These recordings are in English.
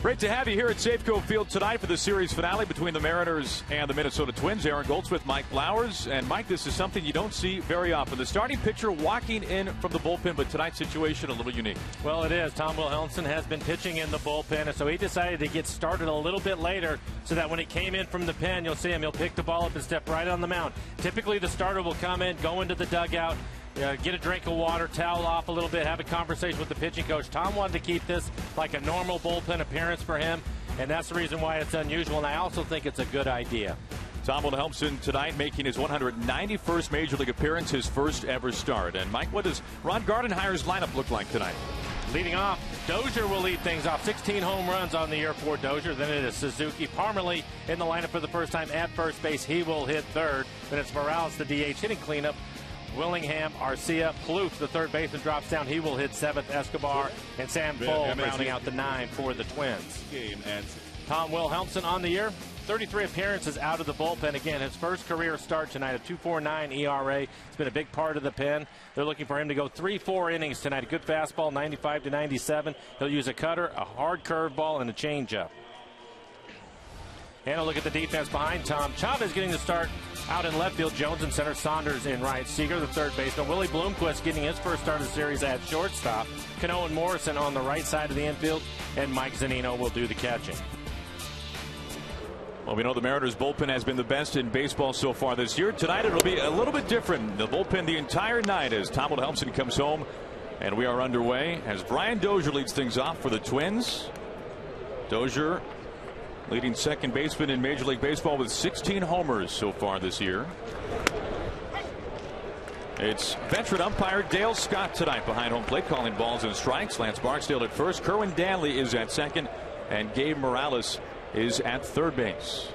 Great to have you here at Safeco Field tonight for the series finale between the Mariners and the Minnesota Twins. Aaron Goldsmith, Mike Flowers. And Mike, this is something you don't see very often. The starting pitcher walking in from the bullpen, but tonight's situation a little unique. Well, it is. Tom Wilhelmsen has been pitching in the bullpen, and so he decided to get started a little bit later so that when he came in from the pen, you'll see him. He'll pick the ball up and step right on the mound. Typically, the starter will come in, go into the dugout, get a drink of water, towel off a little bit, have a conversation with the pitching coach. Tom wanted to keep this like a normal bullpen appearance for him, and that's the reason why it's unusual, and I also think it's a good idea. Tom Wilhelmsen tonight making his 191st Major League appearance, his first ever start. And Mike, what does Ron Gardenhire's lineup look like tonight? Leading off, Dozier will lead things off. 16 home runs on the year for Dozier. Then it is Suzuki. Parmalee in the lineup for the first time at first base. He will hit third. Then it's Morales, the DH, hitting cleanup. Willingham, Arcia, Plouffe, the third baseman, drops down. He will hit seventh. Escobar and Sam Fole rounding out the 9 for the Twins. Tom Wilhelmsen on the year, 33 appearances out of the bullpen. Again, his first career start tonight, a 2.49 ERA. It's been a big part of the pen. They're looking for him to go 3-4 innings tonight. A good fastball, 95 to 97. He'll use a cutter, a hard curveball, and a changeup. And a look at the defense behind Tom. Chavez getting the start out in left field. Jones in center, Saunders in right. Seager, the third baseman. Willie Bloomquist getting his first start of the series at shortstop. Cano and Morrison on the right side of the infield. And Mike Zunino will do the catching. Well, we know the Mariners' bullpen has been the best in baseball so far this year. Tonight it'll be a little bit different. The bullpen the entire night as Tom Wilhelmsen comes home. And we are underway as Brian Dozier leads things off for the Twins. Dozier, leading second baseman in Major League Baseball with 16 homers so far this year. It's veteran umpire Dale Scott tonight behind home plate calling balls and strikes. Lance Barksdale at first. Kerwin Danley is at second. And Gabe Morales is at third base.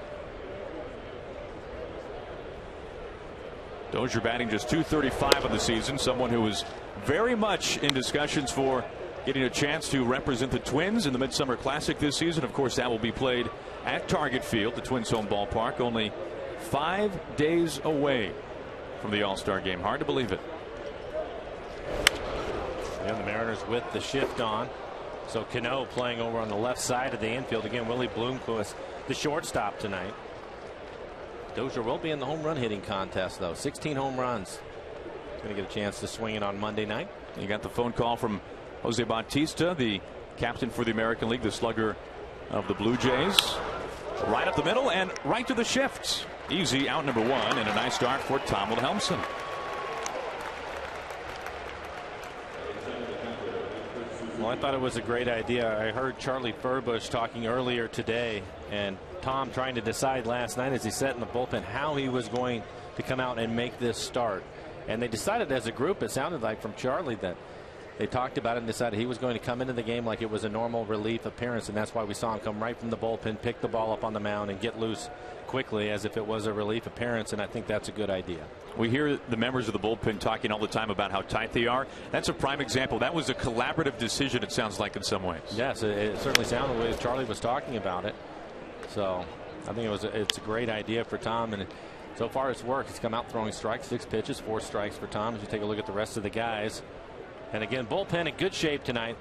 Dozier batting just .235 of the season. Someone who is very much in discussions for getting a chance to represent the Twins in the Midsummer Classic this season. Of course, that will be played at Target Field, the Twins' home ballpark, only 5 days away from the All-Star game. Hard to believe it. And the Mariners with the shift on. So Cano playing over on the left side of the infield. Again, Willie Bloomquist, the shortstop tonight. Dozier will be in the home run hitting contest, though. 16 home runs. Going to get a chance to swing it on Monday night. You got the phone call from Jose Bautista, the captain for the American League, the slugger of the Blue Jays. Right up the middle and right to the shift. Easy out number 1 and a nice start for Tom Wilhelmsen. Well, I thought it was a great idea. I heard Charlie Furbush talking earlier today, and Tom trying to decide last night as he sat in the bullpen how he was going to come out and make this start. And they decided as a group, it sounded like from Charlie, that they talked about it and decided he was going to come into the game like it was a normal relief appearance, and that's why we saw him come right from the bullpen, pick the ball up on the mound, and get loose quickly as if it was a relief appearance, and I think that's a good idea. We hear the members of the bullpen talking all the time about how tight they are. That's a prime example. That was a collaborative decision, it sounds like, in some ways. Yes, it certainly sounded the way Charlie was talking about it. So I think it's a great idea for Tom, and so far it's worked. He's come out throwing strikes, 6 pitches, 4 strikes for Tom. As you take a look at the rest of the guys. And again, bullpen in good shape tonight.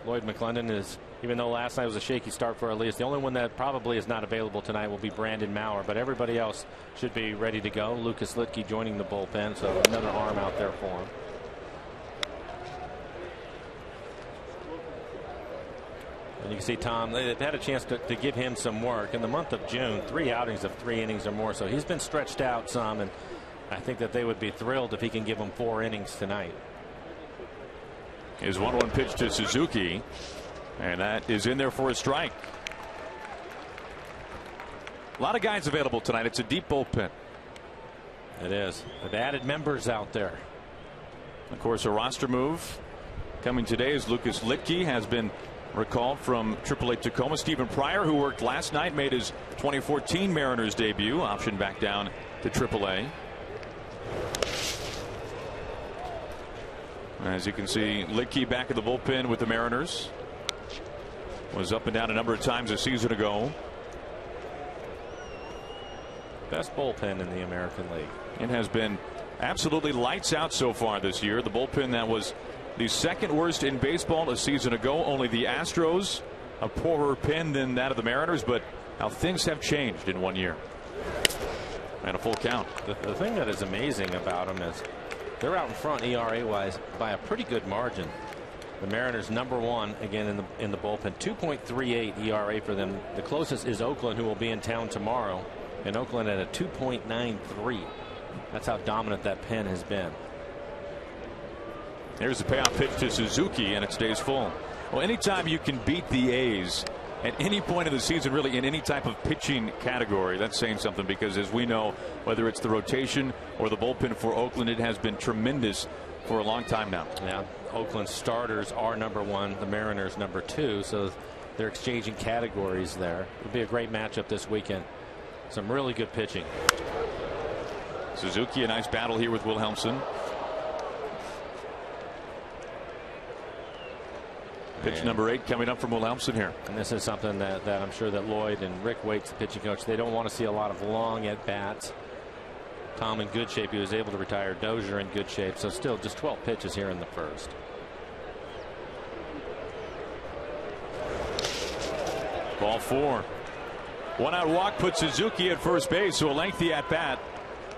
Lloyd McClendon is, even though last night was a shaky start for Elias, the only one that probably is not available tonight will be Brandon Maurer, but everybody else should be ready to go. Lucas Litke joining the bullpen, so another arm out there for him. And you can see Tom, they've had a chance to give him some work. In the month of June, 3 outings of 3 innings or more, so he's been stretched out some, and I think that they would be thrilled if he can give them 4 innings tonight. His 1-1 pitch to Suzuki, and that is in there for a strike. A lot of guys available tonight. It's a deep bullpen. It is. They've added members out there. Of course, a roster move coming today as Lucas Litke has been recalled from AAA Tacoma. Stephen Pryor, who worked last night, made his 2014 Mariners debut, optioned back down to AAA. As you can see, Litke back in the bullpen with the Mariners. Was up and down a number of times a season ago. Best bullpen in the American League. It has been absolutely lights out so far this year. The bullpen that was the second worst in baseball a season ago. Only the Astros a poorer pin than that of the Mariners, but how things have changed in 1 year. And a full count. The thing that is amazing about them is they're out in front ERA wise by a pretty good margin. The Mariners #1 again in the bullpen, 2.38 ERA for them. The closest is Oakland, who will be in town tomorrow, and Oakland at a 2.93. That's how dominant that pen has been. Here's the payoff pitch to Suzuki, and it stays full. Well, anytime you can beat the A's at any point of the season, really in any type of pitching category, that's saying something, because as we know, whether it's the rotation or the bullpen for Oakland, it has been tremendous for a long time now. Yeah, Oakland starters are #1, the Mariners #2, so they're exchanging categories there. It'll be a great matchup this weekend. Some really good pitching. Suzuki, a nice battle here with Wilhelmsen. Pitch number 8 coming up from Wilhelmsen here. And this is something that I'm sure that Lloyd and Rick Waite's the pitching coach, they don't want to see a lot of long at bats. Tom in good shape. He was able to retire. Dozier in good shape. So still just 12 pitches here in the first. Ball 4. 1 out walk puts Suzuki at first base, so a lengthy at bat.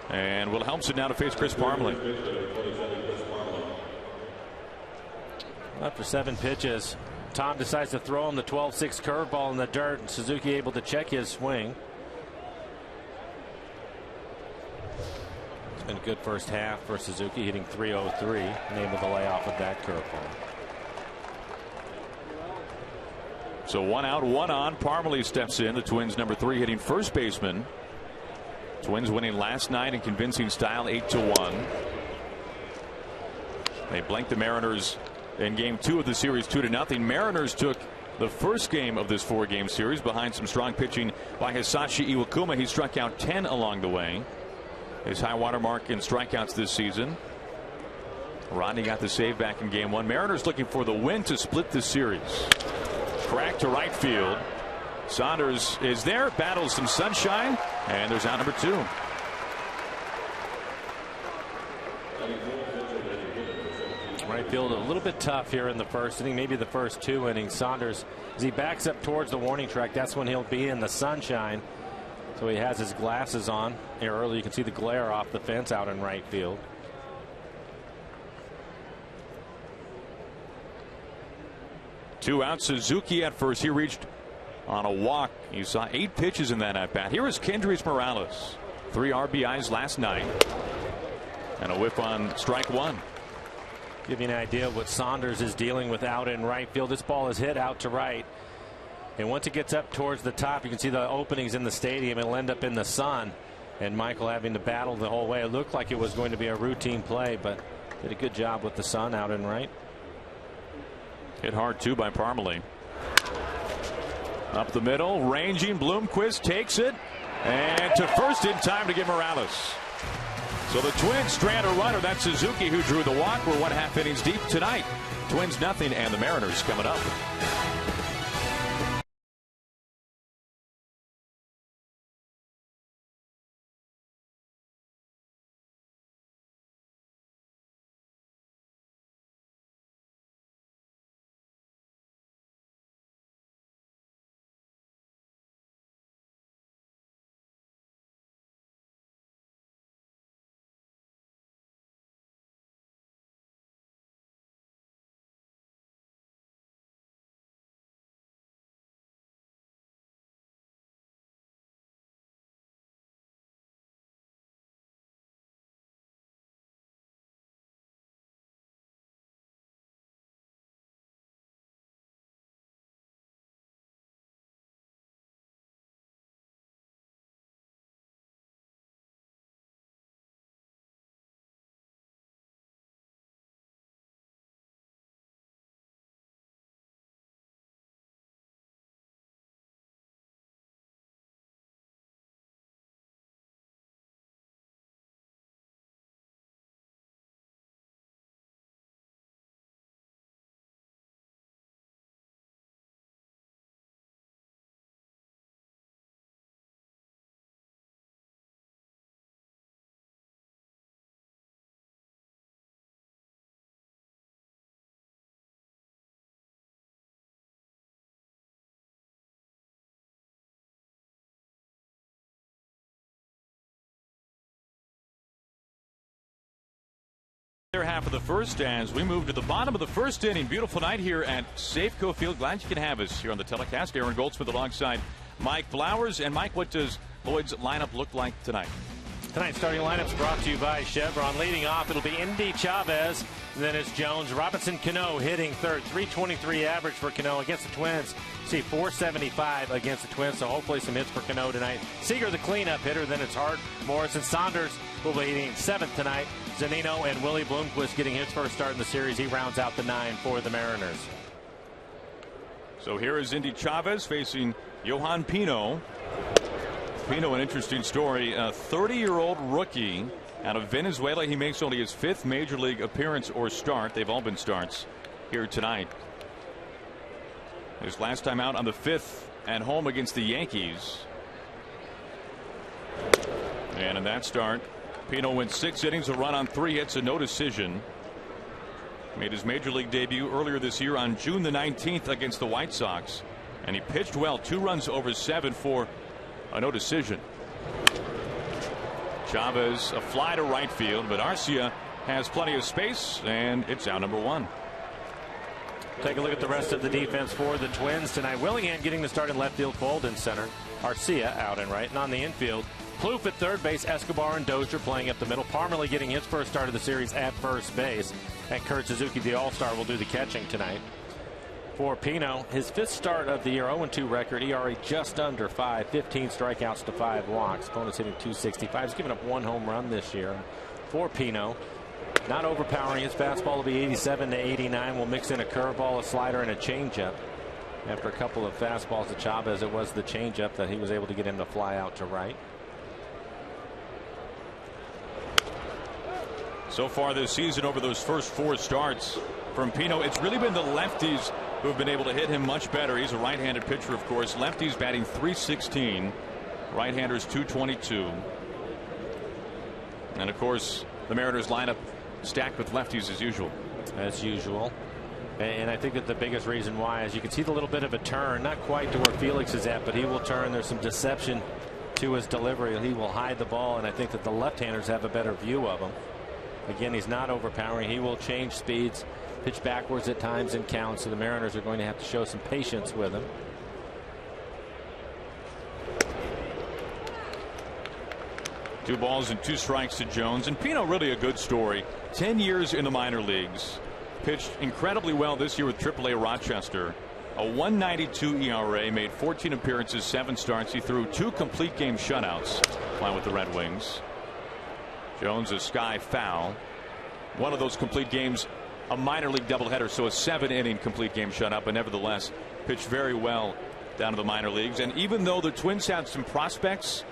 And Wilhelmsen now to face Chris Parmelee. After 7 pitches, Tom decides to throw him the 12-6 curveball in the dirt, and Suzuki able to check his swing. It's been a good first half for Suzuki, hitting .303, name of the layoff of that curveball. So 1 out, 1 on. Parmelee steps in. The Twins #3 hitting first baseman. Twins winning last night in convincing style, 8-1. They blanked the Mariners in game 2 of the series, 2-0. Mariners took the first game of this 4-game series behind some strong pitching by Hisashi Iwakuma. He struck out 10 along the way. His high water mark in strikeouts this season. Rodney got the save back in game 1. Mariners looking for the win to split the series. Crack to right field. Saunders is there, battles some sunshine, and there's out number 2. Right field a little bit tough here in the first inning, maybe the first 2 innings. Saunders, as he backs up towards the warning track, that's when he'll be in the sunshine. So he has his glasses on here early. You can see the glare off the fence out in right field. Two out. Suzuki at first. He reached on a walk. You saw 8 pitches in that at bat. Here is Kendrys Morales. 3 RBIs last night. And a whiff on strike 1. Give you an idea of what Saunders is dealing with out in right field. This ball is hit out to right. And once it gets up towards the top, you can see the openings in the stadium. It'll end up in the sun. And Michael having to battle the whole way. It looked like it was going to be a routine play, but did a good job with the sun out in right. Hit hard too by Parmelee. Up the middle, ranging. Bloomquist takes it. And to first in time to get Morales. So the Twins strand a runner. That's Suzuki who drew the walk. We're 1/2 innings deep tonight. Twins nothing, and the Mariners coming up. later half of the first as we move to the bottom of the first inning. Beautiful night here at Safeco Field. Glad you can have us here on the telecast. Aaron Goldsmith alongside Mike Flowers. And Mike, what does Lloyd's lineup look like tonight? Tonight's starting lineup's brought to you by Chevron. Leading off, it'll be Indy Chavez. Then it's Jones. Robinson Cano hitting third. .323 average for Cano against the Twins. See, .475 against the Twins, so hopefully some hits for Cano tonight. Seager, the cleanup hitter. Then it's Hart, Morris, and Saunders will be hitting seventh tonight. Zunino and Willie Bloomquist getting his first start in the series. He rounds out the 9 for the Mariners. So here is Indy Chavez facing Johan Pino. Pino, an interesting story. A 30-year-old rookie out of Venezuela. He makes only his 5th major league appearance or start. They've all been starts here tonight. His last time out on the 5th at home against the Yankees. And in that start, Pino went 6 innings, a run on 3 hits, and no decision. Made his major league debut earlier this year on June the 19th against the White Sox. And he pitched well, 2 runs over 7 for a no decision. Chavez, a fly to right field, but Arcia has plenty of space, and it's out number 1. Take a look at the rest of the defense for the Twins tonight. Willingham getting the start in left field, Fold in center. Arcia out and right, and on the infield, Plouffe at third base, Escobar and Dozier playing up the middle. Parmalee getting his first start of the series at first base, and Kurt Suzuki, the All-Star, will do the catching tonight. For Pino, his 5th start of the year, 0-2 record, ERA just under 5, 15 strikeouts to 5 walks. Opponents hitting .265. He's given up 1 home run this year. For Pino, not overpowering. His fastball will be 87 to 89. We'll mix in a curveball, a slider, and a changeup. After a couple of fastballs to Chavez, it was the changeup that he was able to get him to fly out to right. So far this season, over those first 4 starts from Pino, it's really been the lefties who have been able to hit him much better. He's a right-handed pitcher, of course. Lefties batting .316, right-handers .222. And of course, the Mariners lineup stacked with lefties as usual. As usual. And I think that the biggest reason why is you can see the little bit of a turn, not quite to where Felix is at, but he will turn. There's some deception to his delivery. He will hide the ball, and I think that the left-handers have a better view of him. Again, he's not overpowering. He will change speeds, pitch backwards at times and count, so the Mariners are going to have to show some patience with him. Two balls and 2 strikes to Jones. And Pino, really a good story. 10 years in the minor leagues. Pitched incredibly well this year with AAA Rochester. A 1.92 ERA, made 14 appearances, 7 starts. He threw 2 complete game shutouts playing with the Red Wings. Jones, a sky foul. One of those complete games, a minor league doubleheader, so a 7-inning complete game shutout, but nevertheless pitched very well down to the minor leagues. And even though the Twins had some prospects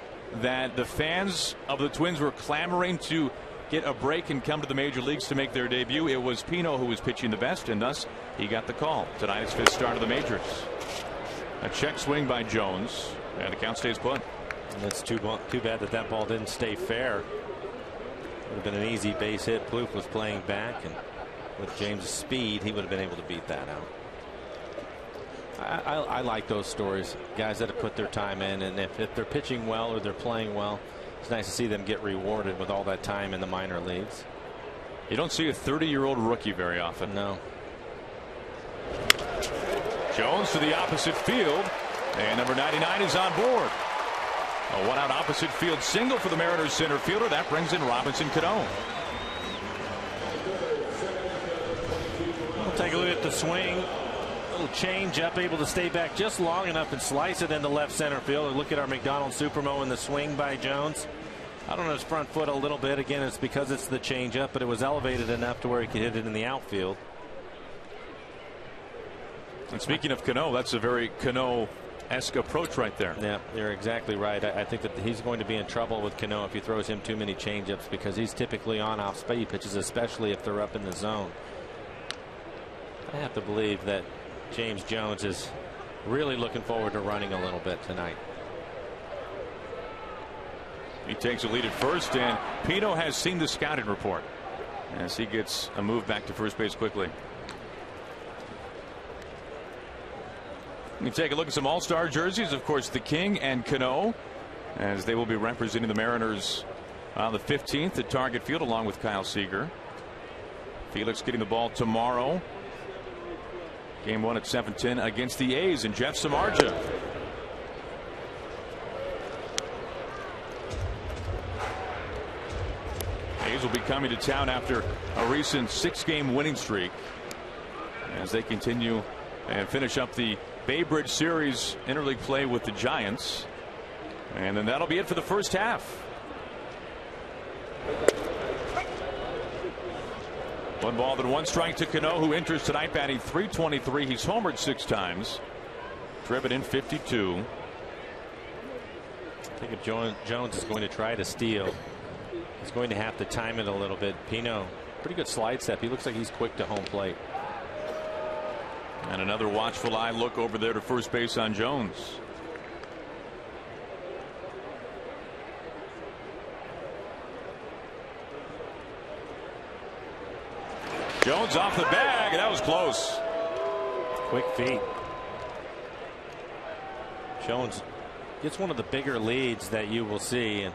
that the fans of the Twins were clamoring to get a break and come to the major leagues to make their debut, it was Pino who was pitching the best, and thus he got the call. Tonight, his 5th start of the majors. A check swing by Jones, and the count stays put. And it's too bad that that ball didn't stay fair. Would have been an easy base hit. Plouffe was playing back, and with James' speed, he would have been able to beat that out. I like those stories. Guys that have put their time in, and if they're pitching well or they're playing well, it's nice to see them get rewarded with all that time in the minor leagues. You don't see a 30-year-old rookie very often. No. Jones to the opposite field, and number 99 is on board. A 1-out opposite field single for the Mariners center fielder. That brings in Robinson Cano. We'll take a look at the swing. A little change up, able to stay back just long enough and slice it into left center field. Look at our McDonald Supermo in the swing by Jones. Out on his front foot a little bit. Again, it's because it's the change up, but it was elevated enough to where he could hit it in the outfield. And speaking of Cano, that's a very Cano-esque approach right there. Yeah, you're exactly right. I think that he's going to be in trouble with Cano if he throws him too many changeups, because he's typically on off-speed pitches, especially if they're up in the zone. I have to believe that James Jones is really looking forward to running a little bit tonight. He takes a lead at first, and Pino has seen the scouting report as he gets a move back to first base quickly. You take a look at some all-star jerseys. Of course, the King and Cano, as they will be representing the Mariners on the 15th at Target Field along with Kyle Seager. Felix getting the ball tomorrow. Game 1 at 7:10 against the A's and Jeff Samardzija. A's will be coming to town after a recent 6-game winning streak as they continue and finish up the Bay Bridge Series interleague play with the Giants. And then that'll be it for the first half. One ball, then one strike to Cano, who enters tonight batting .323. He's homered 6 times, driven in 52. I think if Jones is going to try to steal, he's going to have to time it a little bit. Pino, pretty good slide step. He looks like he's quick to home plate. And another watchful eye look over there to first base on Jones. Jones off the bag. That was close. Quick feet. Jones gets one of the bigger leads that you will see, and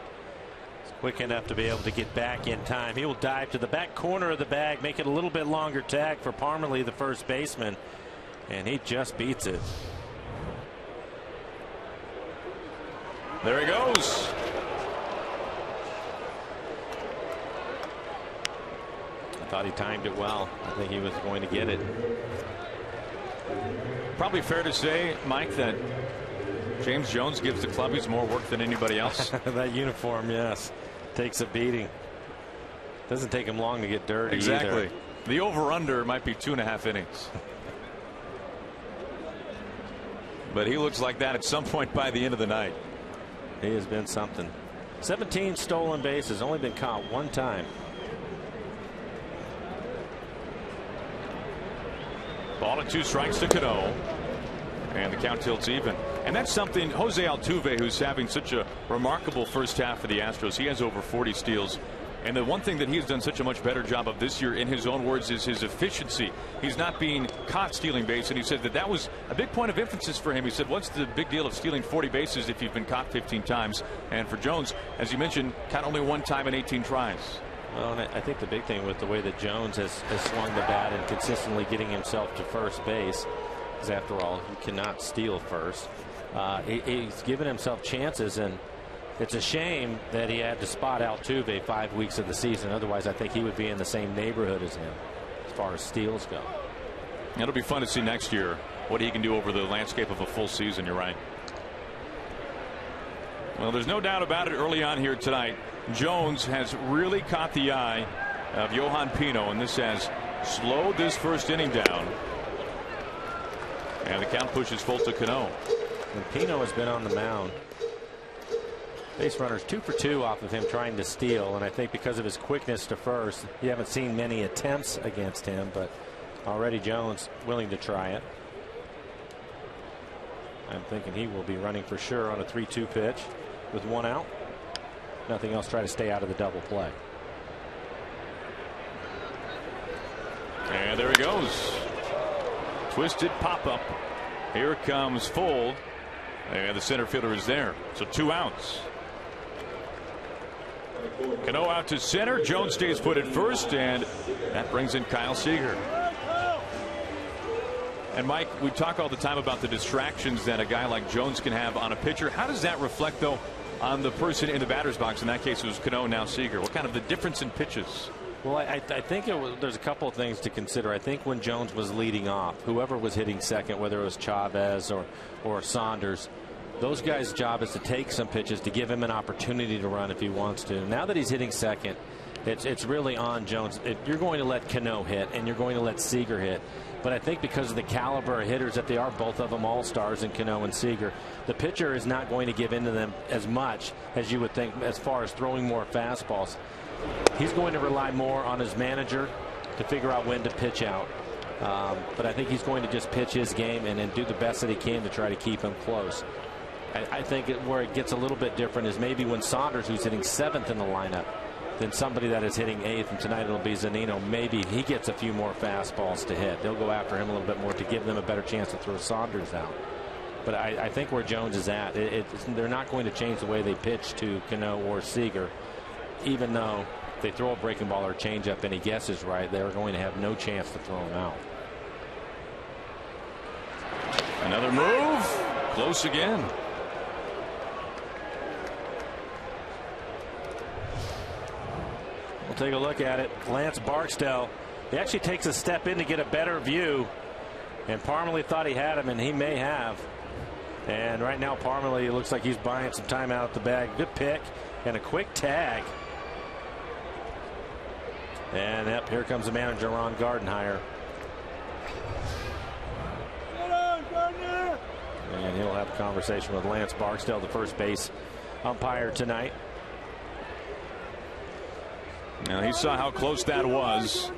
he's quick enough to be able to get back in time. He will dive to the back corner of the bag, make it a little bit longer tag for Parmalee, the first baseman, and he just beats it. There he goes. I thought he timed it well. I think he was going to get it. Probably fair to say, Mike, that James Jones gives the Clubbies more work than anybody else. That uniform, yes, takes a beating. Doesn't take him long to get dirty. Exactly. Either. The over-under might be 2.5 innings. But he looks like that at some point by the end of the night. He has been something. 17 stolen bases, only been caught 1 time. Ball and 2 strikes to Cano. And the count tilts even. And that's something Jose Altuve, who's having such a remarkable first half for the Astros. He has over 40 steals. And the one thing that he's done such a much better job of this year, in his own words, is his efficiency. He's not being caught stealing base. And he said that that was a big point of emphasis for him. He said, what's the big deal of stealing 40 bases if you've been caught 15 times? And for Jones, as you mentioned, caught only 1 time in 18 tries. Well, and I think the big thing with the way that Jones has swung the bat and consistently getting himself to first base, because after all, you cannot steal first. He's given himself chances, and it's a shame that he had to spot Altuve 5 weeks of the season. Otherwise, I think he would be in the same neighborhood as him as far as steals go. It'll be fun to see next year what he can do over the landscape of a full season. You're right. Well, there's no doubt about it early on here tonight. Jones has really caught the eye of Johan Pino, and this has slowed this first inning down. And the count pushes full to Cano. And Pino has been on the mound. Base runners 2 for 2 off of him trying to steal, and I think because of his quickness to first, you haven't seen many attempts against him, but already Jones willing to try it. I'm thinking he will be running for sure on a 3-2 pitch with 1 out. Nothing else, try to stay out of the double play. And there he goes. Twisted pop-up. Here comes Full. And the center fielder is there. So 2 outs. Cano out to center. Jones stays put at first, and that brings in Kyle Seager. And Mike, we talk all the time about the distractions that a guy like Jones can have on a pitcher. How does that reflect, though, on the person in the batter's box? In that case, it was Cano, now Seager. What kind of the difference in pitches? Well, I think there's a couple of things to consider. I think when Jones was leading off, whoever was hitting second, whether it was Chavez or Saunders, those guys' job is to take some pitches to give him an opportunity to run if he wants to. Now that he's hitting second, it's really on Jones. You're going to let Cano hit, and you're going to let Seager hit. But I think because of the caliber of hitters that they are, both of them all-stars in Cano and Seager, the pitcher is not going to give in to them as much as you would think as far as throwing more fastballs. He's going to rely more on his manager to figure out when to pitch out. But I think he's going to just pitch his game and do the best that he can to try to keep him close. I think where it gets a little bit different is maybe when Saunders, who's hitting 7th in the lineup, then somebody that is hitting 8th, and tonight it'll be Zunino. Maybe he gets a few more fastballs to hit. They'll go after him a little bit more to give them a better chance to throw Saunders out. But I think where Jones is at, they're not going to change the way they pitch to Cano or Seager, even though they throw a breaking ball or a changeup and he guesses right, they're going to have no chance to throw him out. Another move. Close again. We'll take a look at it. Lance Barksdale, he actually takes a step in to get a better view. And Parmalee thought he had him, and he may have. And right now, Parmalee looks like he's buying some time out of the bag. Good pick and a quick tag. And yep, here comes the manager, Ron Gardenhire. And he'll have a conversation with Lance Barksdale, the first base umpire tonight. Now he saw how close that was.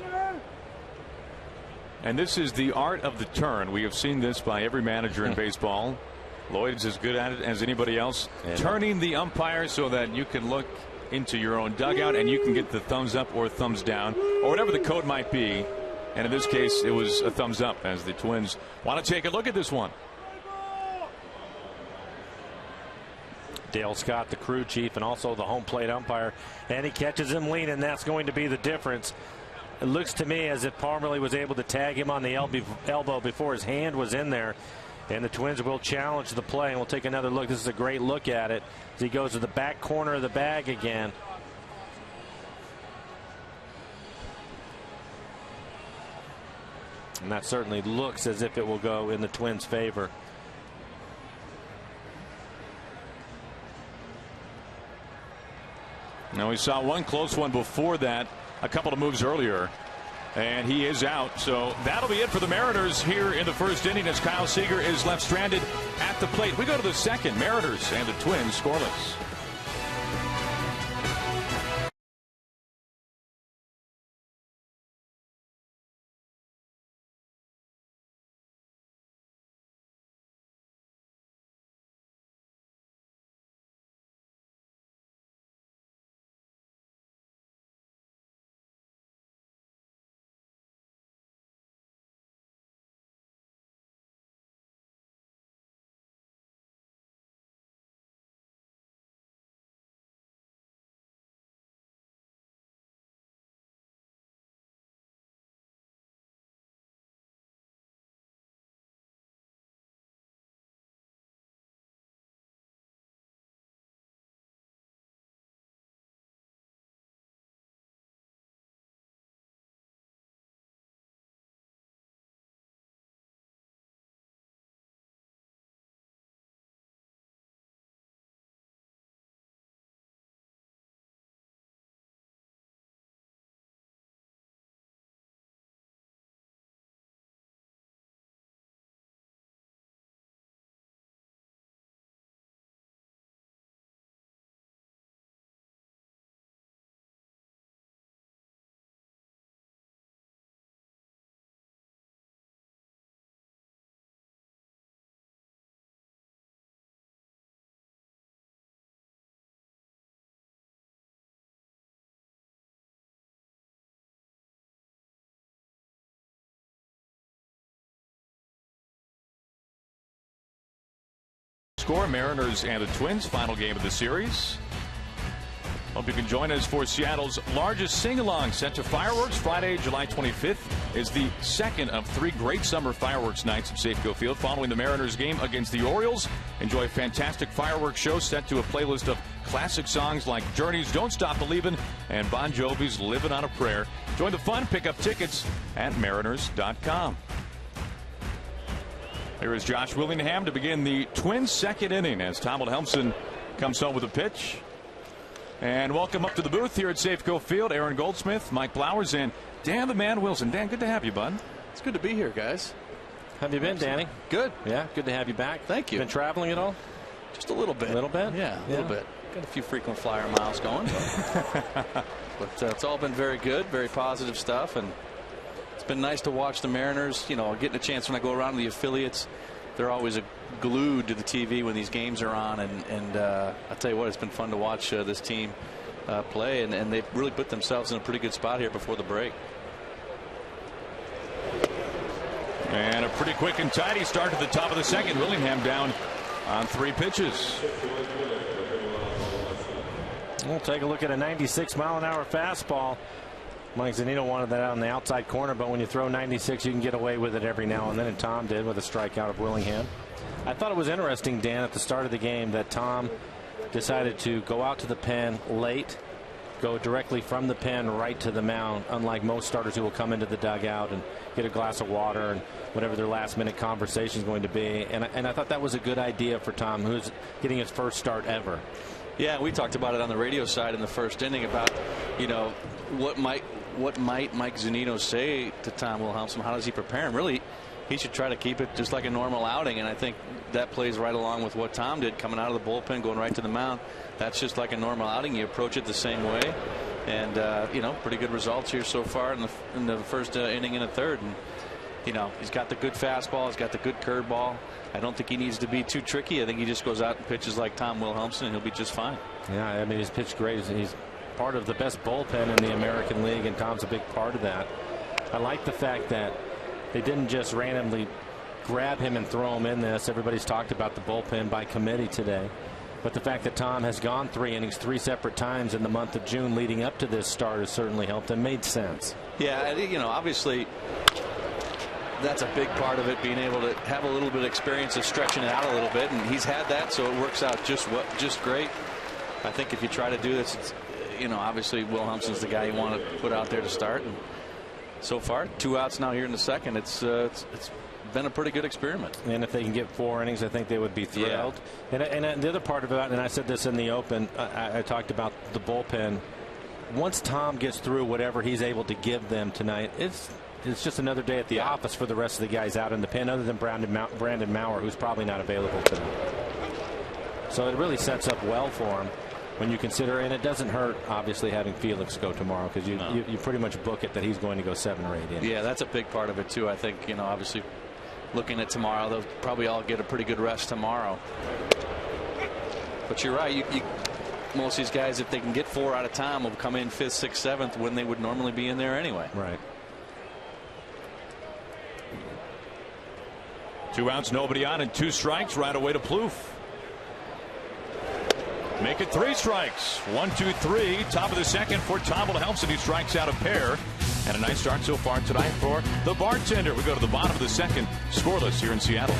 And this is the art of the turn. We have seen this by every manager in baseball. Lloyd's as good at it as anybody else. Turning the umpire so that you can look into your own dugout and you can get the thumbs up or thumbs down or whatever the code might be. And in this case, it was a thumbs up as the Twins want to take a look at this one. Dale Scott, the crew chief, and also the home plate umpire, and he catches him leaning. That's going to be the difference. It looks to me as if Parmalee was able to tag him on the elbow before his hand was in there. And the Twins will challenge the play. And we'll take another look. This is a great look at it as he goes to the back corner of the bag again. And that certainly looks as if it will go in the Twins' favor. Now we saw one close one before that, a couple of moves earlier, and he is out. So that'll be it for the Mariners here in the first inning as Kyle Seager is left stranded at the plate. We go to the second. Mariners and the Twins scoreless. Score, Mariners and the Twins, final game of the series. Hope you can join us for Seattle's largest sing-along set to fireworks. Friday, July 25th is the second of 3 great summer fireworks nights at Safeco Field. Following the Mariners game against the Orioles, enjoy a fantastic fireworks show set to a playlist of classic songs like Journey's Don't Stop Believin' and Bon Jovi's Livin' on a Prayer. Join the fun. Pick up tickets at mariners.com. Here is Josh Willingham to begin the Twins' second inning as Tom Wilhelmsen comes home with a pitch. And welcome up to the booth here at Safeco Field, Aaron Goldsmith, Mike Blowers, and Dan the Man Wilson. Dan, good to have you, bud. It's good to be here, guys. How have you been, Danny? Good. Yeah, good to have you back. Thank you. Been traveling at all? Just a little bit. A little bit? Yeah, a little bit. Got a few frequent flyer miles going. But it's all been very good, very positive stuff. And it's been nice to watch the Mariners. You know, getting a chance when I go around to the affiliates. They're always glued to the TV when these games are on. And I'll tell you what, it's been fun to watch this team play. And they've really put themselves in a pretty good spot here before the break. And a pretty quick and tidy start to the top of the second. Willingham down on 3 pitches. We'll take a look at a 96-mile-an-hour fastball. Mike Zunino wanted that out on the outside corner, but when you throw 96, you can get away with it every now and then, and Tom did with a strikeout of Willingham. I thought it was interesting, Dan, at the start of the game that Tom decided to go out to the pen late, go directly from the pen right to the mound, unlike most starters who will come into the dugout and get a glass of water and whatever their last-minute conversation is going to be. And I thought that was a good idea for Tom, who's getting his first start ever. Yeah, we talked about it on the radio side in the first inning about, you know, what might Mike Zunino say to Tom Wilhelmsen? How does he prepare him? Really, he should try to keep it just like a normal outing, and I think that plays right along with what Tom did, coming out of the bullpen, going right to the mound. That's just like a normal outing. You approach it the same way, and you know, pretty good results here so far in the first inning and a third. And you know, he's got the good fastball, he's got the good curveball. I don't think he needs to be too tricky. I think he just goes out and pitches like Tom Wilhelmsen, and he'll be just fine. Yeah, I mean, he's pitched great. He's part of the best bullpen in the American League, and Tom's a big part of that. I like the fact that they didn't just randomly grab him and throw him in this. Everybody's talked about the bullpen by committee today. But the fact that Tom has gone 3 innings 3 separate times in the month of June leading up to this start has certainly helped and made sense. Yeah, you know, obviously that's a big part of it, being able to have a little bit of experience of stretching it out a little bit, and he's had that, so it works out just great. I think if you try to do this, it's, you know, obviously Wilhelmsen's the guy you want to put out there to start, and so far 2 outs now here in the second. It's been a pretty good experiment. And if they can get 4 innings, I think they would be thrilled. Yeah. And the other part of it, and I said this in the open, I talked about the bullpen. Once Tom gets through whatever he's able to give them tonight, it's just another day at the office for the rest of the guys out in the pen, other than Brandon Maurer, who's probably not available today. So it really sets up well for him when you consider, and it doesn't hurt obviously having Felix go tomorrow, because you pretty much book it that he's going to go 7 or 8 innings. Yeah, that's a big part of it too. I think, you know, obviously looking at tomorrow, they'll probably all get a pretty good rest tomorrow. But you're right, most of these guys, if they can get 4 out of time, will come in 5th, 6th, 7th when they would normally be in there anyway. Right. 2 outs, nobody on, and 2 strikes right away to Plouffe. Make it 3 strikes. 1, 2, 3. Top of the second for Tom Wilhelmsen. He strikes out a pair. And a nice start so far tonight for the bartender. We go to the bottom of the second. Scoreless here in Seattle.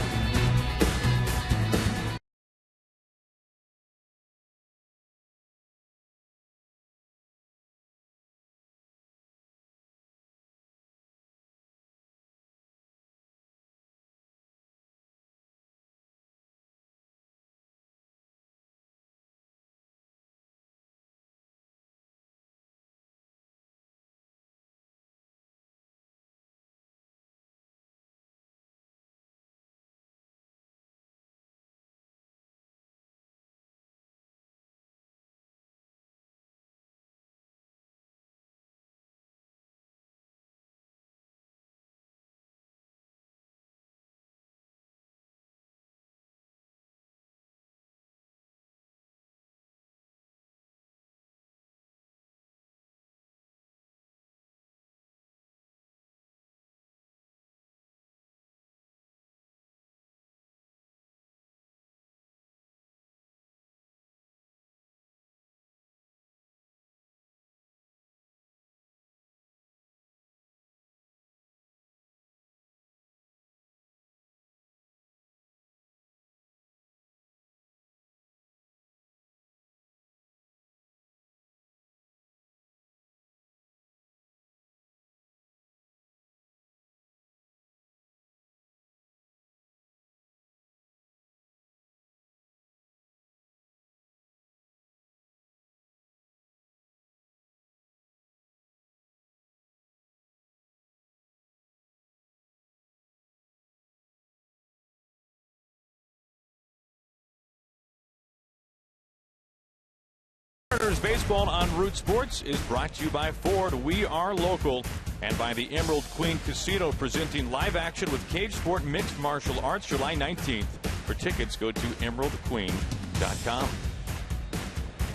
Baseball on Root Sports is brought to you by Ford. We are local, and by the Emerald Queen Casino, presenting live action with Cage Sport Mixed Martial Arts July 19th. For tickets, go to emeraldqueen.com.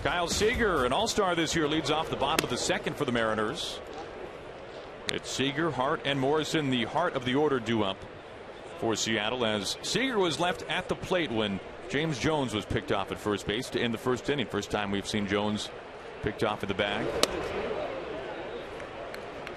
Kyle Seager, an all-star this year, leads off the bottom of the second for the Mariners. It's Seager, Hart, and Morrison, the heart of the order, due up for Seattle, as Seager was left at the plate when James Jones was picked off at first base to end the first inning. First time we've seen Jones picked off in the bag.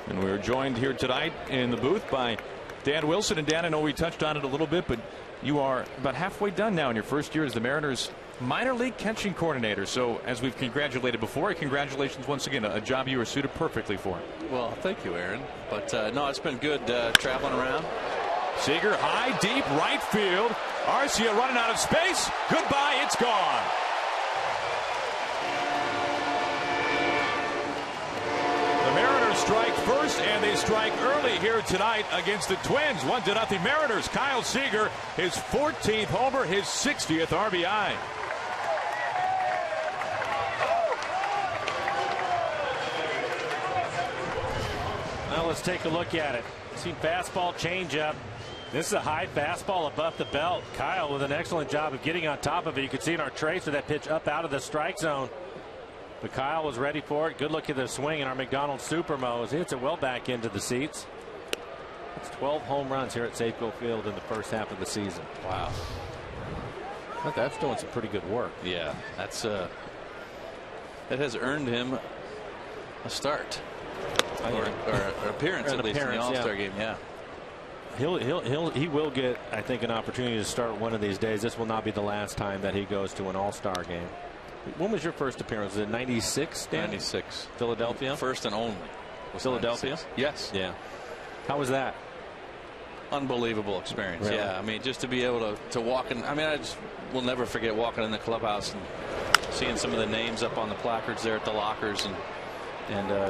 And we're joined here tonight in the booth by Dan Wilson. And Dan, I know we touched on it a little bit, but you are about halfway done now in your first year as the Mariners minor league catching coordinator. So as we've congratulated before, congratulations once again, a job you are suited perfectly for. Well, thank you, Aaron. But no, it's been good traveling around. Seager high, deep, right field. Arcia running out of space. Goodbye, it's gone. The Mariners strike first, and they strike early here tonight against the Twins. 1-0 Mariners. Kyle Seager, his 14th homer, his 60th RBI. Now let's take a look at it. Seen fastball, changeup. This is a high fastball above the belt. Kyle with an excellent job of getting on top of it. You can see in our tracer that pitch up out of the strike zone. But Kyle was ready for it. Good look at the swing, and our McDonald Supermos hits it well back into the seats. It's 12 home runs here at Safeco Field in the first half of the season. Wow. That's doing some pretty good work. Yeah, that's that has earned him a start. Or appearance at least in the All-Star game. Yeah. He will get, I think, an opportunity to start one of these days. This will not be the last time that he goes to an All-Star game. When was your first appearance? Was it 96, Dan? 96. Philadelphia? First and only. Philadelphia? 96. Yes. Yeah. How was that? Unbelievable experience. Really? Yeah. I mean, just to be able to walk in. I mean, I just will never forget walking in the clubhouse and seeing some of the names up on the placards there at the lockers, and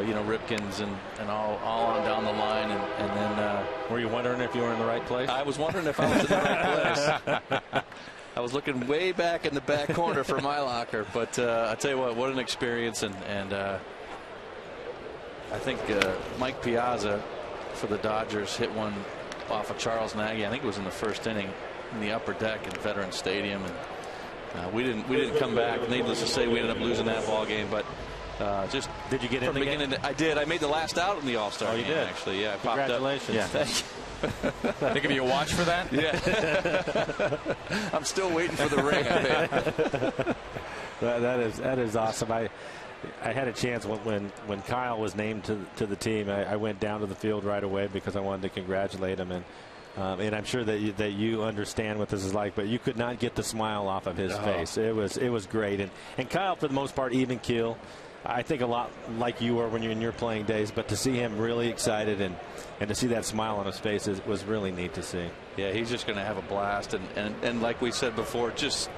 you know, Ripkins and all on down the line, and then were you wondering if you were in the right place? I was wondering if I was in the right place. I was looking way back in the back corner for my locker, but I tell you what an experience, and I think Mike Piazza for the Dodgers hit one off of Charles Nagy. I think it was in the first inning in the upper deck in Veterans Stadium, and we didn't come back. Needless to say, we ended up losing that ball game, but. Just did you get in the game? I did. I made the last out in the All-Star game. You did? Actually, yeah. Congratulations. Yeah, thank you. They give you a watch for that? Yeah. I'm still waiting for the ring, I think. That is awesome. I had a chance when Kyle was named to the team. I went down to the field right away because I wanted to congratulate him, and I'm sure that you understand what this is like, but you could not get the smile off of his face. It was great, and Kyle for the most part even keel. I think a lot like you were when you're in your playing days, but to see him really excited and to see that smile on his face was really neat to see. Yeah, he's just going to have a blast, and like we said before, just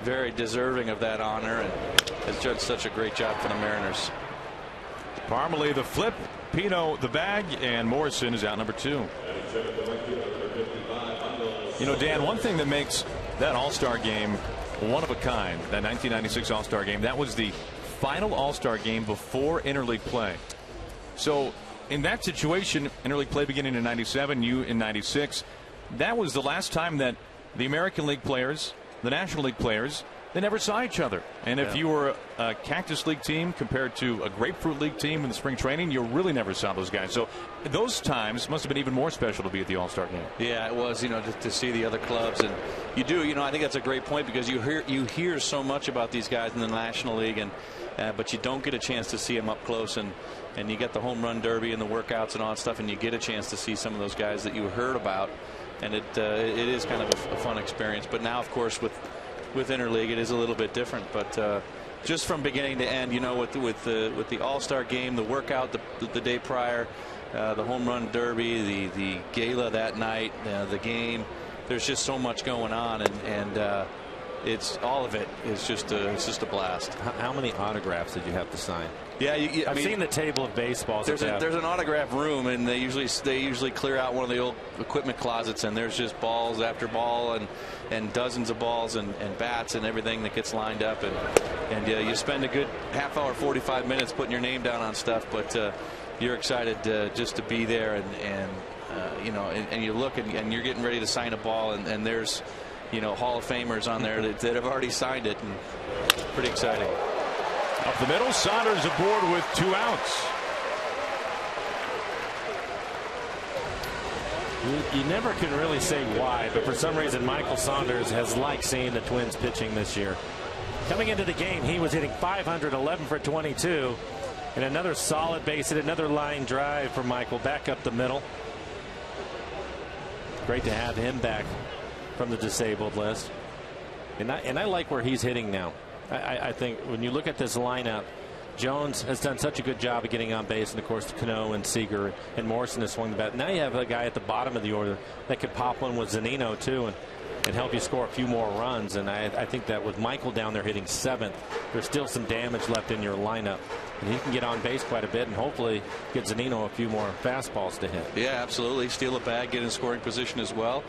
very deserving of that honor, and has done such a great job for the Mariners. Parmalee the flip, Pino the bag, and Morrison is out number 2. You know, Dan, one thing that makes that All-Star game one of a kind, that 1996 All-Star game, that was the final All-Star game before interleague play. So in that situation, interleague play beginning in 97, you in 96, that was the last time that the American League players, the National League players, they never saw each other. And if you were a Cactus League team compared to a Grapefruit League team in the spring training, you really never saw those guys. So those times must have been even more special to be at the All-Star game. Yeah, it was, you know, to see the other clubs. And you do, you know, I think that's a great point, because you hear so much about these guys in the National League, and but you don't get a chance to see them up close, and you get the home run derby and the workouts and all that stuff, and you get a chance to see some of those guys that you heard about, and it is kind of a fun experience. But now, of course, with interleague, it is a little bit different. But just from beginning to end, you know, with the All-Star game, the workout the day prior, the home run derby, the gala that night, the game, there's just so much going on, and it's all of it is just a blast. How many autographs did you have to sign? Yeah, I've seen the table of baseballs. There's an autograph room, and they usually clear out one of the old equipment closets, and there's just balls after ball, and dozens of balls and bats and everything that gets lined up, and you spend a good half hour, 45 minutes putting your name down on stuff, but you're excited just to be there, and you know, and you look and you're getting ready to sign a ball, and there's, you know, Hall of Famers on there that have already signed it, and pretty exciting. Up the middle, Saunders aboard with 2 outs. You never can really say why, but for some reason Michael Saunders has liked seeing the Twins pitching this year. Coming into the game, he was hitting .500, 11 for 22. And another solid base hit, another line drive for Michael back up the middle. Great to have him back from the disabled list. And I like where he's hitting now. I think when you look at this lineup, Jones has done such a good job of getting on base, and of course Cano and Seager and Morrison has swung the bat. Now you have a guy at the bottom of the order that could pop one with Zunino too and help you score a few more runs. And I think that with Michael down there hitting 7th, there's still some damage left in your lineup, and he can get on base quite a bit and hopefully get Zunino a few more fastballs to hit. Yeah, absolutely. Steal a bag, get in scoring position as well.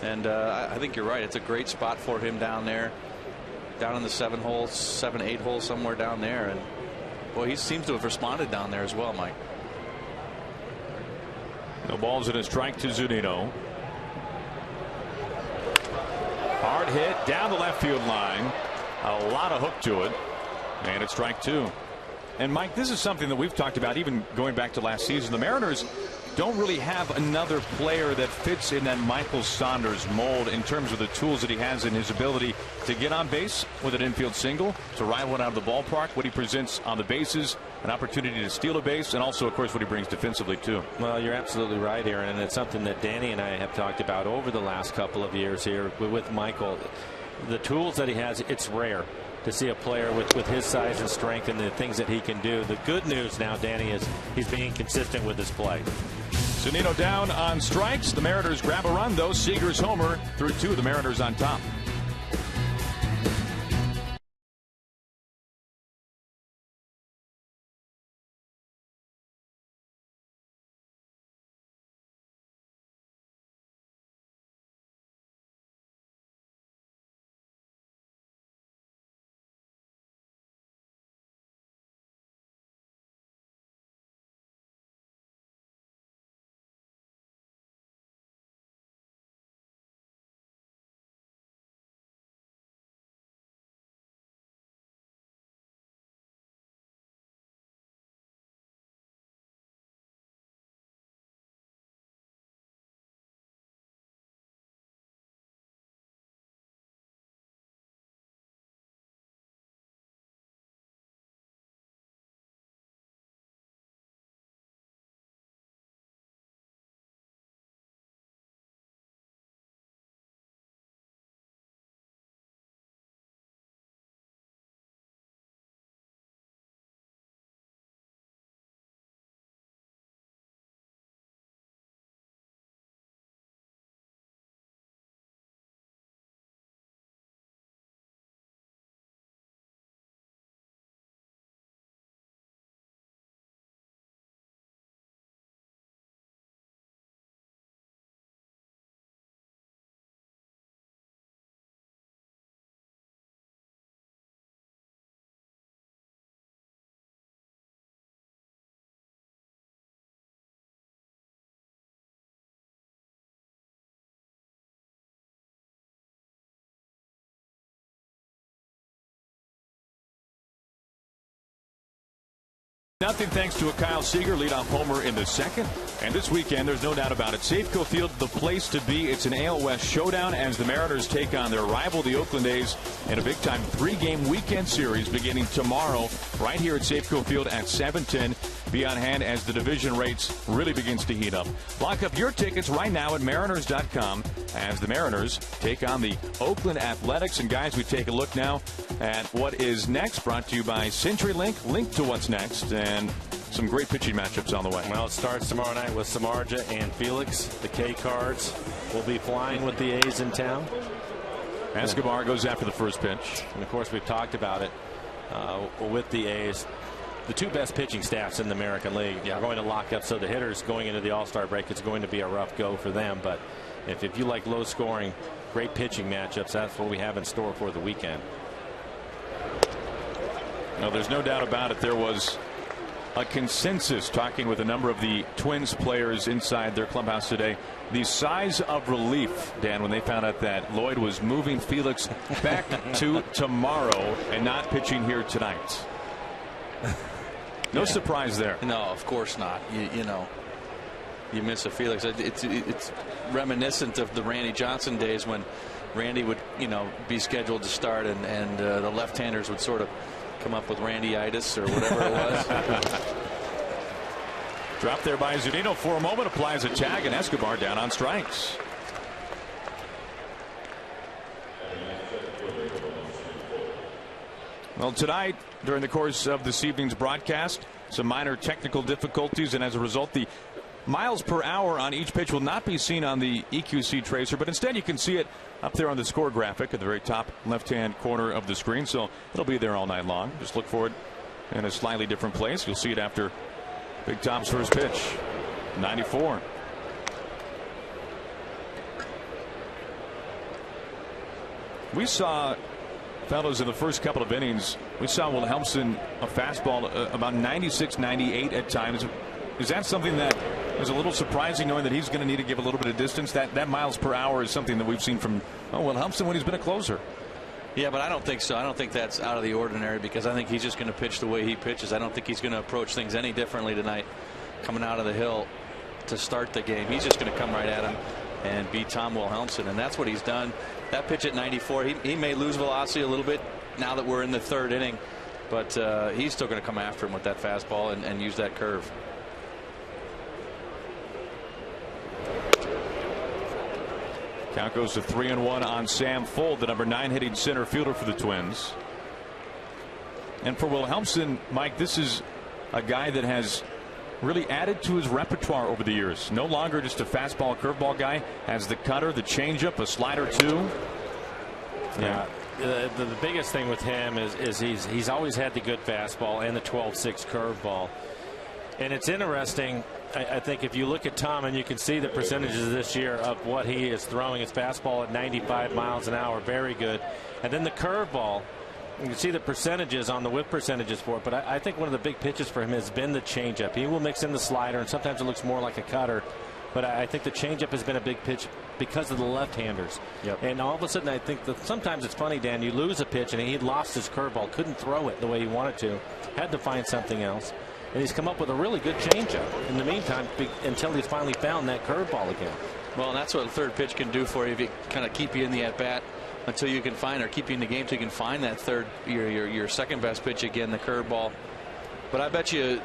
And I think you're right. It's a great spot for him down there, down in the 7 hole, 7, 8 hole, somewhere down there. And boy, he seems to have responded down there as well, Mike. No balls and a strike to Zunino. Hard hit down the left field line. A lot of hook to it. And it's strike 2. And Mike, this is something that we've talked about even going back to last season. The Mariners don't really have another player that fits in that Michael Saunders mold in terms of the tools that he has in his ability to get on base with an infield single, to ride one out of the ballpark, what he presents on the bases, an opportunity to steal a base, and also, of course, what he brings defensively, too. Well, you're absolutely right, Aaron, and it's something that Danny and I have talked about over the last couple of years here with Michael. The tools that he has, it's rare to see a player with his size and strength and the things that he can do. The good news now, Danny, is he's being consistent with his play. Zunino down on strikes. The Mariners grab a run, though. Seager's homer through 2. The Mariners on top. Nothing thanks to a Kyle Seager leadoff homer in the 2nd. And this weekend, there's no doubt about it, Safeco Field, the place to be. It's an AL West showdown as the Mariners take on their rival, the Oakland A's, in a big-time 3-game weekend series beginning tomorrow right here at Safeco Field at 7:10. Be on hand as the division race really begins to heat up. Lock up your tickets right now at Mariners.com as the Mariners take on the Oakland Athletics. And guys, we take a look now at what is next, brought to you by CenturyLink. Link to what's next, and some great pitching matchups on the way. Well, it starts tomorrow night with Samardzija and Felix. The K Cards will be flying with the A's in town. Escobar goes after the first pitch. And of course, we've talked about it with the A's. The 2 best pitching staffs in the American League are going to lock up, so the hitters going into the All-Star break, it's going to be a rough go for them. But if you like low scoring, great pitching matchups, that's what we have in store for the weekend. No, there's no doubt about it. There was a consensus talking with a number of the Twins players inside their clubhouse today. The size of relief, Dan, when they found out that Lloyd was moving Felix back to tomorrow and not pitching here tonight. No surprise there. No, of course not. You know, you miss a Felix. It's reminiscent of the Randy Johnson days when Randy would, be scheduled to start, and the left-handers would sort of come up with Randy-itis or whatever it was. Dropped there by Zunino for a moment, applies a tag, and Escobar down on strikes. Well, tonight, during the course of this evening's broadcast, some minor technical difficulties, and as a result, the miles per hour on each pitch will not be seen on the EQC tracer, but instead you can see it up there on the score graphic at the very top left-hand corner of the screen. So it'll be there all night long. Just look for it in a slightly different place. You'll see it after Big Tom's first pitch. 94. We saw, fellows, in the first couple of innings, we saw Wilhelmsen a fastball about 96, 98 at times. Is that something that is a little surprising, knowing that he's going to need to give a little bit of distance? That miles per hour is something that we've seen from Wilhelmsen when he's been a closer. Yeah, but I don't think so. I don't think that's out of the ordinary, because I think he's just going to pitch the way he pitches. I don't think he's going to approach things any differently tonight coming out of the hill to start the game. He's just going to come right at him and beat Tom Wilhelmsen, and that's what he's done. That pitch at 94, he may lose velocity a little bit now that we're in the third inning, but he's still going to come after him with that fastball and use that curve. Count goes to 3-1 on Sam Fuld, the number 9 hitting center fielder for the Twins. And for Wilhelmsen, Mike, this is a guy that has really added to his repertoire over the years. No longer just a fastball curveball guy. Has the cutter, the changeup, a slider too. Yeah. The biggest thing with him is he's always had the good fastball and the 12-6 curveball. And it's interesting, I think, if you look at Tom, and you can see the percentages this year of what he is throwing. His fastball at 95 miles an hour, very good. And then the curveball, you can see the percentages on the whip percentages for it. But I think one of the big pitches for him has been the changeup. He will mix in the slider, and sometimes it looks more like a cutter. But I think the changeup has been a big pitch because of the left-handers. Yep. And all of a sudden, I think that sometimes it's funny, Dan, you lose a pitch, and he lost his curveball, couldn't throw it the way he wanted to, had to find something else. And he's come up with a really good changeup in the meantime until he's finally found that curveball again. Well, and that's what a third pitch can do for you, if it kind of keep you in the at-bat until you can find, or keep you in the game until you can find that third, your second best pitch again, the curveball. But I bet you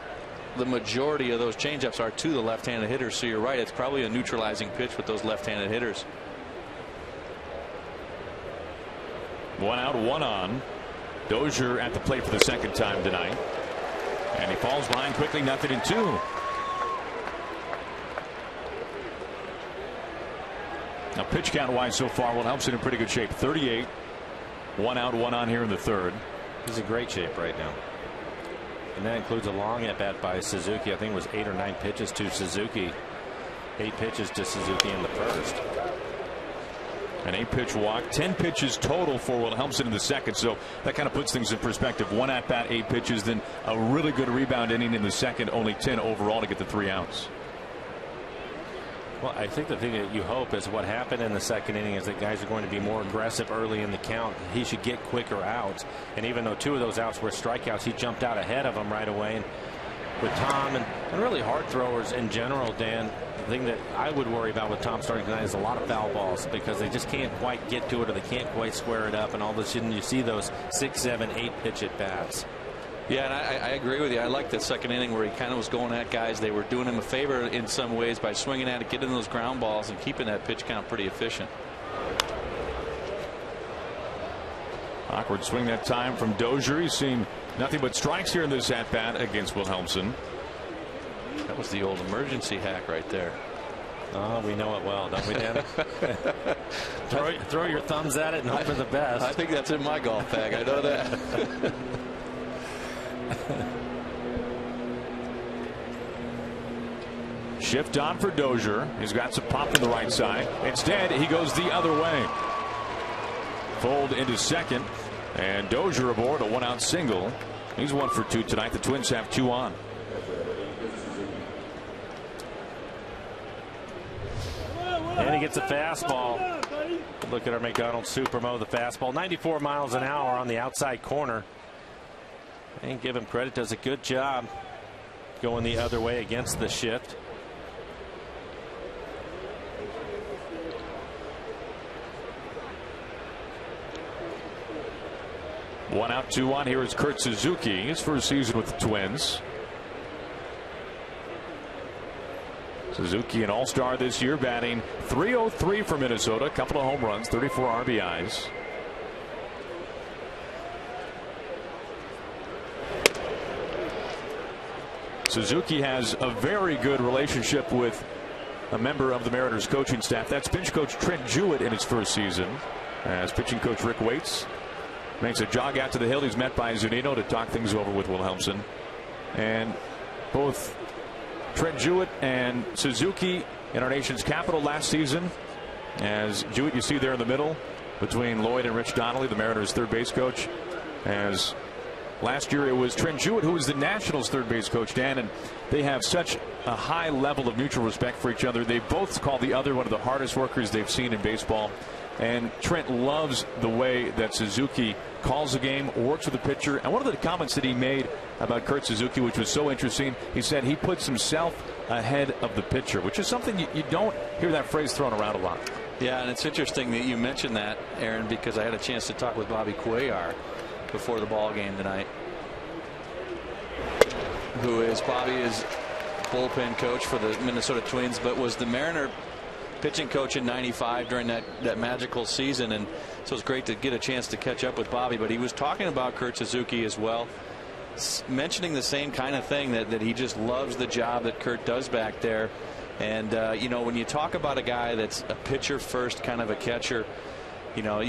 the majority of those changeups are to the left-handed hitters. So you're right, it's probably a neutralizing pitch with those left-handed hitters. 1 out, 1 on. Dozier at the plate for the second time tonight. And he falls behind quickly, 0-2. Now, pitch count wise so far, Wilhelmsen in pretty good shape. 38. 1 out, 1 on here in the third. He's in great shape right now. And that includes a long at bat by Suzuki. I think it was 8 or 9 pitches to Suzuki. 8 pitches to Suzuki in the first. An 8-pitch walk, 10 pitches total for Wilhelmsen in the second. So that kind of puts things in perspective. 1 at bat, 8 pitches, then a really good rebound inning in the second. Only 10 overall to get the 3 outs. Well, I think the thing that you hope is what happened in the second inning is that guys are going to be more aggressive early in the count. He should get quicker outs. And even though 2 of those outs were strikeouts, he jumped out ahead of them right away. And with Tom and really hard throwers in general, Dan, the thing that I would worry about with Tom starting tonight is a lot of foul balls, because they just can't quite get to it, or they can't quite square it up, and all of a sudden you see those 6, 7, 8 pitch at bats. Yeah, and I agree with you. I like that second inning where he kind of was going at guys. They were doing him a favor in some ways by swinging at it, getting those ground balls, and keeping that pitch count pretty efficient. Awkward swing that time from Dozier. He's seen nothing but strikes here in this at bat against Wilhelmsen. That was the old emergency hack right there. Oh, we know it well, don't we, Dan? throw your thumbs at it and hope for the best. I think that's in my golf bag. I know that. Shift on for Dozier. He's got some pop to the right side. Instead, he goes the other way. Fold into second, and Dozier aboard a 1-out single. He's 1 for 2 tonight. The Twins have 2 on. And he gets a fastball. Look at our McDonald's Supermo, the fastball. 94 miles an hour on the outside corner. And give him credit, does a good job going the other way against the shift. 1 out, 2 on. Here is Kurt Suzuki, his first season with the Twins. Suzuki, an all-star this year, batting .303 for Minnesota, a couple of home runs, 34 RBIs. Suzuki has a very good relationship with a member of the Mariners coaching staff. That's bench coach Trent Jewett in his first season, as pitching coach Rick Waits makes a jog out to the hill. He's met by Zunino to talk things over with Wilhelmsen. And both Trent Jewett and Suzuki in our nation's capital last season. As Jewett, you see there in the middle between Lloyd and Rich Donnelly, the Mariners third base coach. As last year it was Trent Jewett who was the Nationals third base coach, Dan, and they have such a high level of mutual respect for each other. They both call the other one of the hardest workers they've seen in baseball. And Trent loves the way that Suzuki calls the game, works with the pitcher. And one of the comments that he made about Kurt Suzuki, which was so interesting, he said he puts himself ahead of the pitcher, which is something you don't hear that phrase thrown around a lot. Yeah, and it's interesting that you mentioned that, Aaron, because I had a chance to talk with Bobby Cuellar before the ball game tonight, who is bullpen coach for the Minnesota Twins, but was the Mariner pitching coach in '95 during that magical season. And so it's great to get a chance to catch up with Bobby. But he was talking about Kurt Suzuki as well, mentioning the same kind of thing, that he just loves the job that Kurt does back there. And you know, when you talk about a guy that's a pitcher first kind of a catcher, you know,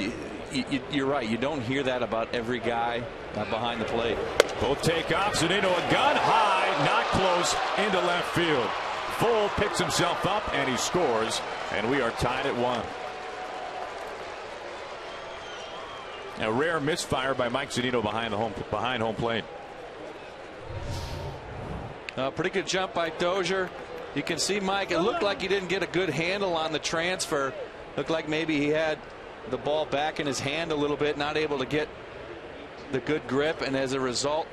you're right, you don't hear that about every guy behind the plate. Both take off. Zunino, a gun high, not close, into left field. Full picks himself up and he scores, and we are tied at 1. A rare misfire by Mike Zunino behind home plate. Pretty good jump by Dozier. You can see Mike, it looked like he didn't get a good handle on the transfer. Looked like maybe he had the ball back in his hand a little bit, not able to get the good grip, and as a result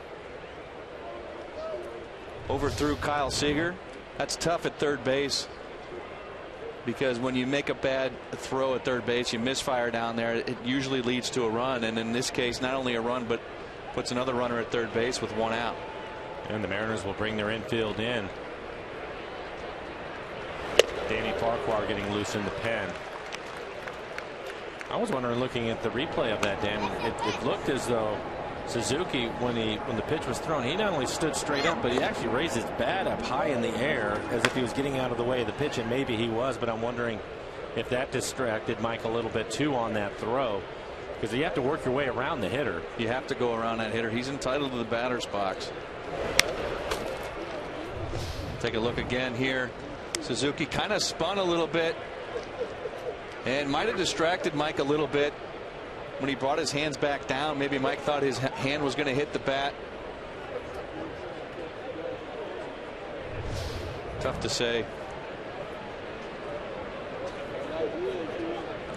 overthrew Kyle Seager. That's tough at third base, because when you make a bad throw at third base, you misfire down there, it usually leads to a run, and in this case not only a run but puts another runner at third base with 1 out. And the Mariners will bring their infield in. Danny Farquhar getting loose in the pen. I was wondering, looking at the replay of that, Dan, it looked as though Suzuki, when the pitch was thrown, he not only stood straight up, but he actually raised his bat up high in the air as if he was getting out of the way of the pitch, and maybe he was, but I'm wondering if that distracted Mike a little bit too on that throw, because you have to work your way around the hitter. You have to go around that hitter. He's entitled to the batter's box. Take a look again here. Suzuki kind of spun a little bit and might have distracted Mike a little bit when he brought his hands back down. Maybe Mike thought his hand was going to hit the bat. Tough to say.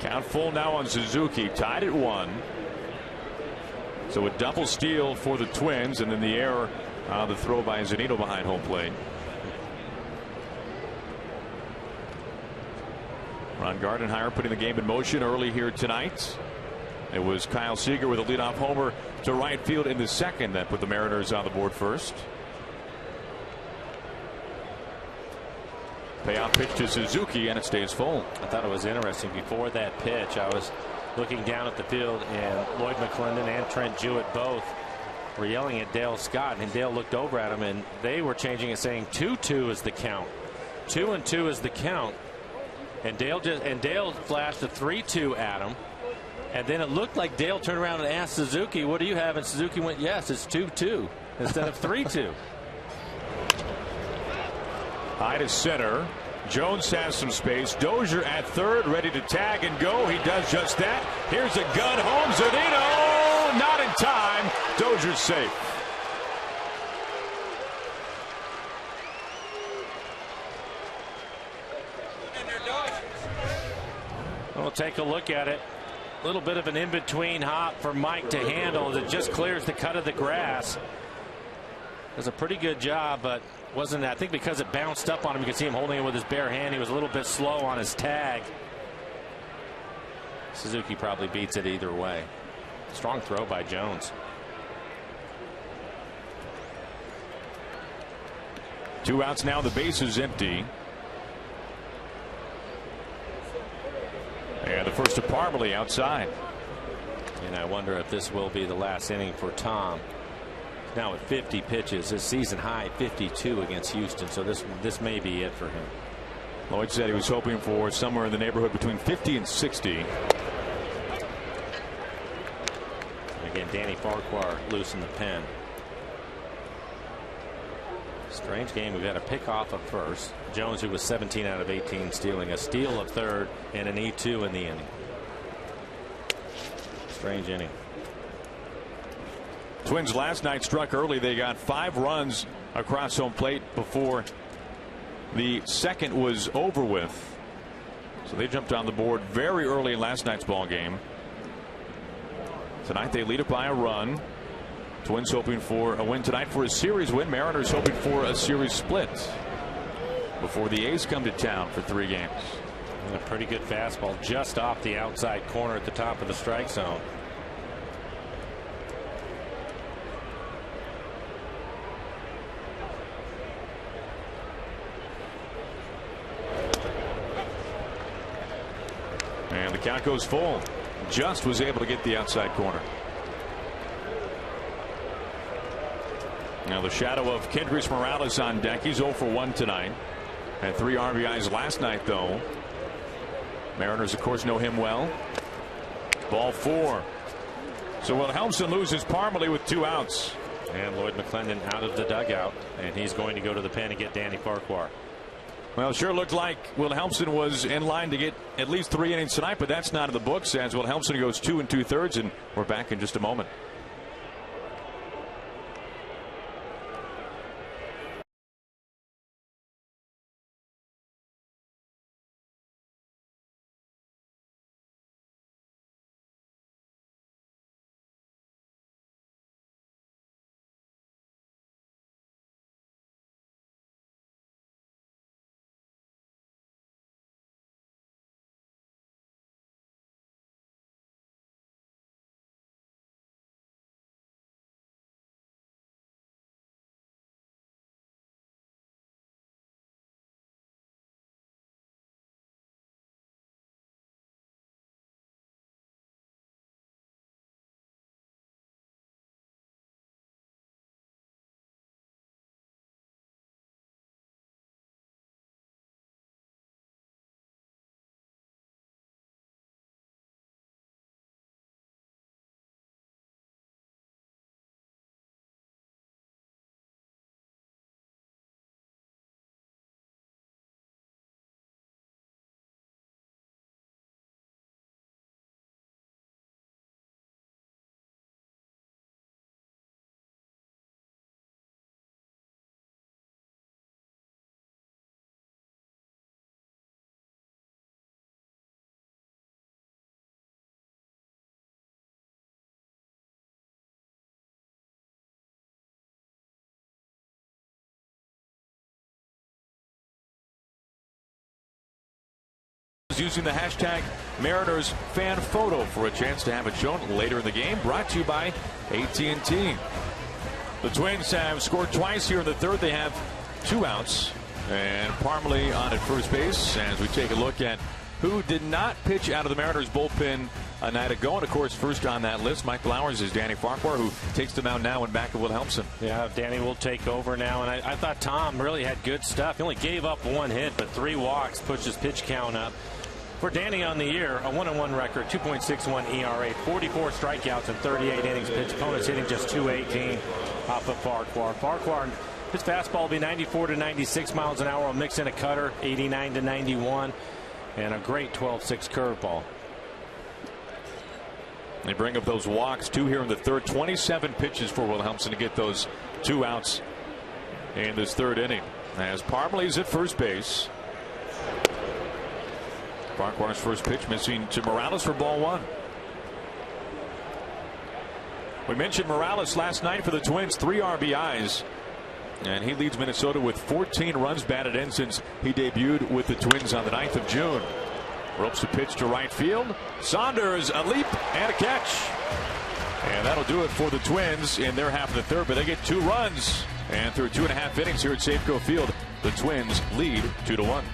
Count full now on Suzuki, tied at 1. So a double steal for the Twins, and then the error on the throw by Zunino behind home plate. Ron Gardenhire putting the game in motion early here tonight. It was Kyle Seager with a leadoff homer to right field in the second that put the Mariners on the board first. Payoff pitch to Suzuki, and it stays full. I thought it was interesting. Before that pitch, I was looking down at the field, and Lloyd McClendon and Trent Jewett both were yelling at Dale Scott, and Dale looked over at him, and they were changing it, saying 2-2 is the count. 2-2 is the count. And Dale flashed a 3-2 at him. And then it looked like Dale turned around and asked Suzuki, what do you have? And Suzuki went, yes, it's 2-2 instead of 3-2. High to center. Jones has some space. Dozier at third, ready to tag and go. He does just that. Here's a gun home. Zunino, not in time. Dozier's safe. We'll take a look at it. A little bit of an in-between hop for Mike to handle as it just clears the cut of the grass. Does a pretty good job, but wasn't, I think because it bounced up on him, you can see him holding it with his bare hand. He was a little bit slow on his tag. Suzuki probably beats it either way. Strong throw by Jones. 2 outs now. The base is empty. And the first to Parmalee outside. And I wonder if this will be the last inning for Tom. Now at 50 pitches, his season high 52 against Houston. So this may be it for him. Lloyd said he was hoping for somewhere in the neighborhood between 50 and 60. Again, Danny Farquhar loose in the pen. Strange game. We've had a pick off of first. Jones, who was 17 out of 18, stealing a steal of third and an E2 in the inning. Strange inning. Twins last night struck early. They got 5 runs across home plate before the second was over with. So they jumped on the board very early in last night's ball game. Tonight they lead it by a run. Twins hoping for a win tonight for a series win. Mariners hoping for a series split before the A's come to town for 3 games. And a pretty good fastball just off the outside corner at the top of the strike zone. And the count goes full. Just was able to get the outside corner. Now the shadow of Kendrys Morales on deck. He's 0 for 1 tonight. Had 3 RBIs last night, though. Mariners, of course, know him well. Ball 4. So Wilhelmsen loses Parmalee with 2 outs. And Lloyd McClendon out of the dugout. And he's going to go to the pen and get Danny Farquhar. Well, it sure looked like Wilhelmsen was in line to get at least 3 innings tonight, but that's not in the books as Wilhelmsen goes 2 2/3, and we're back in just a moment. Using the hashtag Mariners fan photo for a chance to have it shown later in the game. Brought to you by AT&T. The Twins have scored twice here in the third. They have 2 outs, and Parmalee on at first base as we take a look at who did not pitch out of the Mariners bullpen a night ago. And of course, first on that list, Mike Flowers, is Danny Farquhar, who takes them out now and back of Wilhelmsen. Yeah, Danny will take over now, and I thought Tom really had good stuff. He only gave up 1 hit, but 3 walks, pushed his pitch count up. For Danny on the year, a 1-1 record, 2.61 ERA, 44 strikeouts in 38 innings pitched. Opponents hitting just .218 off of Farquhar. Farquhar, his fastball will be 94 to 96 miles an hour. Will mix in a cutter, 89 to 91, and a great 12-6 curveball. They bring up those walks, 2 here in the third. 27 pitches for Wilhelmsen to get those 2 outs in this third inning. As Parmalee's at first base. Farquhar's first pitch missing to Morales for ball 1. We mentioned Morales last night for the Twins, 3 RBIs. And he leads Minnesota with 14 runs batted in since he debuted with the Twins on the 9th of June. Ropes a pitch to right field. Saunders, a leap and a catch. And that'll do it for the Twins in their half of the third, but they get 2 runs And through 2.5 innings here at Safeco Field, the Twins lead 2-1.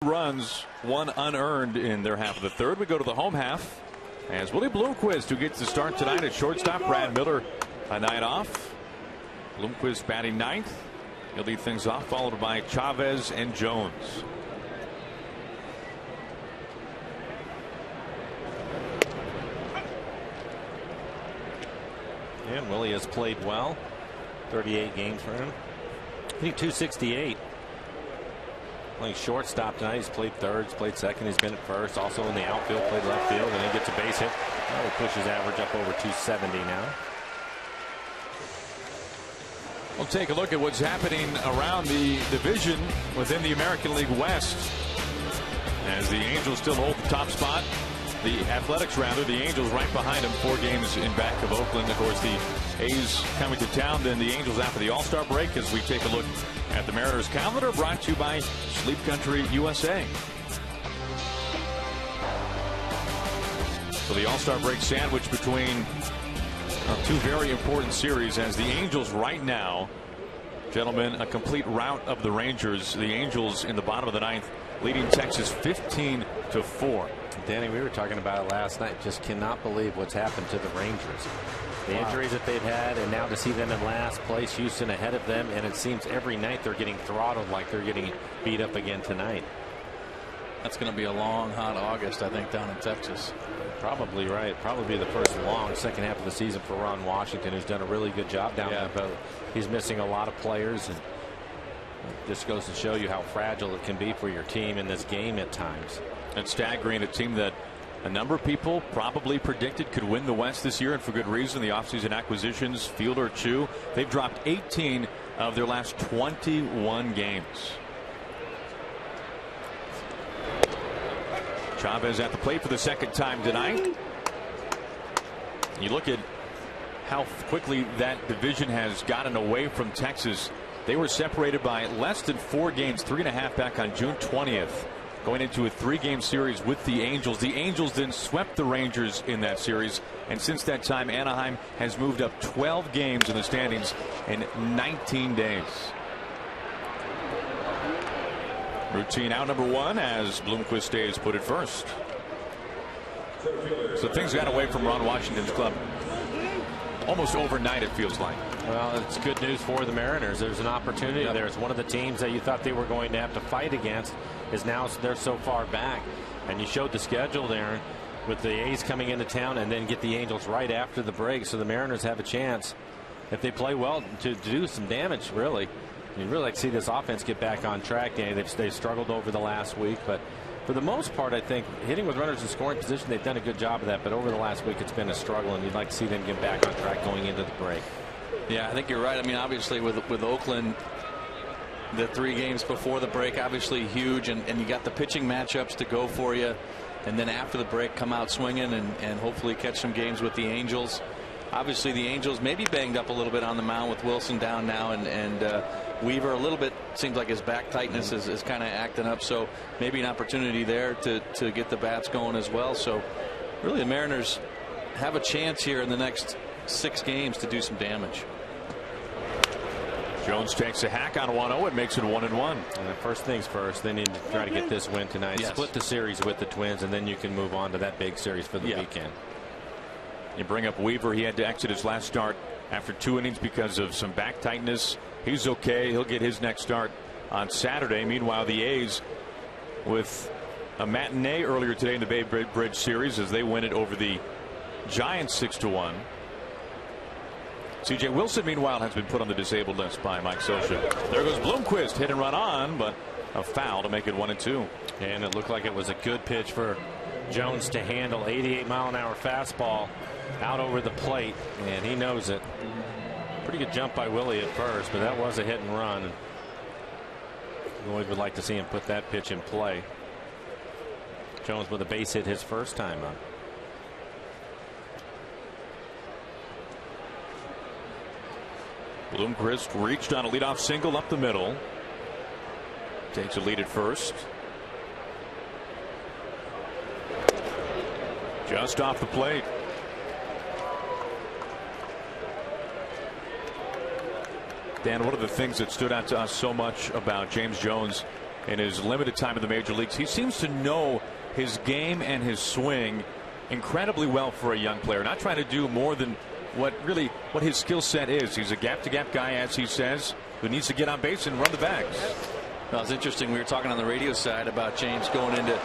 Runs, one unearned in their half of the third. We go to the home half as Willie Bloomquist, who gets the start tonight at shortstop. Brad Miller a night off. Bloomquist batting ninth. He'll lead things off, followed by Chavez and Jones. And Willie has played well. 38 games for him. I think 268. Playing shortstop tonight. He's played third, he's played second, he's been at first, also in the outfield, played left field, and he gets a base hit. He pushes average up over 270 now. We'll take a look at what's happening around the division within the American League West. As the Angels still hold the top spot. The Athletics, rather, the Angels right behind them, 4 games in back of Oakland. Of course, the A's coming to town, then the Angels after the All-Star break, as we take a look at the Mariners calendar, brought to you by Sleep Country USA. So the All-Star break sandwich between 2 very important series, as the Angels right now, gentlemen, a complete rout of the Rangers. The Angels in the bottom of the ninth, leading Texas 15-4. Danny, we were talking about it last night. Just cannot believe what's happened to the Rangers. The injuries that they've had, and now to see them in last place, Houston ahead of them, and it seems every night they're getting throttled like they're getting beat up again tonight. That's going to be a long, hot August, I think, down in Texas. Probably right. Probably be the first long second half of the season for Ron Washington, who's done a really good job down there, but he's missing a lot of players, and this goes to show you how fragile it can be for your team in this game at times. And staggering, a team that a number of people probably predicted could win the West this year, and for good reason. The offseason acquisitions, Fielder, Chu, they've dropped 18 of their last 21 games. Chavez at the plate for the second time tonight. You look at how quickly that division has gotten away from Texas. They were separated by less than 4 games, 3.5 back on June 20th. Going into a 3-game series with the Angels. The Angels then swept the Rangers in that series, and since that time Anaheim has moved up 12 games in the standings in 19 days. Routine out number 1 as Bloomquist stays put at first. So things got away from Ron Washington's club almost overnight, it feels like. Well, it's good news for the Mariners. There's an opportunity there. It's one of the teams that you thought they were going to have to fight against, is now they're so far back. And you showed the schedule there with the A's coming into town and then get the Angels right after the break. So the Mariners have a chance, if they play well, to do some damage, really. You'd really like to see this offense get back on track. They've struggled over the last week, but for the most part, I think hitting with runners in scoring position, they've done a good job of that. But over the last week, it's been a struggle, and you'd like to see them get back on track going into the break. Yeah, I think you're right. I mean, obviously with Oakland, the 3 games before the break, obviously huge, and you got the pitching matchups to go for you, and then after the break, come out swinging and hopefully catch some games with the Angels. Obviously, the Angels may be banged up a little bit on the mound with Wilson down now, and Weaver a little bit. Seems like his back tightness is kind of acting up, so maybe an opportunity there to get the bats going as well. So really, the Mariners have a chance here in the next 6 games to do some damage. Jones takes a hack on 1-0. It makes it 1-1. First things first, they need to try to get this win tonight. Yes. Split the series with the Twins, and then you can move on to that big series for the weekend. You bring up Weaver. He had to exit his last start after 2 innings because of some back tightness. He's okay. He'll get his next start on Saturday. Meanwhile, the A's with a matinee earlier today in the Bay Bridge series as they win it over the Giants 6-1. C.J. Wilson, meanwhile, has been put on the disabled list by Mike Scioscia. There goes Bloomquist, hit and run on, but a foul to make it 1-2. And it looked like it was a good pitch for Jones to handle. 88-mile-an-hour fastball out over the plate, and he knows it. Pretty good jump by Willie at first, but that was a hit and run. Lloyd would like to see him put that pitch in play. Jones with a base hit his first time up. Bloomquist reached on a leadoff single up the middle. Takes a lead at first. Just off the plate. Dan, one of the things that stood out to us so much about James Jones in his limited time in the major leagues, he seems to know his game and his swing incredibly well for a young player. Not trying to do more than what his skill set is. He's a gap-to-gap guy, as he says, who needs to get on base and run the bags. Well, it's interesting. We were talking on the radio side about James going into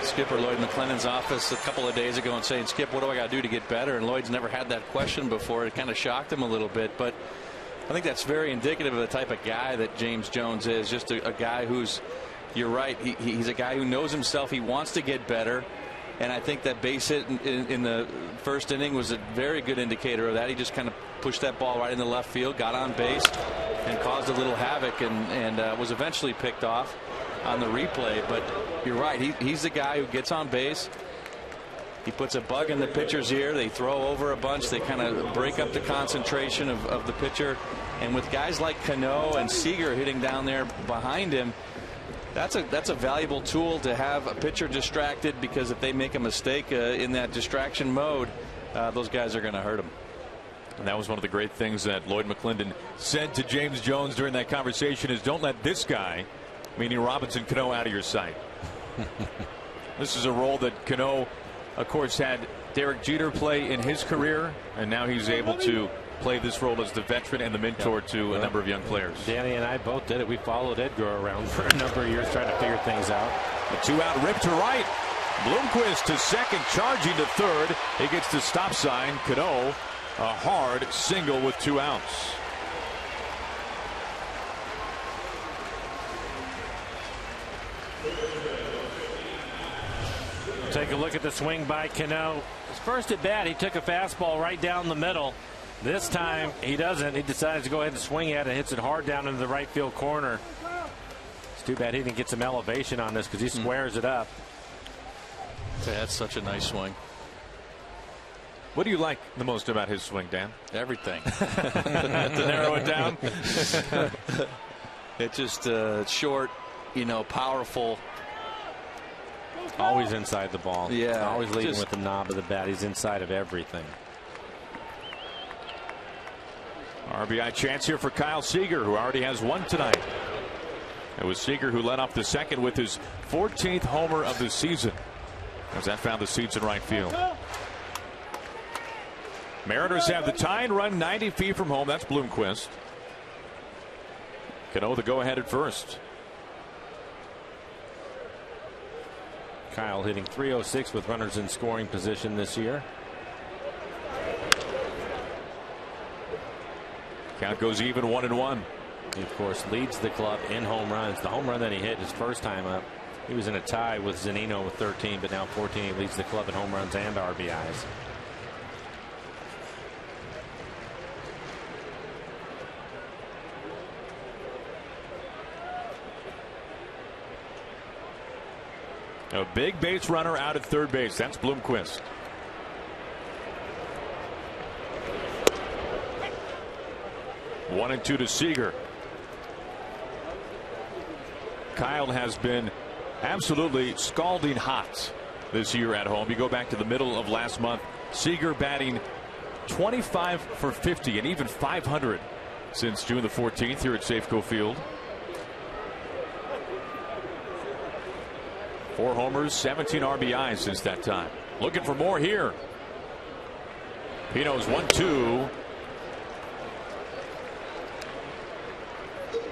Skipper Lloyd McClennan's office a couple of days ago and saying, Skip, what do I got to do to get better? And Lloyd's never had that question before. It kind of shocked him a little bit. But I think that's very indicative of the type of guy that James Jones is. Just a guy who's, you're right, he's a guy who knows himself. He wants to get better. And I think that base hit in the first inning was a very good indicator of that. He just kind of pushed that ball right in the left field, got on base, and caused a little havoc, and was eventually picked off on the replay. But you're right, he's the guy who gets on base. He puts a bug in the pitcher's ear. They throw over a bunch. They kind of break up the concentration of the pitcher. And with guys like Cano and Seager hitting down there behind him, that's a valuable tool to have a pitcher distracted, because if they make a mistake in that distraction mode, those guys are going to hurt him. And that was one of the great things that Lloyd McClendon said to James Jones during that conversation, is don't let this guy, meaning Robinson Cano, out of your sight. This is a role that Cano, of course, had Derek Jeter play in his career, and now he's able to play this role as the veteran and the mentor to a number of young players. Danny and I both did it. We followed Edgar around for a number of years trying to figure things out. A 2-out rip to right. Bloomquist to second, charging to third. He gets the stop sign. Cano, a hard single with 2 outs. Take a look at the swing by Cano. His first at bat, he took a fastball right down the middle. This time he doesn't. He decides to go ahead and swing at it, hits it hard down into the right field corner. It's too bad he didn't get some elevation on this, because he squares it up. Yeah, that's such a nice swing. What do you like the most about his swing, Dan? Everything. To narrow it down. It's just short, powerful. Always inside the ball. Yeah. Always leading with the knob of the bat. He's inside of everything. RBI chance here for Kyle Seager, who already has one tonight. It was Seager who led off the second with his 14th homer of the season, as that found the seats in right field. Mariners have the tying run 90 feet from home. That's Bloomquist. Cano the go-ahead at first. Kyle hitting .306 with runners in scoring position this year. Count goes even, 1-1. He, of course, leads the club in home runs. The home run that he hit his first time up He was in a tie with Zunino with 13, but now 14. He leads the club in home runs and RBIs. A big base runner out at third base. That's Bloomquist. One and two to Seager. Kyle has been absolutely scalding hot this year at home. You go back to the middle of last month. Seager batting 25 for 50 and even 500 since June the 14th here at Safeco Field. 4 homers, 17 RBIs since that time. Looking for more here. Pino's 1-2.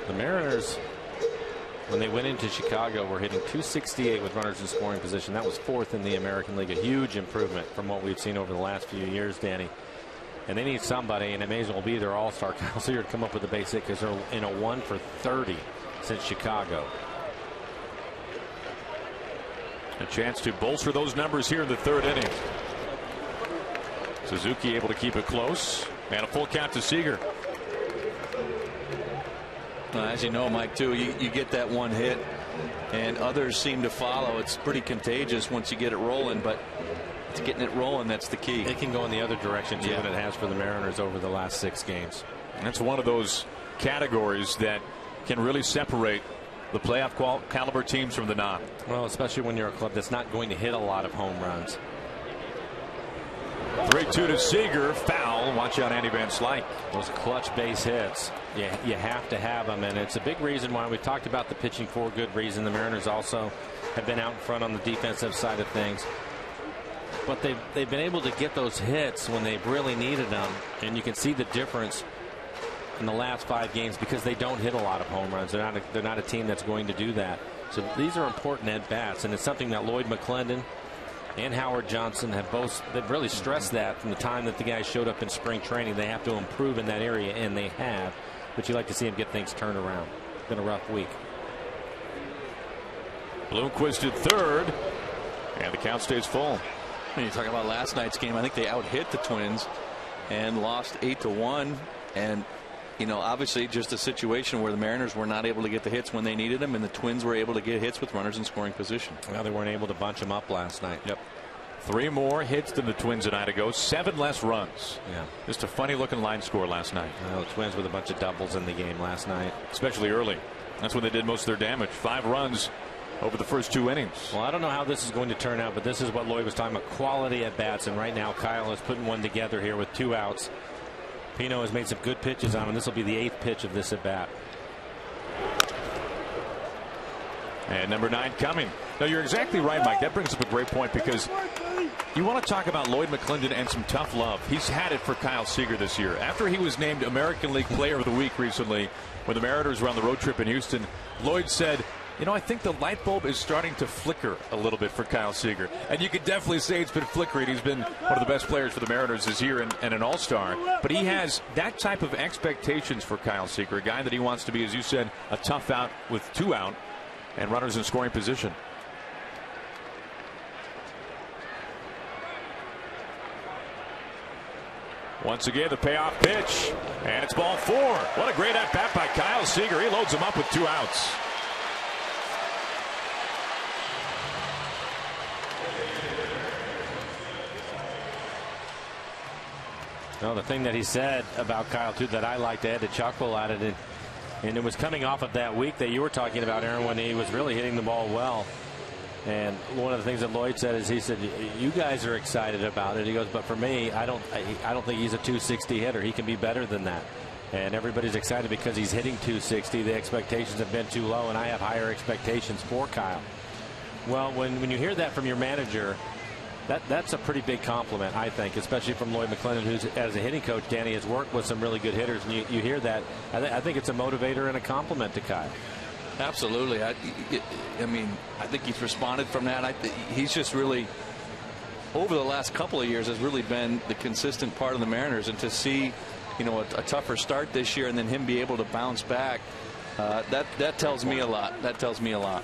The Mariners, when they went into Chicago, were hitting .268 with runners in scoring position. That was 4th in the American League. A huge improvement from what we've seen over the last few years, Danny. And they need somebody, and it may as well be their all-star Kyle Seager to come up with a base hit, because they're in a 1 for 30 since Chicago. A chance to bolster those numbers here in the 3rd inning. Suzuki able to keep it close, and a full count to Seager. As you know, Mike, too, you get that one hit and others seem to follow. It's pretty contagious once you get it rolling, but it's getting it rolling that's the key. It can go in the other direction too, and it has for the Mariners over the last 6 games. And that's one of those categories that can really separate the playoff caliber teams from the non. Well, especially when you're a club that's not going to hit a lot of home runs. 3-2 to Seager. Foul. Watch out, Andy Van Slyke. Those clutch base hits, you have to have them, and it's a big reason why we talked about the pitching for a good reason. The Mariners also have been out in front on the defensive side of things, but they've been able to get those hits when they've really needed them, and you can see the difference in the last 5 games because they don't hit a lot of home runs. They're not a team that's going to do that. So these are important at bats, and it's something that Lloyd McClendon and Howard Johnson they've really stressed that from the time that the guys showed up in spring training. They have to improve in that area, and they have. But you like to see them get things turned around. It's been a rough week. Bloomquist at third, and the count stays full. When you talk about last night's game, I think they out-hit the Twins and lost 8-1. And you know, obviously just a situation where the Mariners were not able to get the hits when they needed them, and the Twins were able to get hits with runners in scoring position. Well, they weren't able to bunch them up last night. Yep. 3 more hits than the Twins a night ago, 7 less runs. Yeah. Just a funny looking line score last night. The Twins with a bunch of doubles in the game last night. Especially early. That's when they did most of their damage. 5 runs over the first 2 innings. Well, I don't know how this is going to turn out, but this is what Lloyd was talking about, quality at bats, and right now Kyle is putting one together here with 2 outs. Pino has made some good pitches on him. This will be the 8th pitch of this at bat. And number 9 coming. No, you're exactly right, Mike. That brings up a great point, because you want to talk about Lloyd McClendon and some tough love. He's had it for Kyle Seager this year. After he was named American League Player of the Week recently, when the Mariners were on the road trip in Houston, Lloyd said, you know, I think the light bulb is starting to flicker a little bit for Kyle Seager. And you could definitely say it's been flickering. He's been one of the best players for the Mariners this year and an all-star. But he has that type of expectations for Kyle Seager, a guy that he wants to be, as you said, a tough out with 2 out and runners in scoring position. Once again, the payoff pitch, and it's ball 4. What a great at-bat by Kyle Seager. He loads him up with 2 outs. No, the thing that he said about Kyle, too, that I like to add a chuckle at it, and it was coming off of that week that you were talking about, Aaron, when he was really hitting the ball well. And one of the things that Lloyd said is, he said, you guys are excited about it. He goes, but for me, I don't think he's a 260 hitter. He can be better than that. And everybody's excited because he's hitting 260. The expectations have been too low, and I have higher expectations for Kyle. Well, when you hear that from your manager, that's a pretty big compliment, I think, especially from Lloyd McClendon, who's, as a hitting coach, Danny, has worked with some really good hitters. And you hear that. I think it's a motivator and a compliment to Kyle. Absolutely. I mean, I think he's responded from that. He's just really, over the last couple of years, has really been the consistent part of the Mariners. And to see, you know, a tougher start this year and then him be able to bounce back, that tells me a lot. That tells me a lot.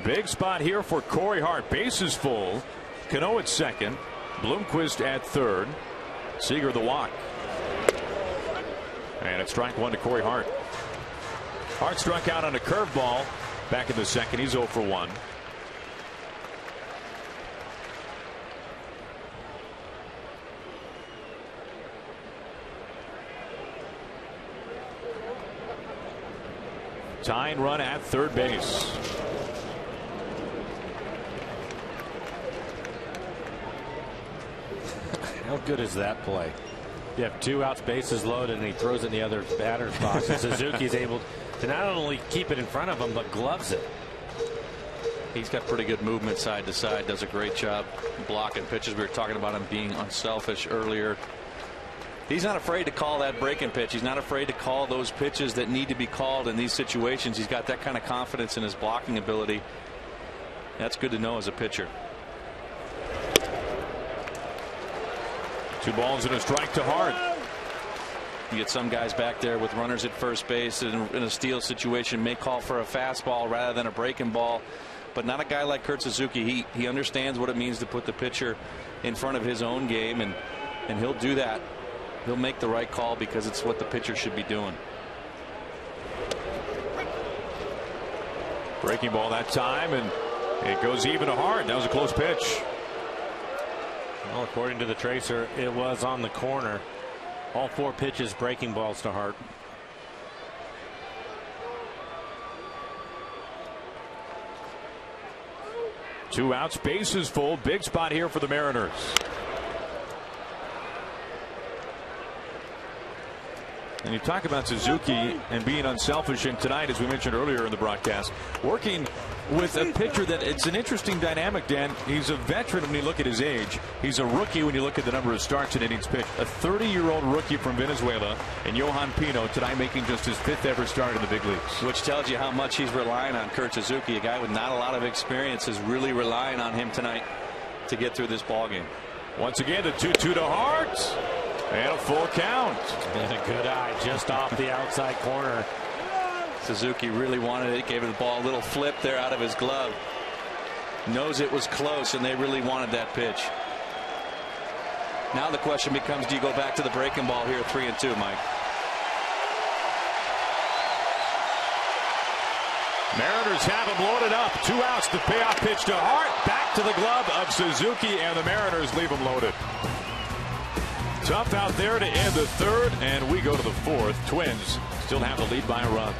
Big spot here for Corey Hart. Bases full. Cano at second. Bloomquist at third. Seager the walk. And it's strike one to Corey Hart. Hart struck out on a curveball back in the second. He's 0 for 1. Tying run at third base. How good is that play? You have 2 outs, bases loaded, and he throws it in the other batter's box. And Suzuki's able to not only keep it in front of him, but gloves it. He's got pretty good movement side to side. Does a great job blocking pitches. We were talking about him being unselfish earlier. He's not afraid to call that breaking pitch. He's not afraid to call those pitches that need to be called in these situations. He's got that kind of confidence in his blocking ability. That's good to know as a pitcher. 2 balls and a strike to Hart. You get some guys back there with runners at first base in a steal situation may call for a fastball rather than a breaking ball, but not a guy like Kurt Suzuki. He understands what it means to put the pitcher in front of his own game, and he'll do that. He'll make the right call because it's what the pitcher should be doing. Breaking ball that time, and it goes even to Hart. That was a close pitch. Well, according to the tracer, it was on the corner. All 4 pitches breaking balls to Hart. Two outs, bases full. Big spot here for the Mariners. And you talk about Suzuki and being unselfish, and tonight, as we mentioned earlier in the broadcast, working with a pitcher that it's an interesting dynamic, Dan. He's a veteran when you look at his age. He's a rookie when you look at the number of starts and innings pitched. A 30-year-old rookie from Venezuela, and Johan Pino tonight making just his 5th ever start in the big leagues. Which tells you how much he's relying on Kurt Suzuki. A guy with not a lot of experience is really relying on him tonight to get through this ball game. Once again, the 2-2 to Hart. And a full count. And a good eye just off the outside corner. Suzuki really wanted it. Gave the ball a little flip there out of his glove. Knows it was close, and they really wanted that pitch. Now the question becomes, do you go back to the breaking ball here, 3-2, Mike? Mariners have him loaded up. 2 outs, the payoff pitch to Hart. Back to the glove of Suzuki, and the Mariners leave him loaded. Tough out there to end the 3rd, and we go to the 4th. Twins still have the lead by a run.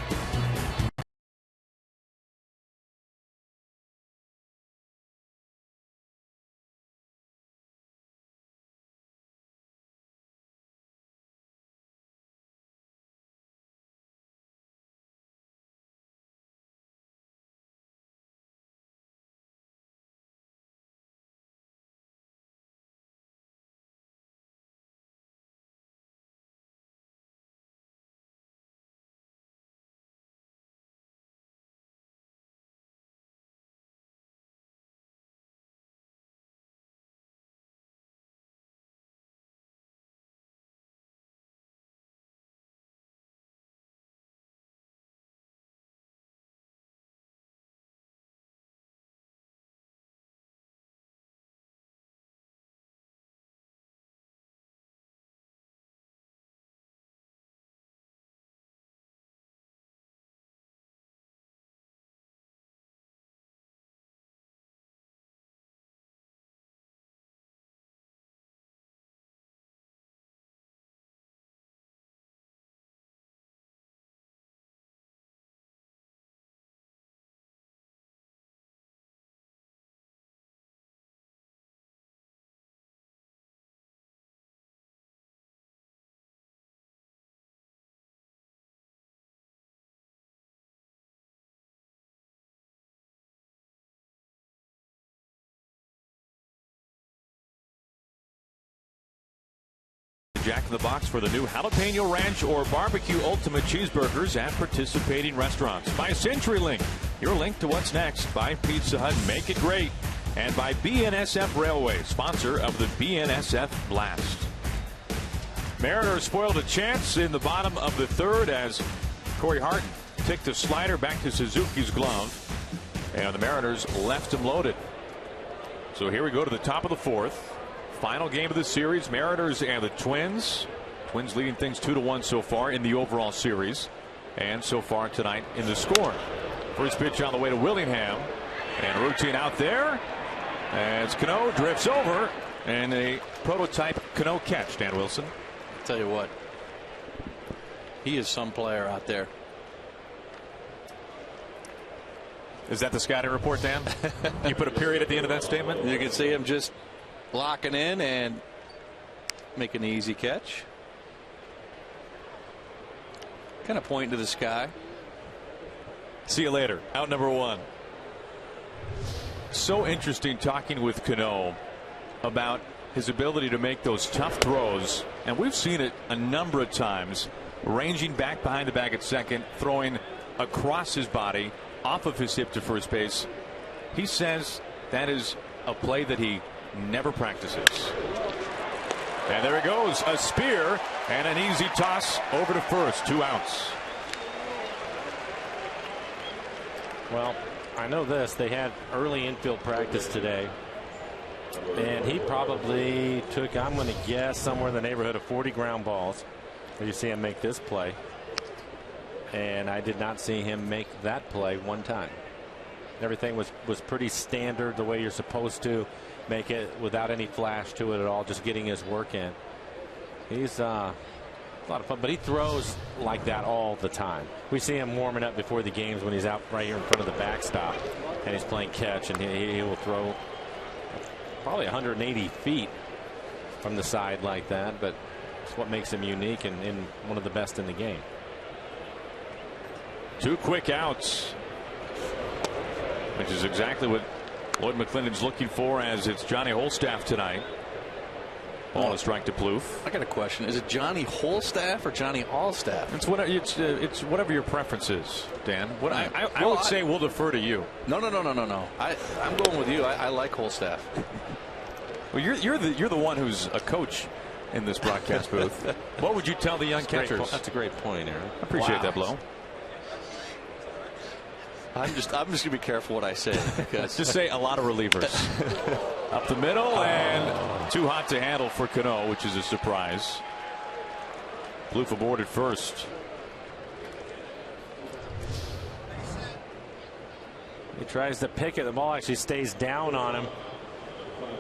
Jack in the Box for the new Jalapeno Ranch or Barbecue Ultimate Cheeseburgers at participating restaurants. By CenturyLink, your link to what's next. By Pizza Hut, make it great. And by BNSF Railway, sponsor of the BNSF Blast. Mariners spoiled a chance in the bottom of the 3rd as Corey Hart ticked the slider back to Suzuki's glove. And the Mariners left him loaded. So here we go to the top of the fourth. Final game of the series, Mariners and the Twins. Twins leading things 2-1 so far in the overall series. And so far tonight in the score. First pitch on the way to Willingham. And routine out there. As Cano drifts over. And a prototype Cano catch, Dan Wilson. I'll tell you what. He is some player out there. Is that the scouting report, Dan? You put a period at the end of that statement? You can see him just locking in and making an easy catch. Kind of pointing to the sky. See you later. Out number one. So interesting talking with Cano about his ability to make those tough throws. And we've seen it a number of times. Ranging back behind the bag at second. Throwing across his body. Off of his hip to first base. He says that is a play that he never practices. And there it goes. A spear and an easy toss over to first. 2 outs. Well, I know this. They had early infield practice today. And he probably took, I'm going to guess, somewhere in the neighborhood of 40 ground balls. You see him make this play. And I did not see him make that play one time. Everything was pretty standard, the way you're supposed to make it, without any flash to it at all, just getting his work in. He's a lot of fun, but he throws like that all the time. We see him warming up before the games when he's out right here in front of the backstop and he's playing catch, and he will throw probably 180 feet from the side like that, but it's what makes him unique and one of the best in the game. 2 quick outs, which is exactly what Lloyd McClendon's looking for, as it's Johnny Holstaff tonight. Ball and a strike to Plouffe. I got a question. Is it Johnny Holstaff or Johnny Allstaff? It's whatever your preference is, Dan. I would say we'll defer to you. No. I'm going with you. I like Holstaff. Well, you're the one who's a coach in this broadcast booth. What would you tell the young catchers? That's a great point, Aaron. I appreciate that, Blow. I'm just gonna be careful what I say. Just say a lot of relievers. Up the middle, and too hot to handle for Cano, which is a surprise. Plouffe aboard at first. He tries to pick it. The ball actually stays down on him.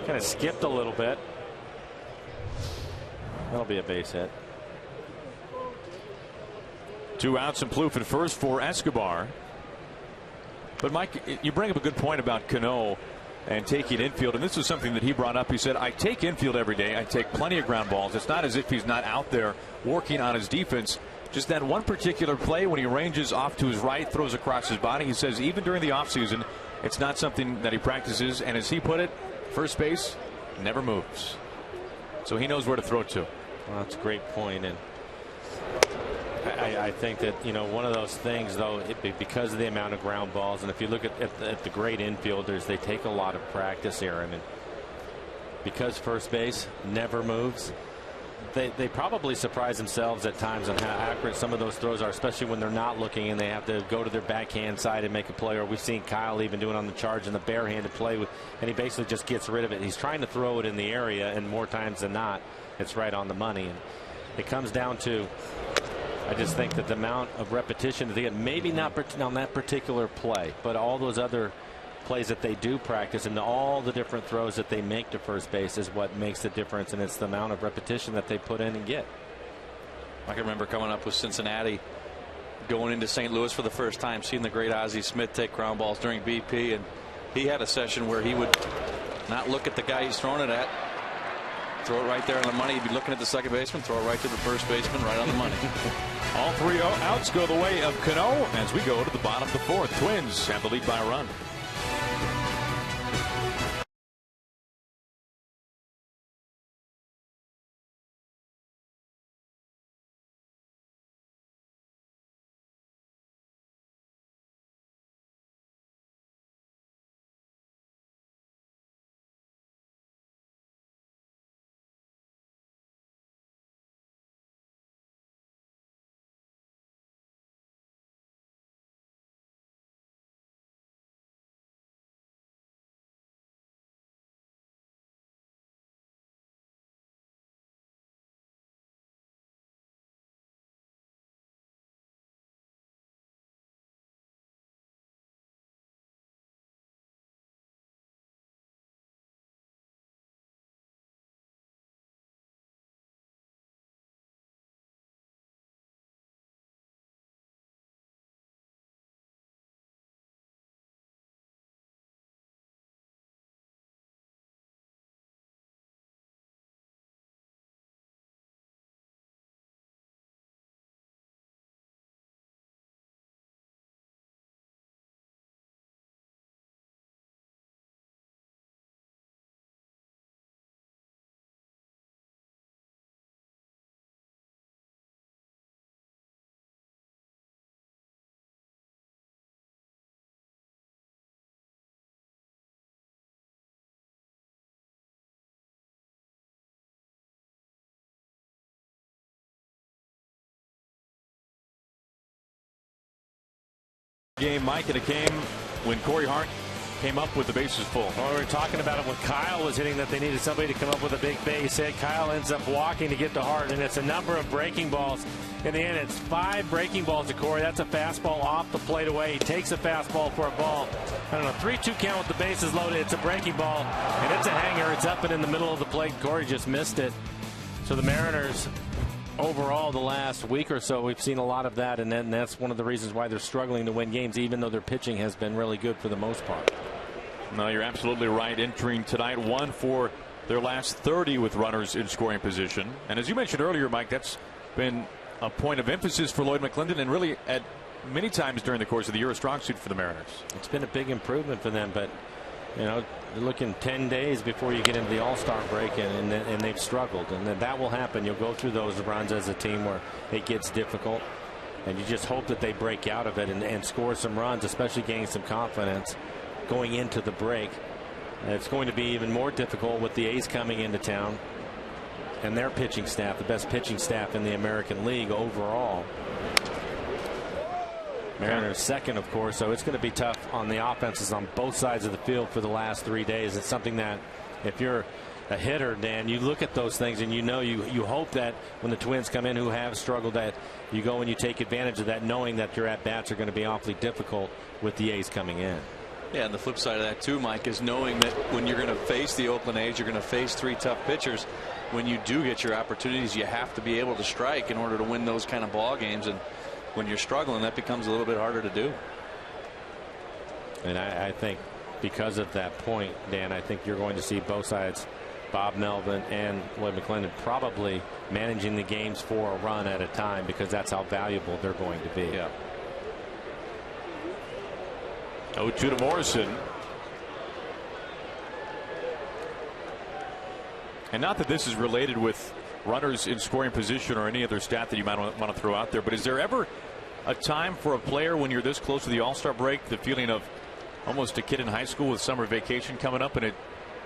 Kind of skipped a little bit. That'll be a base hit. 2 outs and Plouffe at first for Escobar. But Mike, you bring up a good point about Cano and taking infield, and this is something that he brought up. He said, I take infield every day. I take plenty of ground balls. It's not as if he's not out there working on his defense. Just that one particular play when he ranges off to his right, throws across his body. He says even during the offseason, it's not something that he practices. And as he put it, first base never moves. So he knows where to throw to. Well, that's a great point. And I think that, one of those things, though, because of the amount of ground balls, and if you look at the great infielders, they take a lot of practice, Aaron, and because first base never moves, they probably surprise themselves at times on how accurate some of those throws are, especially when they're not looking and they have to go to their backhand side and make a play. Or we've seen Kyle even doing on the charge in the barehanded play, and he basically just gets rid of it. He's trying to throw it in the area, and more times than not, it's right on the money. And it comes down to, I just think that the amount of repetition that they get, maybe not on that particular play, but all those other plays that they do practice and all the different throws that they make to first base is what makes the difference, and it's the amount of repetition that they put in and get. I can remember coming up with Cincinnati, going into St. Louis for the first time, seeing the great Ozzie Smith take ground balls during BP, and he had a session where he would not look at the guy he's throwing it at, throw it right there on the money. He'd be looking at the second baseman, throw it right to the first baseman, right on the money. All 3 outs go the way of Cano as we go to the bottom of the fourth. Twins have the lead by a run. game, Mike, and it came when Corey Hart came up with the bases full. Well, we were talking about it when Kyle was hitting, that they needed somebody to come up with a big base hit. Kyle ends up walking to get to Hart, and it's a number of breaking balls. In the end, it's 5 breaking balls to Corey. That's a fastball off the plate away. He takes a fastball for a ball. I don't know, 3-2 count with the bases loaded. It's a breaking ball, and it's a hanger. It's up and in the middle of the plate. Corey just missed it. So the Mariners, overall, the last week or so, we've seen a lot of that, and then that's one of the reasons why they're struggling to win games, even though their pitching has been really good for the most part. No, you're absolutely right. Entering tonight, 1 for their last 30 with runners in scoring position. And as you mentioned earlier, Mike, that's been a point of emphasis for Lloyd McClendon, and really at many times during the course of the year a strong suit for the Mariners. It's been a big improvement for them, but you know, you're looking 10 days before you get into the All-Star break, and they've struggled, and that will happen. You'll go through those runs as a team where it gets difficult, and you just hope that they break out of it and score some runs, especially gaining some confidence going into the break. And it's going to be even more difficult with the A's coming into town and their pitching staff, the best pitching staff in the American League overall. Mariners second, of course, so it's going to be tough on the offenses on both sides of the field for the last 3 days. It's something that if you're a hitter, Dan, you look at those things and you know you hope that when the Twins come in, who have struggled, that you go and you take advantage of that, knowing that your at-bats are going to be awfully difficult with the A's coming in. Yeah, and the flip side of that too, Mike, is knowing that when you're going to face the Oakland A's, you're going to face 3 tough pitchers. When you do get your opportunities, you have to be able to strike in order to win those kind of ball games, and when you're struggling, that becomes a little bit harder to do. And I think because of that point, Dan, I think you're going to see both sides, Bob Melvin and Lloyd McClendon, probably managing the games for a run at a time, because that's how valuable they're going to be. Yeah. 0-2 to Morrison. And not that this is related with runners in scoring position or any other stat that you might want to throw out there, but is there ever a time for a player when you're this close to the All-Star break, the feeling of almost a kid in high school with summer vacation coming up, and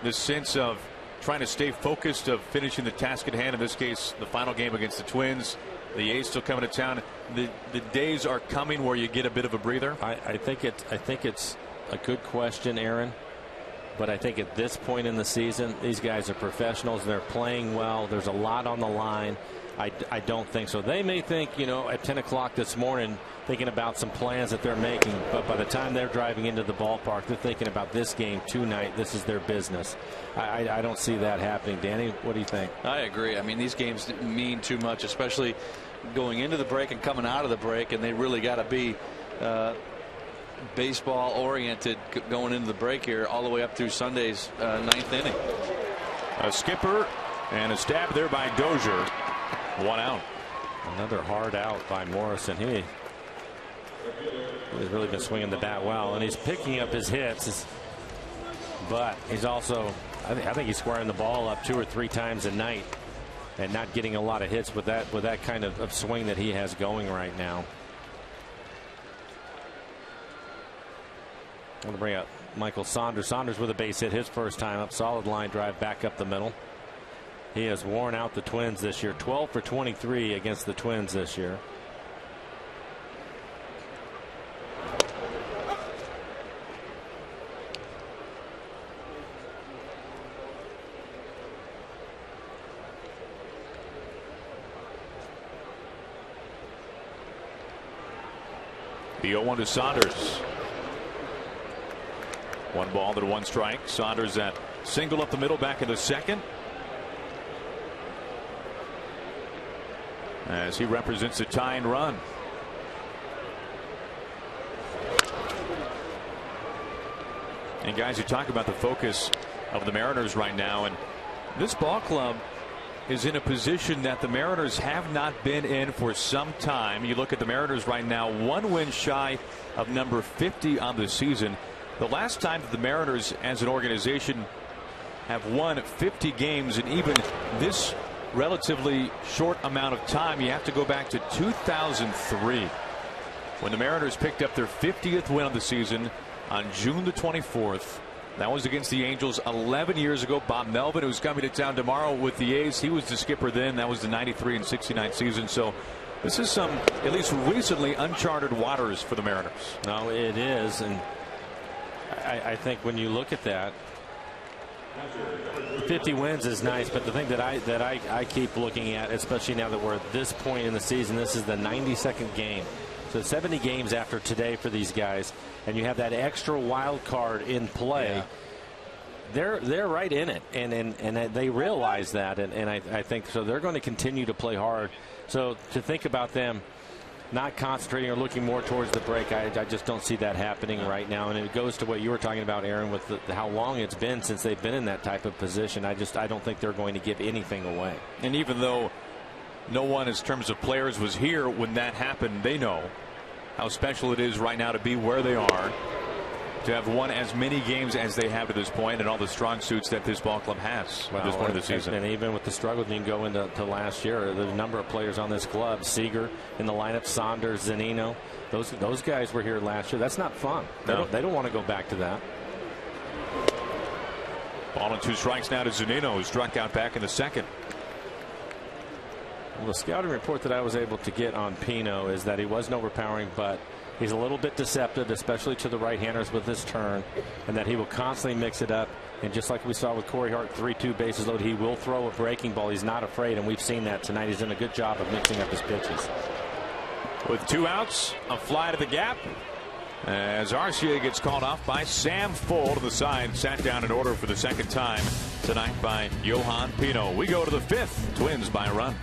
this sense of trying to stay focused, of finishing the task at hand, in this case the final game against the Twins, the A's still coming to town, the days are coming where you get a bit of a breather? I think it's a good question, Aaron. But I think at this point in the season, these guys are professionals. They're playing well. There's a lot on the line. I don't think so. They may think, you know, at 10 o'clock this morning, thinking about some plans that they're making. But by the time they're driving into the ballpark, they're thinking about this game tonight. This is their business. I don't see that happening. Danny, what do you think? I agree. I mean, these games mean too much, especially going into the break and coming out of the break, and they really got to be baseball oriented going into the break here all the way up through Sunday's 9th inning. A skipper and a stab there by Dozier. 1 out. Another hard out by Morrison. He's really been swinging the bat well, and he's picking up his hits, but he's also, I think he's squaring the ball up 2 or 3 times a night and not getting a lot of hits with that kind of swing that he has going right now. I'm going to bring up Michael Saunders. Saunders with a base hit his first time up. Solid line drive back up the middle. He has worn out the Twins this year. 12 for 23 against the Twins this year. The 0-1 to Saunders. 1 ball to 1 strike. Saunders that single up the middle back in the second, as he represents a tying run. And guys, you talk about the focus of the Mariners right now, and this ball club is in a position that the Mariners have not been in for some time. You look at the Mariners right now, 1 win shy of number 50 on the season. The last time that the Mariners as an organization have won 50 games in even this relatively short amount of time, you have to go back to 2003 when the Mariners picked up their 50th win of the season on June the 24th. That was against the Angels 11 years ago. Bob Melvin, who's coming to town tomorrow with the A's, he was the skipper then. That was the 93 and 69 season. So This is some, at least recently, uncharted waters for the Mariners. No, it is, and I think when you look at that, 50 wins is nice, but the thing that I keep looking at, especially now that we're at this point in the season, this is the 92nd game. So 70 games after today for these guys, and you have that extra wild card in play. Yeah. They're right in it, and they realize that, and I think so. They're going to continue to play hard. So to think about them not concentrating or looking more towards the break, I just don't see that happening right now. And it goes to what you were talking about, Aaron, with how long it's been since they've been in that type of position. I don't think they're going to give anything away. And even though no one, in terms of players, was here when that happened, they know how special it is right now to be where they are, to have won as many games as they have to this point, and all the strong suits that this ball club has at this point of the season. And even with the struggle, you can go into last year. There's a number of players on this club. Seager in the lineup, Saunders, Zunino. Those guys were here last year. That's not fun. They don't want to go back to that. Ball and 2 strikes now to Zunino, who struck out back in the second. Well, the scouting report that I was able to get on Pino is that he wasn't overpowering, but he's a little bit deceptive, especially to the right-handers with his turn, and that he will constantly mix it up. And just like we saw with Corey Hart, 3-2 bases loaded, he will throw a breaking ball. He's not afraid, and we've seen that tonight. He's done a good job of mixing up his pitches. With 2 outs, a fly to the gap, as Arcia gets called off by Sam Fuld to the side, sat down in order for the second time tonight by Johan Pino. We go to the 5th. Twins by a run.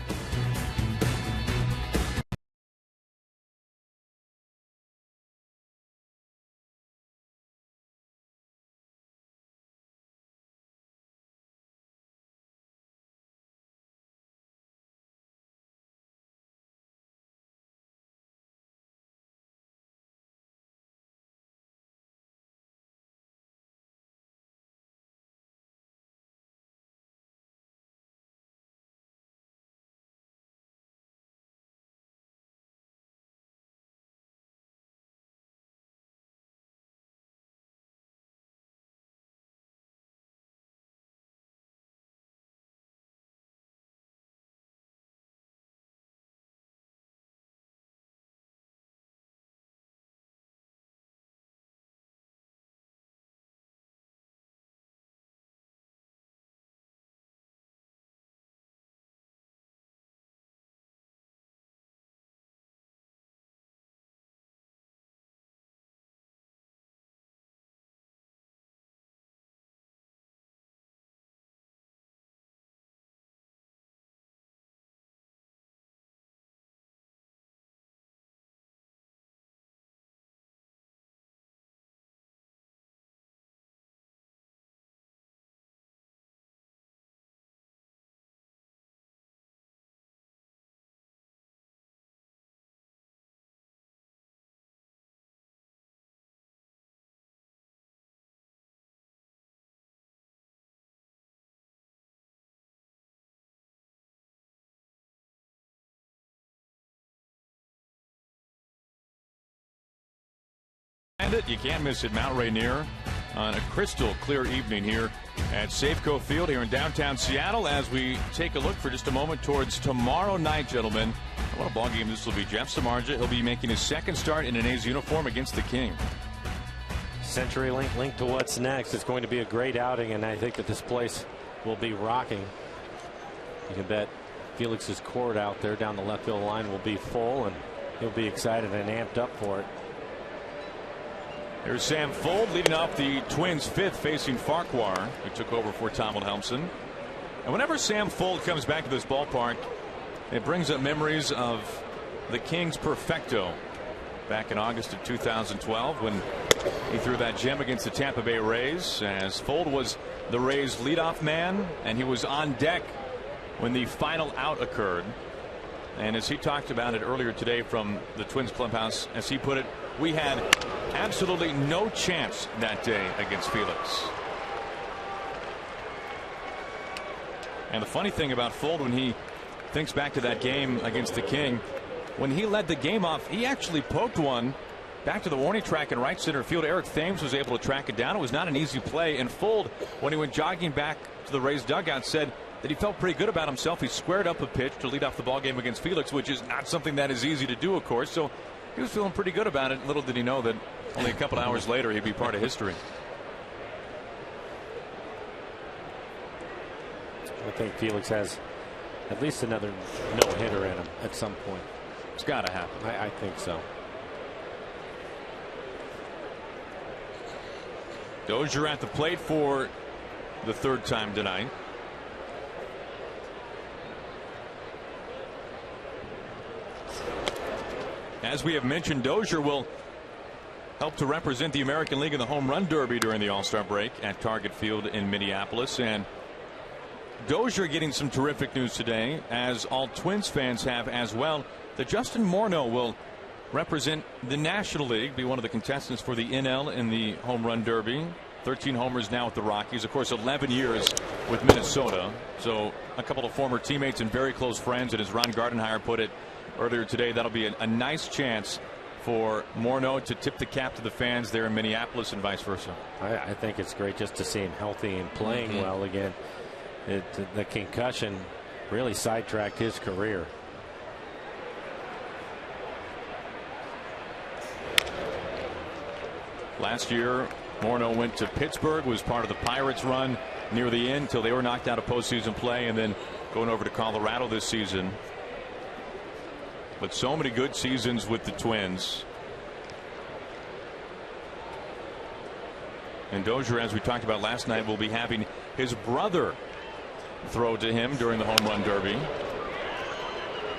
You can't miss it. Mount Rainier on a crystal clear evening here at Safeco Field here in downtown Seattle, as we take a look for just a moment towards tomorrow night, gentlemen. What a ball game this will be. Jeff Samardzija, he'll be making his second start in an A's uniform against the King. CenturyLink linked to what's next. It's going to be a great outing, and I think that this place will be rocking. You can bet Felix's court out there down the left field line will be full, and he'll be excited and amped up for it. Here's Sam Fuld leading off the Twins' 5th, facing Farquhar, who took over for Tom Wilhelmsen. And whenever Sam Fuld comes back to this ballpark, it brings up memories of the Kings' perfecto back in August of 2012 when he threw that gem against the Tampa Bay Rays, as Fuld was the Rays' leadoff man, and he was on deck when the final out occurred. And as he talked about it earlier today from the Twins clubhouse, as he put it, we had absolutely no chance that day against Felix. And the funny thing about Fuld, when he thinks back to that game against the King, when he led the game off, he actually poked one back to the warning track in right center field. Eric Thames was able to track it down. It was not an easy play. And Fuld, when he went jogging back to the Rays dugout, said that he felt pretty good about himself. He squared up a pitch to lead off the ball game against Felix, which is not something that is easy to do, of course. So he was feeling pretty good about it. Little did he know that only a couple hours later he'd be part of history. I think Felix has at least another no-hitter in him at some point. It's got to happen. I think so. Dozier at the plate for the third time tonight. As we have mentioned, Dozier will help to represent the American League in the Home Run Derby during the All-Star break at Target Field in Minneapolis. And Dozier getting some terrific news today, as all Twins fans have as well, that Justin Morneau will represent the National League, be one of the contestants for the NL in the Home Run Derby. 13 homers now with the Rockies. Of course, 11 years with Minnesota. So a couple of former teammates and very close friends. And as Ron Gardenhire put it earlier today, that'll be a nice chance for Morneau to tip the cap to the fans there in Minneapolis and vice versa. I think it's great just to see him healthy and playing well again. The concussion really sidetracked his career. Last year, Morneau went to Pittsburgh, was part of the Pirates run near the end until they were knocked out of postseason play, and then going over to Colorado this season. But so many good seasons with the Twins. And Dozier, as we talked about last night, will be having his brother throw to him during the Home Run Derby.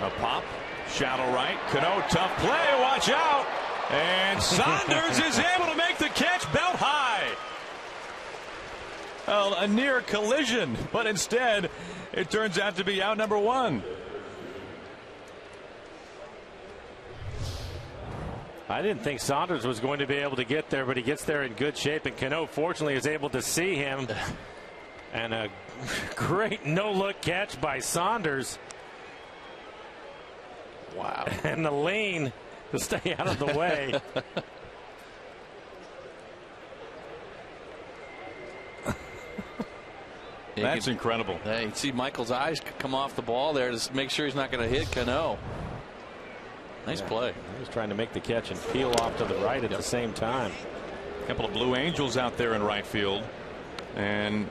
A pop, shallow right. Cano, tough play, watch out. And Saunders is able to make the catch, belt high. Well, a near collision, but instead it turns out to be out number one. I didn't think Saunders was going to be able to get there, but he gets there in good shape, and Cano fortunately is able to see him. And a great no-look catch by Saunders. Wow. And the lean to stay out of the way. That's incredible. Hey, you see Michael's eyes come off the ball there to make sure he's not going to hit Cano. Nice play. He was trying to make the catch and peel off to the right at the same time. A couple of Blue Angels out there in right field. And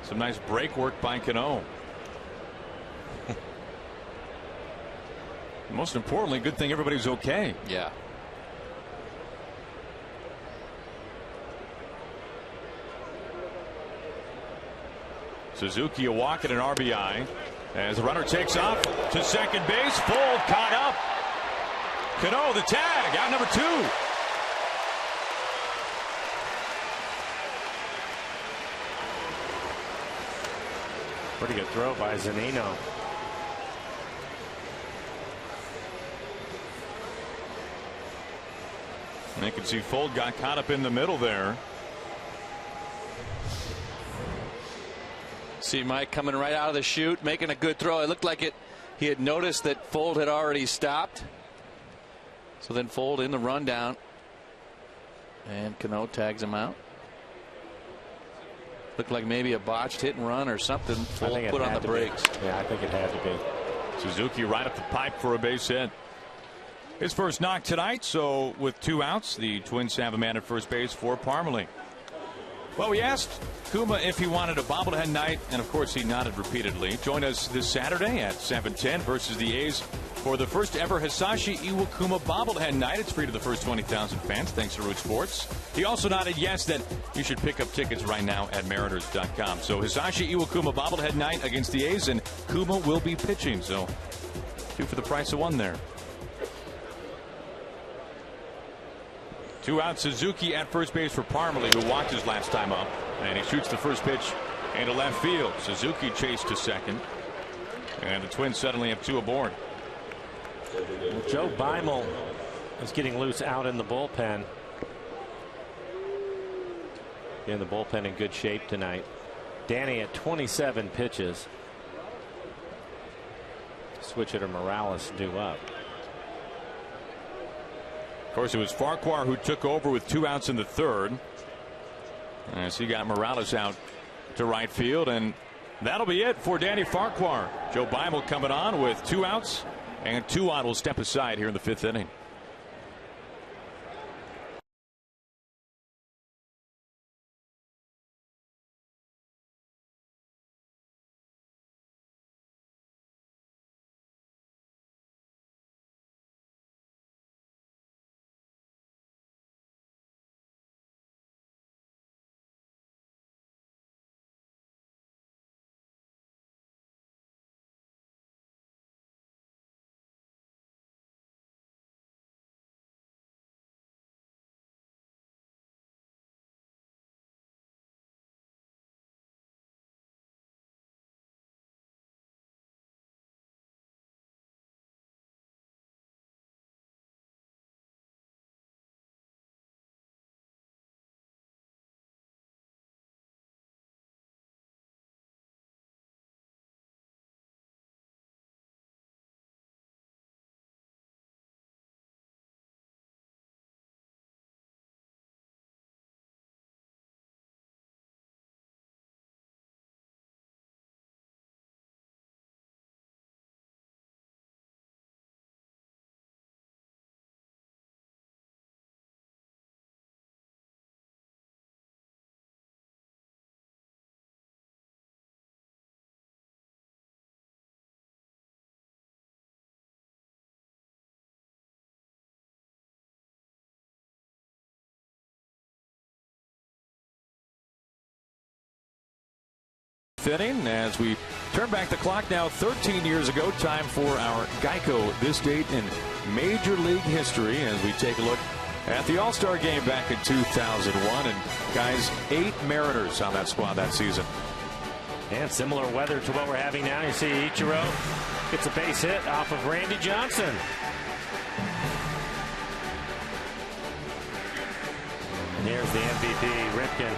some nice break work by Cano. Most importantly, good thing everybody's okay. Yeah. Suzuki a walk and an RBI as the runner takes off to second base. Fold caught up. Cano the tag, out number 2. Pretty good throw by Zunino. And you can see Fold got caught up in the middle there. See Mike coming right out of the chute, making a good throw. It looked like he had noticed that Fold had already stopped. So then Fold in the rundown. And Cano tags him out. Looked like maybe a botched hit and run or something. Fold put on the brakes. Yeah, I think it had to be. Suzuki right up the pipe for a base hit. His first knock tonight, so with 2 outs, the Twins have a man at first base for Parmalee. Well, we asked Kuma if he wanted a bobblehead night, and of course he nodded repeatedly. Join us this Saturday at 7:10 versus the A's for the first ever Hisashi Iwakuma bobblehead night. It's free to the first 20,000 fans, thanks to Root Sports. He also nodded yes that you should pick up tickets right now at Mariners.com. So Hisashi Iwakuma bobblehead night against the A's, and Kuma will be pitching. So 2 for the price of 1 there. 2 out, Suzuki at first base for Parmalee, who walked his last time up, and he shoots the first pitch into left field. Suzuki chased to second, and the Twins suddenly have 2 aboard. Well, Joe Beimel is getting loose out in the bullpen. In the bullpen in good shape tonight. Danny at 27 pitches. Switch hitter Morales due up. Of course, it was Farquhar who took over with 2 outs in the third, as he got Morales out to right field, and That'll be it for Danny Farquhar. Joe Beimel coming on with 2 outs, and 2 on will step aside here in the 5th inning. Inning as we turn back the clock now 13 years ago. Time for our Geico This Date in Major League History as we take a look at the All-Star game back in 2001. And guys, 8 Mariners on that squad that season. And similar weather to what we're having now. You see Ichiro gets a base hit off of Randy Johnson. And here's the MVP, Ripken,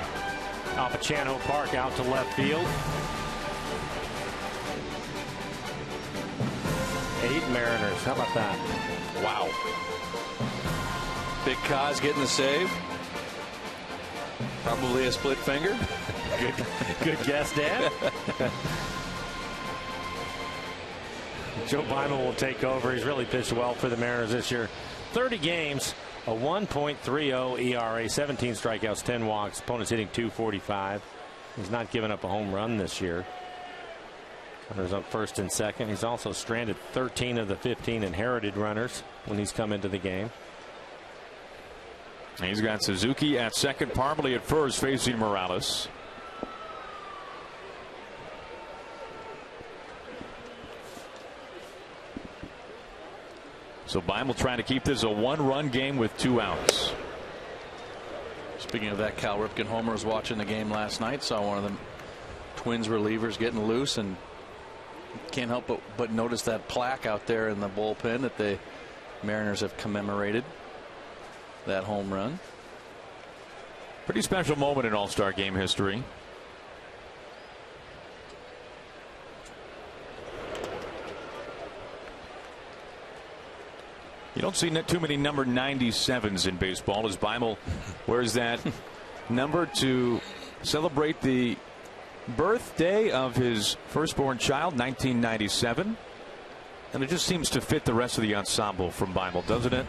off of Chan-Ho Park out to left field. 8 Mariners. How about that? Wow. Big Kaz getting the save. Probably a split finger. Good guess, Dan. Joe Beimel will take over. He's really pitched well for the Mariners this year. 30 games, a 1.30 ERA, 17 strikeouts, 10 walks. Opponents hitting .245. He's not given up a home run this year. Runners up first and second. He's also stranded 13 of the 15 inherited runners when he's come into the game. He's got Suzuki at second, Parmelee at first, facing Morales. So Beimel trying to keep this a 1-run game with 2 outs. Speaking of that, Cal Ripken homer was watching the game last night. Saw one of the Twins relievers getting loose and can't help but notice that plaque out there in the bullpen that the Mariners have commemorated that home run. Pretty special moment in All-Star game history. You don't see too many number 97s in baseball as Beimel wears that number to celebrate the birthday of his firstborn child, 1997. And it just seems to fit the rest of the ensemble from Beimel, doesn't it?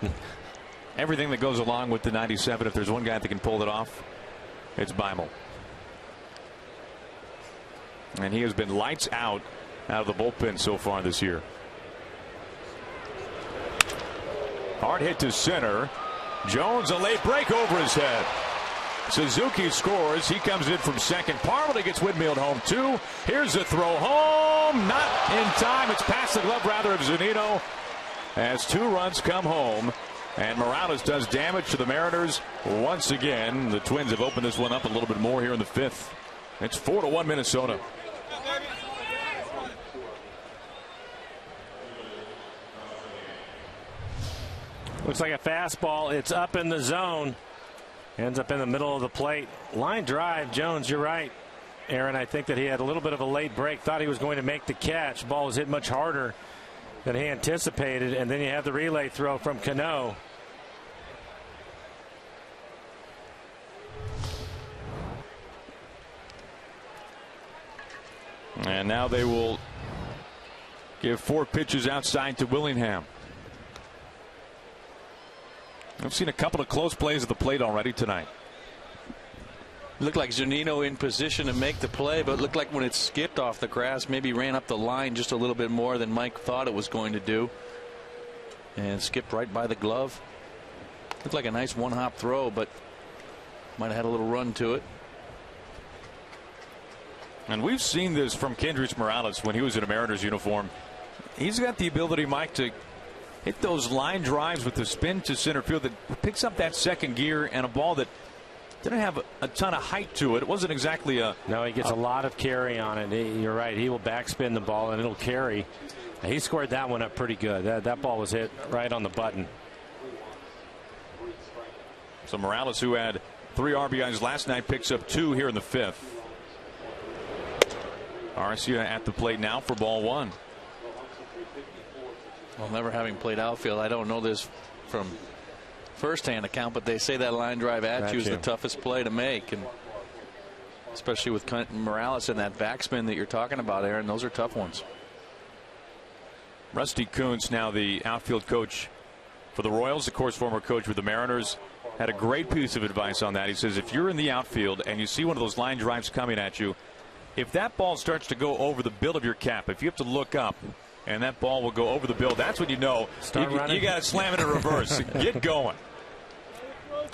Everything that goes along with the 97, if there's one guy that can pull it off, it's Beimel. And he has been lights out of the bullpen so far this year. Hard hit to center. Jones, a late break over his head. Suzuki scores. He comes in from second. Parmelee gets windmilled home too. Here's the throw home. Not in time. It's past the glove rather of Zunino as 2 runs come home. And Morales does damage to the Mariners once again. The Twins have opened this one up a little bit more here in the 5th. It's 4-1 Minnesota. Looks like a fastball. It's up in the zone. Ends up in the middle of the plate. Line drive. Jones, you're right, Aaron. I think that he had a little bit of a late break. Thought he was going to make the catch. Ball was hit much harder than he anticipated. And then you have the relay throw from Cano. And now they will give 4 pitches outside to Willingham. I've seen a couple of close plays at the plate already tonight. Looked like Zunino in position to make the play, but looked like when it skipped off the grass, maybe ran up the line just a little bit more than Mike thought it was going to do. And skipped right by the glove. Looked like a nice one-hop throw, but might have had a little run to it. And we've seen this from Kendrys Morales when he was in a Mariners uniform. He's got the ability, Mike, to hit those line drives with the spin to center field that picks up that second gear, and a ball that didn't have a ton of height to it. It wasn't exactly a... No, he gets a lot of carry on it. You're right. He will backspin the ball, and it'll carry. He scored that one up pretty good. That ball was hit right on the button. So Morales, who had 3 RBIs last night, picks up 2 here in the 5th. Arcia at the plate now for ball 1. Well, never having played outfield, I don't know this from first-hand account, but they say that line drive at you is the toughest play to make, and especially with Morales and that backspin that you're talking about, Aaron, those are tough ones. Rusty Kuntz, now the outfield coach for the Royals, of course former coach with the Mariners, had a great piece of advice on that. He says if you're in the outfield and you see one of those line drives coming at you, if that ball starts to go over the bill of your cap, if you have to look up and that ball will go over the bill, that's when you know you got to slam it in reverse. Get going.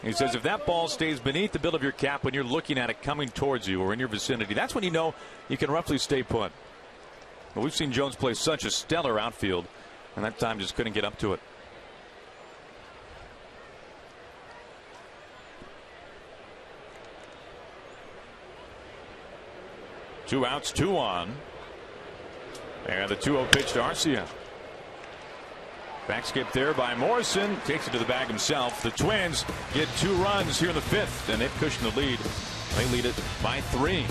He says if that ball stays beneath the bill of your cap when you're looking at it coming towards you or in your vicinity, that's when you know you can roughly stay put. But we've seen Jones play such a stellar outfield, and that time just couldn't get up to it. Two outs, 2 on. And the 2-0 pitch to Arcia. Back skip there by Morrison. Takes it to the bag himself. The Twins get 2 runs here in the 5th, and they've cushioned the lead. They lead it by 3.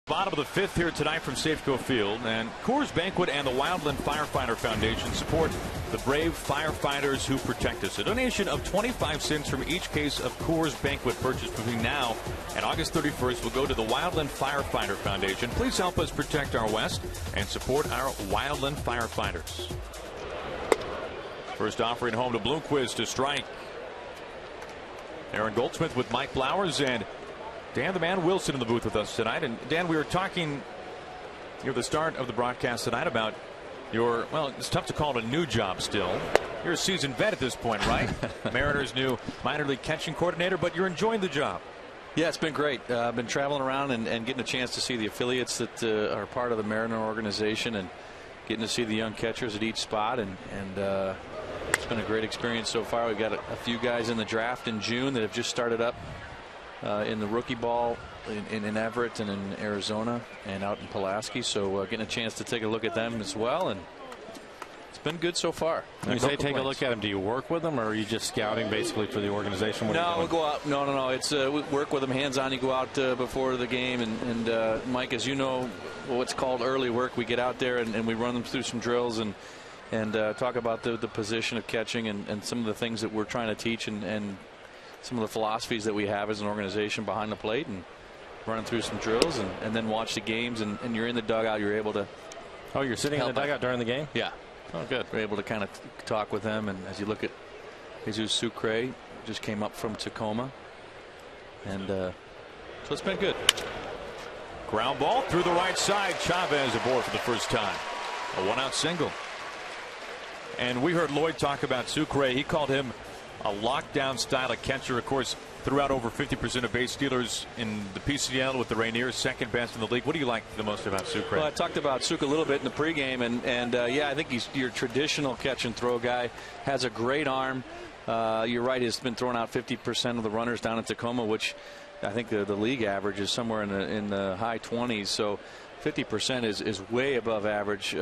Bottom of the 5th here tonight from Safeco Field, and Coors Banquet and the Wildland Firefighter Foundation support the brave firefighters who protect us. A donation of 25 cents from each case of Coors Banquet purchased between now and August 31st will go to the Wildland Firefighter Foundation. Please help us protect our West and support our Wildland firefighters. First offering home to Bloomquist to strike. Aaron Goldsmith with Mike Blowers and Dan the Man Wilson in the booth with us tonight. And Dan, we were talking near the start of the broadcast tonight about your, well, it's tough to call it a new job still. You're a seasoned vet at this point, right? Mariners' new minor league catching coordinator, but you're enjoying the job. Yeah, it's been great. I've been traveling around and getting a chance to see the affiliates that are part of the Mariner organization and getting to see the young catchers at each spot. And It's been a great experience so far. We've got a few guys in the draft in June that have just started up in the rookie ball in Everett and in Arizona and out in Pulaski. So getting a chance to take a look at them as well, and it's been good so far. When you say take a look at them, do you work with them, or are you just scouting basically for the organization? No, we'll go out. No. It's we work with them hands-on. You go out before the game, and Mike, as you know, what's called early work. We get out there and we run them through some drills and talk about the position of catching and some of the things that we're trying to teach and some of the philosophies that we have as an organization behind the plate, and running through some drills and then watch the games, and you're in the dugout. You're able to. Oh, you're sitting in the dugout during the game? Yeah. Oh, good. We're able to kind of talk with them, and as you look at Jesus Sucre, just came up from Tacoma, and so it's been good. Ground ball through the right side. Chavez aboard for the first time. A 1-out single. And we heard Lloyd talk about Sucre. He called him a lockdown style of catcher. Of course, threw out over 50% of base stealers in the PCL with the Rainiers, second best in the league. What do you like the most about Sucre? Well, I talked about Sucre a little bit in the pregame, and yeah, I think he's your traditional catch and throw guy. Has a great arm. You're right. He's been throwing out 50% of the runners down in Tacoma, which I think the league average is somewhere in the high 20s. So 50% is way above average,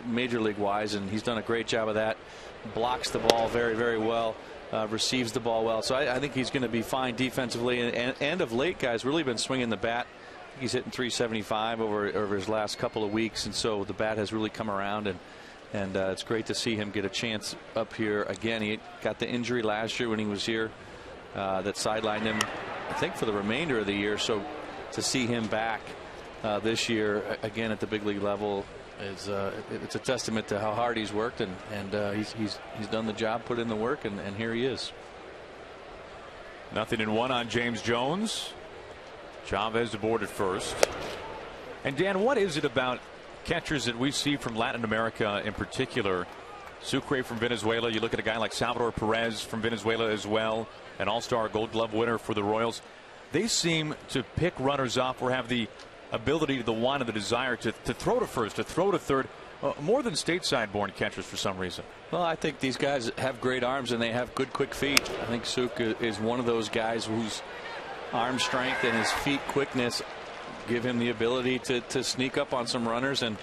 major league wise, and he's done a great job of that. Blocks the ball very, very well. Receives the ball well. So I think he's going to be fine defensively. And of late, guys, really been swinging the bat. I think he's hitting 375 over his last couple of weeks. And so the bat has really come around. And it's great to see him get a chance up here again. He got the injury last year when he was here that sidelined him, I think, for the remainder of the year. So to see him back this year again at the big league level, it's a testament to how hard he's worked, and he's done the job, put in the work, and here he is. 0-1 on James Jones. Chavez aboard at first. And Dan, what is it about catchers that we see from Latin America in particular? Sucre from Venezuela. You look at a guy like Salvador Perez from Venezuela as well, an all-star Gold Glove winner for the Royals. They seem to pick runners up or have the ability, the want, and the desire to throw to first, to throw to third, more than stateside born catchers for some reason. Well, I think these guys have great arms and they have good quick feet. I think Suk is one of those guys whose arm strength and his feet quickness give him the ability to sneak up on some runners. And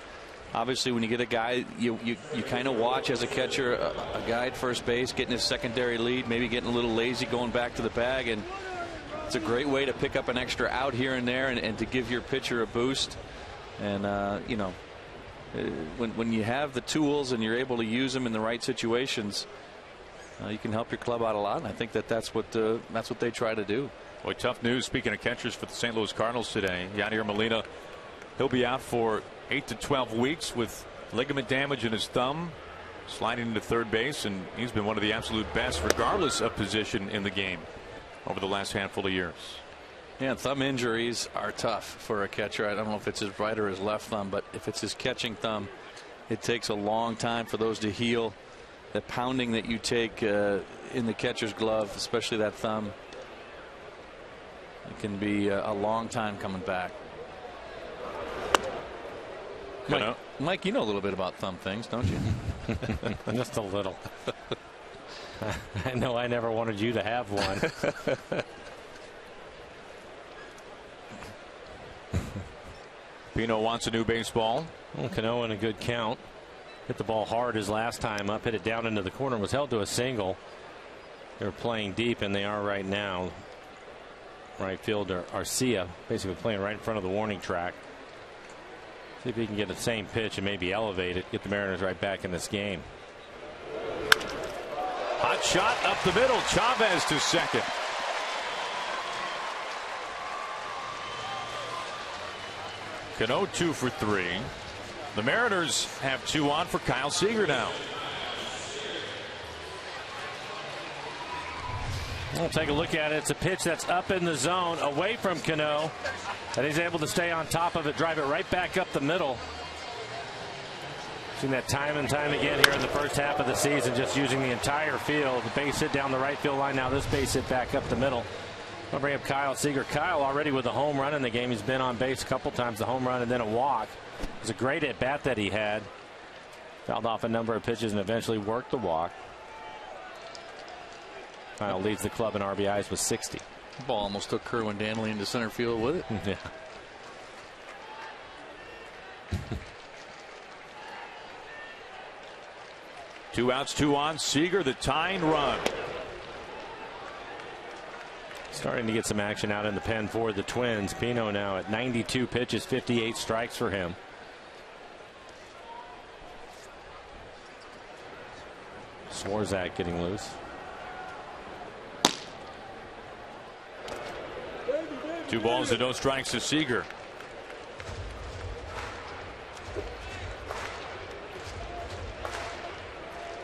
obviously when you get a guy you kind of watch as a catcher, a guy at first base getting his secondary lead, maybe getting a little lazy going back to the bag, and it's a great way to pick up an extra out here and there and to give your pitcher a boost. And you know, when you have the tools and you're able to use them in the right situations, you can help your club out a lot. And I think that's what they try to do. Boy, tough news. Speaking of catchers for the St. Louis Cardinals today, Yadier Molina, he'll be out for 8 to 12 weeks with ligament damage in his thumb, sliding into third base, and he's been one of the absolute best regardless of position in the game over the last handful of years. Yeah, thumb injuries are tough for a catcher. I don't know if it's his right or his left thumb, but if it's his catching thumb, it takes a long time for those to heal. The pounding that you take in the catcher's glove, especially that thumb, it can be a long time coming back. Mike, you know a little bit about thumb things, don't you? Just a little. I know I never wanted you to have one. Pino wants a new baseball. Well, Cano in a good count. Hit the ball hard his last time up, hit it down into the corner, was held to a single. They're playing deep, and they are right now. Right fielder Arcia basically playing right in front of the warning track. See if he can get the same pitch and maybe elevate it, get the Mariners right back in this game. Hot shot up the middle. Chavez to second. Cano 2 for 3. The Mariners have 2 on for Kyle Seager now. We'll take a look at it. It's a pitch that's up in the zone away from Cano, and he's able to stay on top of it, drive it right back up the middle. Seen that time and time again here in the first half of the season, just using the entire field. The base hit down the right field line. Now this base hit back up the middle. I'll bring up Kyle Seager. Kyle already with a home run in the game. He's been on base a couple times, the home run and then a walk. It was a great at bat that he had. Fouled off a number of pitches and eventually worked the walk. Kyle leads the club in RBIs with 60. The ball almost took Kerwin Danley into center field with it. Yeah. Two outs, two on. Seager, the tying run. Starting to get some action out in the pen for the Twins. Pino now at 92 pitches, 58 strikes for him. Swarzak getting loose. Two balls and no strikes to Seager.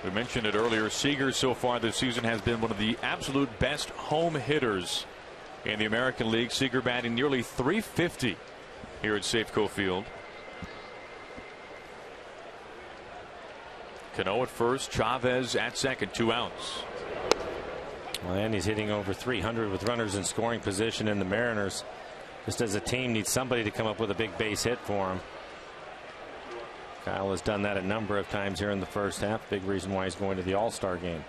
We mentioned it earlier. Seager so far this season has been one of the absolute best home hitters in the American League. Seager batting nearly .350 here at Safeco Field. Cano at first, Chavez at second, 2 outs. Well, and he's hitting over 300 with runners in scoring position, and the Mariners, just as a team, need somebody to come up with a big base hit for him. Kyle has done that a number of times here in the first half. Big reason why he's going to the All-Star game.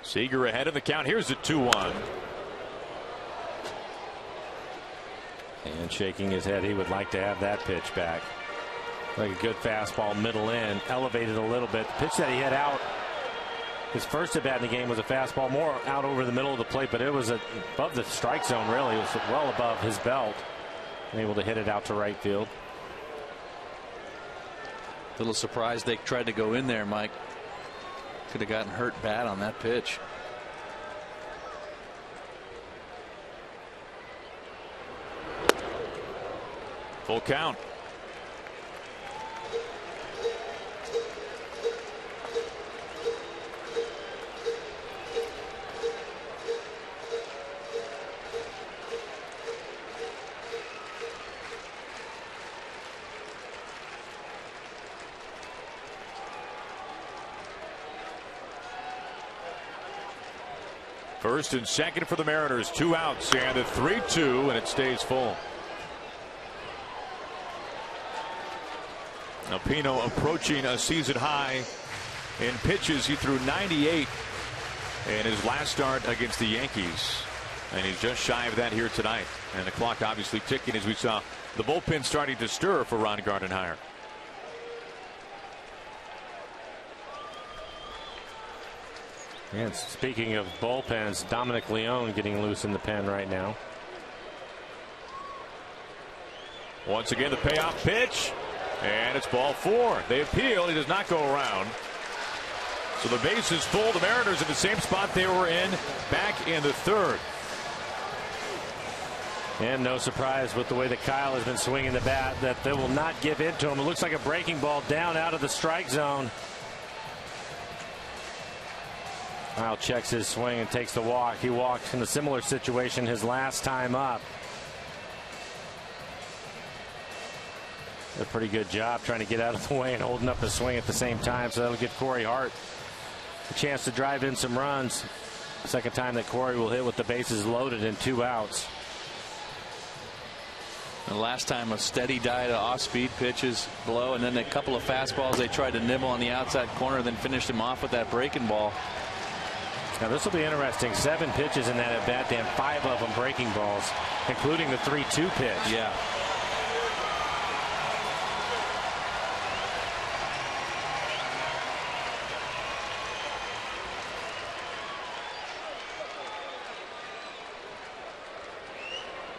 Seager ahead of the count. Here's the 2-1. And shaking his head, he would like to have that pitch back. Like a good fastball, middle in, elevated a little bit. The pitch that he hit out, his first at bat in the game was a fastball, more out over the middle of the plate, but it was above the strike zone, really. It was well above his belt. And able to hit it out to right field. Little surprised they tried to go in there, Mike. Could have gotten hurt bad on that pitch. Full count. First and second for the Mariners, 2 outs, and a 3-2, and it stays full. Now Pino approaching a season high in pitches. He threw 98 in his last start against the Yankees, and he's just shy of that here tonight. And the clock obviously ticking as we saw the bullpen starting to stir for Ron Gardenhire. And speaking of bullpens, Dominic Leone getting loose in the pen right now. Once again, the payoff pitch, and it's ball 4. They appeal. He does not go around. So the base is full. The Mariners in the same spot they were in back in the 3rd. And no surprise with the way that Kyle has been swinging the bat that they will not give in to him. It looks like a breaking ball down out of the strike zone. Kyle checks his swing and takes the walk. He walked in a similar situation his last time up. A pretty good job trying to get out of the way and holding up his swing at the same time. So that'll give Corey Hart a chance to drive in some runs. Second time that Corey will hit with the bases loaded and 2 outs. The last time a steady diet of off-speed pitches below, and then a couple of fastballs they tried to nibble on the outside corner, then finished him off with that breaking ball. Now this will be interesting. 7 pitches in that at bat, and 5 of them breaking balls, including the 3-2 pitch. Yeah.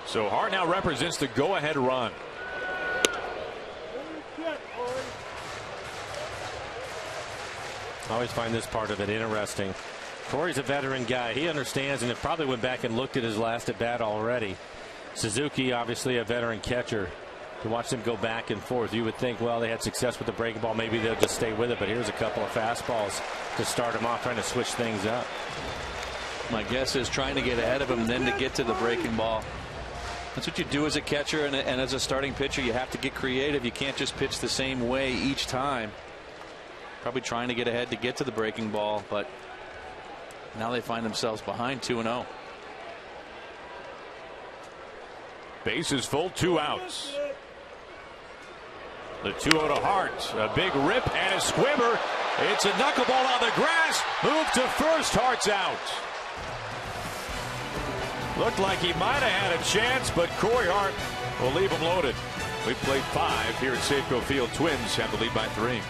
So Hart now represents the go-ahead run. I always find this part of it interesting. Corey's a veteran guy. He understands, and it probably went back and looked at his last at bat already. Suzuki, obviously a veteran catcher. To watch them go back and forth, you would think, well, they had success with the breaking ball. Maybe they'll just stay with it. But here's a couple of fastballs to start him off, trying to switch things up. My guess is trying to get ahead of him, then to get to the breaking ball. That's what you do as a catcher, and as a starting pitcher, you have to get creative. You can't just pitch the same way each time. Probably trying to get ahead to get to the breaking ball, but now they find themselves behind 2-0. Base is full, 2 outs. The 2-0 to Hart. A big rip and a squibber. It's a knuckleball on the grass. Move to first. Hart's out. Looked like he might have had a chance, but Corey Hart will leave him loaded. We've played 5 here at Safeco Field. Twins have the lead by 3.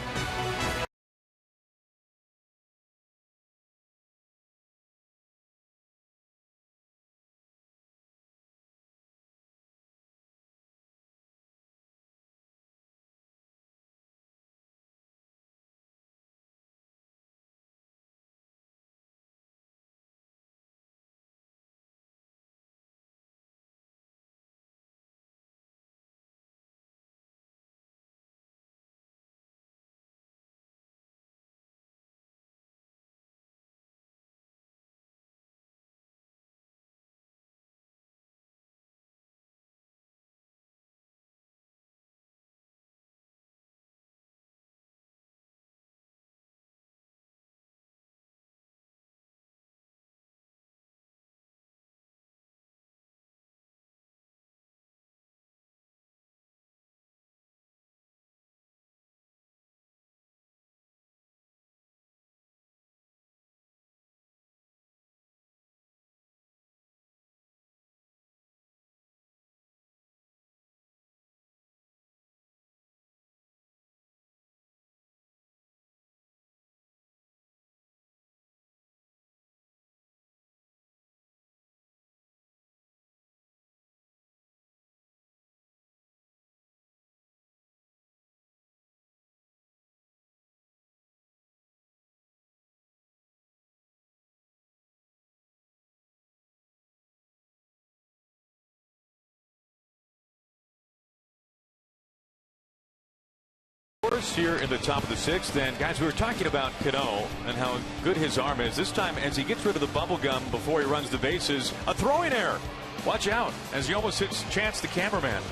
Here in the top of the 6th, and guys, we were talking about Cano and how good his arm is. This time, as he gets rid of the bubble gum before he runs the bases, a throwing error. Watch out as he almost hits Chance, the cameraman.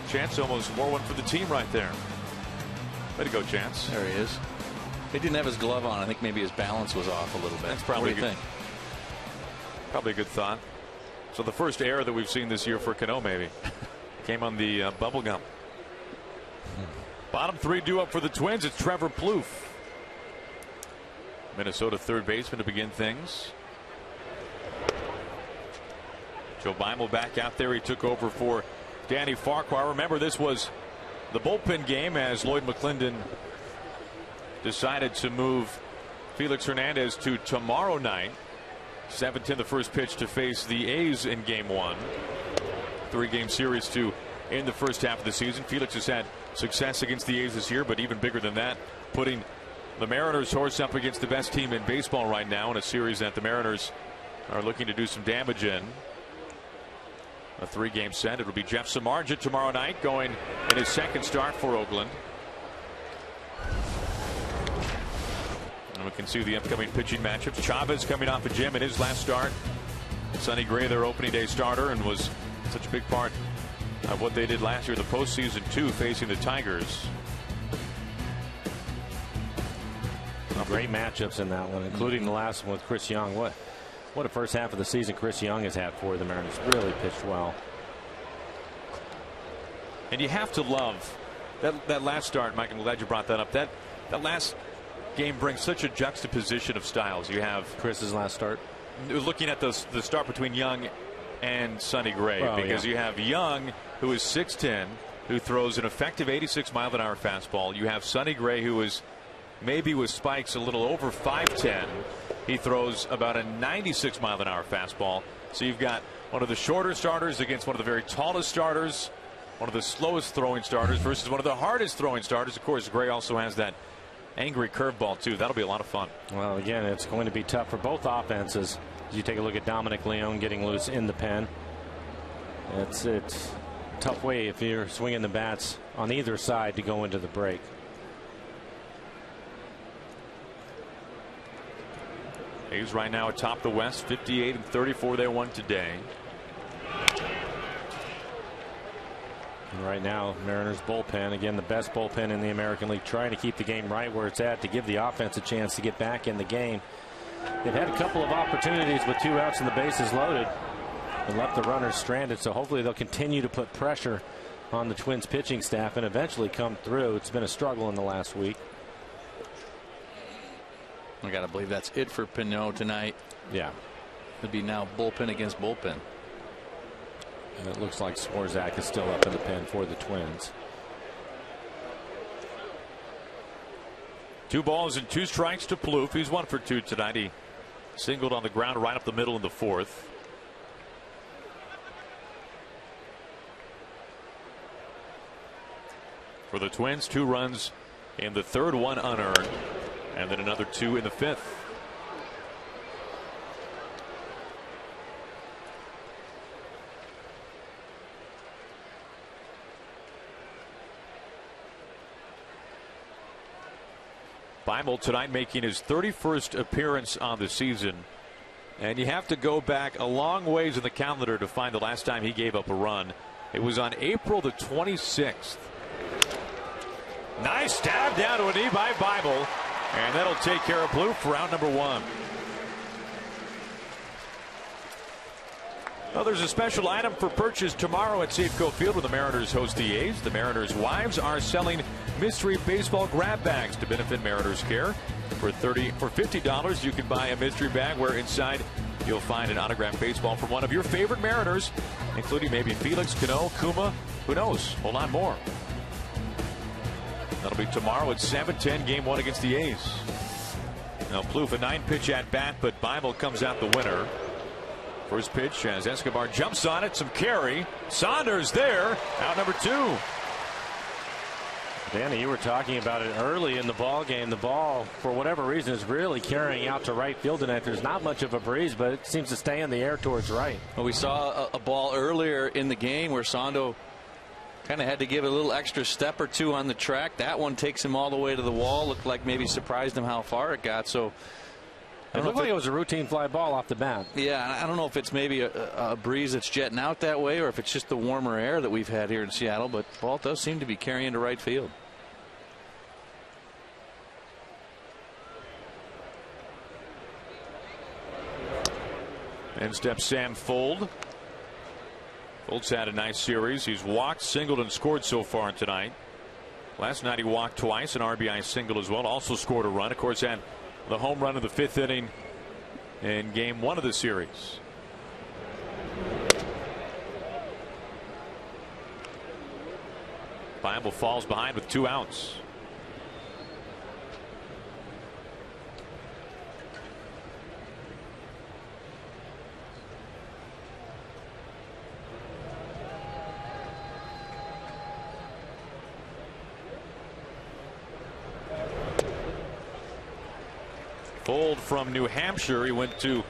Chance almost wore one for the team right there. Way to go, Chance. There he is. He didn't have his glove on. I think maybe his balance was off a little bit. That's probably what do you think? Probably a good thought. So the first error that we've seen this year for Cano, maybe. Came on the bubble gum. Bottom 3 due up for the Twins. It's Trevor Plouffe, Minnesota third baseman, to begin things. Joe Beimel back out there. He took over for Danny Farquhar. Remember, this was the bullpen game as Lloyd McClendon decided to move Felix Hernandez to tomorrow night. 7-10 the first pitch to face the A's in game 1. 3-game series to in the first half of the season. Felix has had success against the A's this year, but even bigger than that, putting the Mariners' horse up against the best team in baseball right now in a series that the Mariners are looking to do some damage in. A 3-game set. It'll be Jeff Samardzija tomorrow night, going in his second start for Oakland. And we can see the upcoming pitching matchups. Chavez coming off a gym in his last start. Sonny Gray, their opening day starter, and was such a big part of what they did last year, the postseason too, facing the Tigers. Great matchups in that one, including the last one with Chris Young. What a first half of the season Chris Young has had for the Mariners. Really pitched well. And you have to love that last start, Mike. I'm glad you brought that up. That last game brings such a juxtaposition of styles. You have Chris's last start. Looking at the start between Young and Sonny Gray, because you have Young, who is 6'10", who throws an effective 86-mile-an-hour fastball. You have Sonny Gray, who is maybe with spikes a little over 5'10". He throws about a 96-mile-an-hour fastball. So you've got one of the shorter starters against one of the very tallest starters, one of the slowest throwing starters versus one of the hardest throwing starters. Of course, Gray also has that angry curveball too. That'll be a lot of fun. Well, again, it's going to be tough for both offenses. You take a look at Dominic Leone getting loose in the pen. It's a tough way if you're swinging the bats on either side to go into the break. A's right now atop the West, 58-34. They won today. And right now, Mariners bullpen, again, the best bullpen in the American League, trying to keep the game right where it's at to give the offense a chance to get back in the game. They've had a couple of opportunities with 2 outs and the bases loaded. and left the runners stranded. So hopefully they'll continue to put pressure on the Twins pitching staff and eventually come through. It's been a struggle in the last week. I got to believe that's it for Pinot tonight. Yeah. It'll be now bullpen against bullpen. And it looks like Swarzak is still up in the pen for the Twins. 2 balls and 2 strikes to Plouffe. He's 1 for 2 tonight. He singled on the ground right up the middle in the 4th. For the Twins, 2 runs in the 3rd, 1 unearned, and then another 2 in the 5th. Bible tonight making his 31st appearance on the season. And you have to go back a long ways in the calendar to find the last time he gave up a run. It was on April the 26th. Nice stab down to a knee by Bible. And that'll take care of Plouffe for round number 1. Well, there's a special item for purchase tomorrow at Safeco Field when the Mariners host the A's. The Mariners' wives are selling mystery baseball grab bags to benefit Mariners Care. For $50, you can buy a mystery bag where inside you'll find an autographed baseball from one of your favorite Mariners, including maybe Felix, Cano, Kuma, who knows, a lot more. That'll be tomorrow at 7:10, game 1 against the A's. Now Plouffe, a 9-pitch at bat, but Bible comes out the winner. First pitch as Escobar jumps on it, some carry. Saunders there, out number 2. Danny, you were talking about it early in the ball game. The ball, for whatever reason, is really carrying out to right field tonight. There's not much of a breeze, but it seems to stay in the air towards right. Well, we saw a ball earlier in the game where Sando kind of had to give a little extra step or 2 on the track. That one takes him all the way to the wall. Looked like maybe surprised him how far it got. So it looked like it was a routine fly ball off the bat. Yeah, I don't know if it's maybe a breeze that's jetting out that way or if it's just the warmer air that we've had here in Seattle, but the ball does seem to be carrying to right field. In steps Sam Fuld. Fuld's had a nice series. He's walked, singled, and scored so far tonight. Last night he walked twice, an RBI single as well. Also scored a run. Of course, had the home run of the 5th inning in game 1 of the series. Bible falls behind with 2 outs. Fuld from New Hampshire. He went to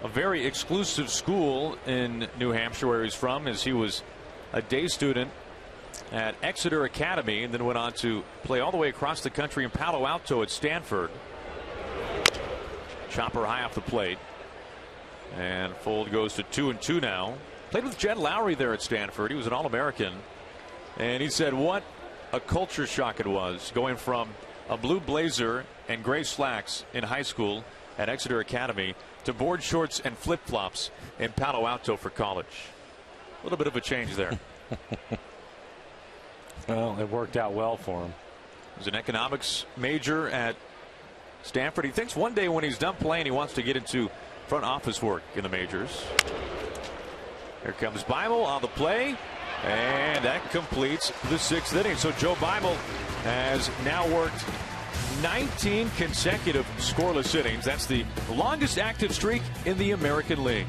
a very exclusive school in New Hampshire where he's from, as he was a day student at Exeter Academy and then went on to play all the way across the country in Palo Alto at Stanford. Chopper high off the plate. And Fuld goes to 2-2 now. Played with Jed Lowry there at Stanford. He was an All-American. And he said what a culture shock it was going from a blue blazer and gray slacks in high school at Exeter Academy to board shorts and flip-flops in Palo Alto for college. A little bit of a change there. Well, it worked out well for him. He's an economics major at Stanford. He thinks one day when he's done playing, he wants to get into front office work in the majors. Here comes Bible on the play, and that completes the 6th inning. So Joe Bible has now worked 19 consecutive scoreless innings. That's the longest active streak in the American League.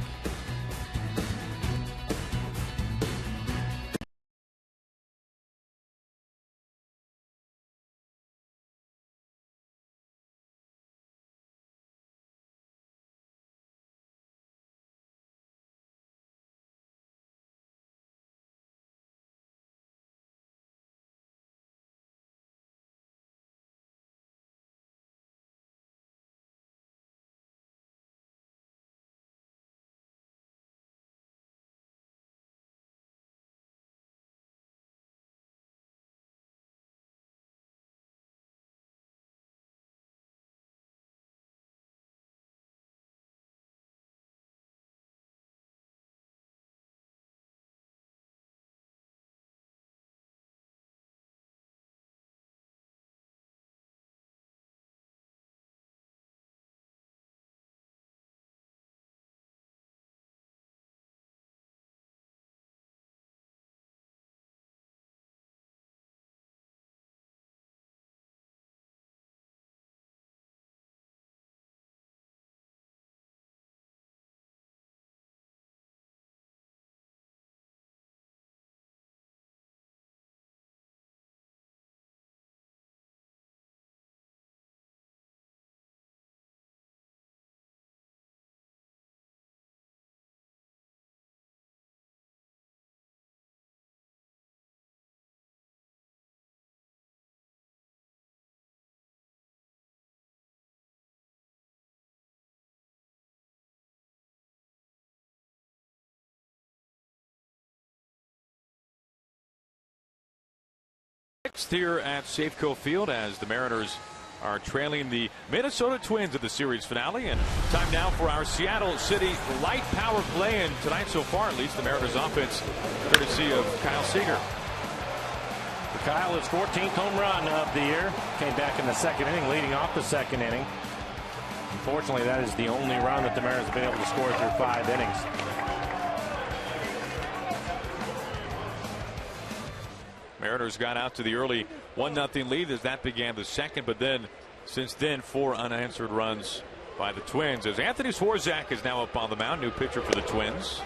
Here at Safeco Field as the Mariners are trailing the Minnesota Twins at the series finale. And time now for our Seattle City light power play. And tonight so far, at least, the Mariners offense courtesy of Kyle Seager. Kyle, his 14th home run of the year, came back in the second inning, leading off the second inning. Unfortunately, that is the only run that the Mariners have been able to score through 5 innings. Mariners got out to the early 1-0 lead as that began the second, but then since then 4 unanswered runs by the Twins as Anthony Swarzak is now up on the mound, new pitcher for the Twins,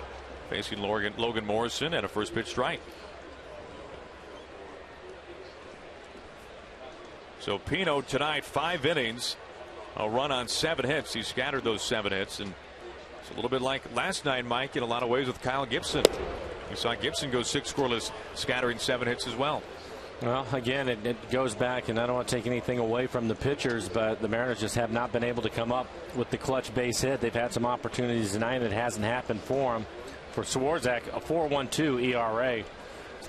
facing Logan Morrison and a first pitch strike. So Pino tonight 5 innings, a run on 7 hits. He scattered those 7 hits, and it's a little bit like last night, Mike, in a lot of ways with Kyle Gibson. You saw Gibson go 6 scoreless, scattering 7 hits as well. Well, again, it goes back, and I don't want to take anything away from the pitchers, but the Mariners just have not been able to come up with the clutch base hit. They've had some opportunities tonight, and it hasn't happened for them. For Swarzak, a 4.12 ERA.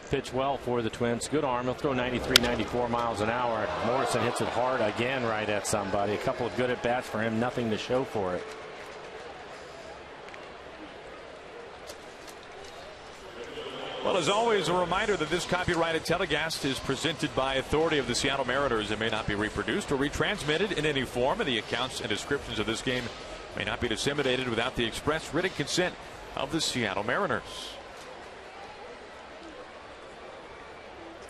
Pitch well for the Twins. Good arm. He'll throw 93, 94 miles an hour. Morrison hits it hard again right at somebody. A couple of good at-bats for him. Nothing to show for it. Well, as always, a reminder that this copyrighted telecast is presented by authority of the Seattle Mariners and may not be reproduced or retransmitted in any form, and the accounts and descriptions of this game may not be disseminated without the express written consent of the Seattle Mariners.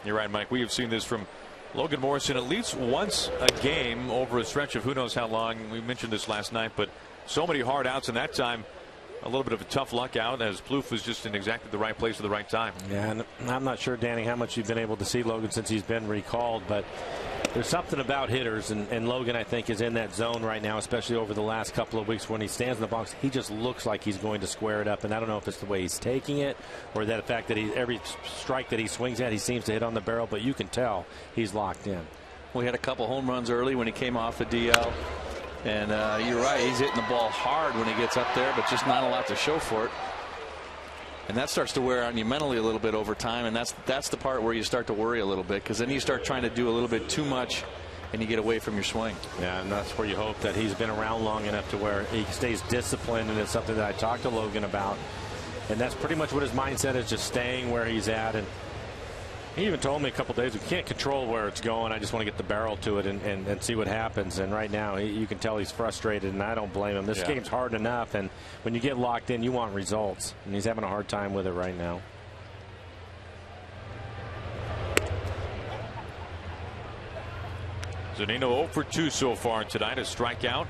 You're right, Mike. We have seen this from Logan Morrison at least once a game over a stretch of who knows how long. We mentioned this last night, but so many hard outs in that time. A little bit of a tough luck out as Plouffe was just in exactly the right place at the right time. Yeah, and I'm not sure, Danny, how much you've been able to see Logan since he's been recalled, but there's something about hitters, and Logan, I think, is in that zone right now, especially over the last couple of weeks when he stands in the box. He just looks like he's going to square it up, and I don't know if it's the way he's taking it or that fact that every strike that he swings at, he seems to hit on the barrel, but you can tell he's locked in. We had a couple home runs early when he came off the DL. And you're right, he's hitting the ball hard when he gets up there, but just not a lot to show for it. And that starts to wear on you mentally a little bit over time, and that's the part where you start to worry a little bit, because then you start trying to do a little bit too much and you get away from your swing. Yeah, and that's where you hope that he's been around long enough to where he stays disciplined, and it's something that I talked to Logan about. And that's pretty much what his mindset is, just staying where he's at. And he even told me a couple days, we can't control where it's going. I just want to get the barrel to it and see what happens. And right now, you can tell he's frustrated, and I don't blame him. This game's hard enough, and when you get locked in, you want results. And he's having a hard time with it right now. Zunino 0 for 2 so far tonight. A strikeout.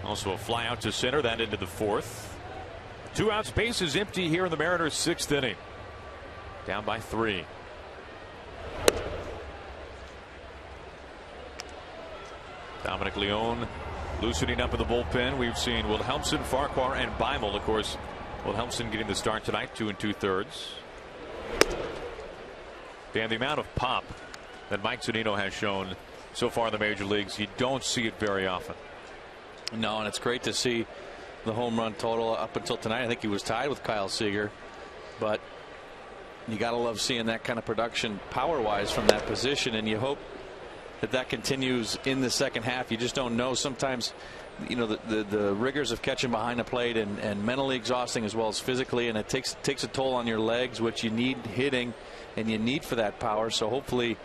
Also a fly out to center. That into the 4th. 2 outs. Base is empty here in the Mariners' 6th inning. Down by 3. Dominic Leone loosening up in the bullpen. We've seen Wilhelmsen, Farquhar, and Beimel. Of course, Wilhelmsen getting the start tonight, 2 2/3. And the amount of pop that Mike Zunino has shown so far in the major leagues, you don't see it very often. No, and it's great to see the home run total up until tonight. I think he was tied with Kyle Seager, but you got to love seeing that kind of production power-wise from that position, and you hope that continues in the second half. You just don't know. Sometimes, you know, the rigors of catching behind the plate and mentally exhausting as well as physically, and it takes a toll on your legs, which you need hitting and you need for that power. So hopefully,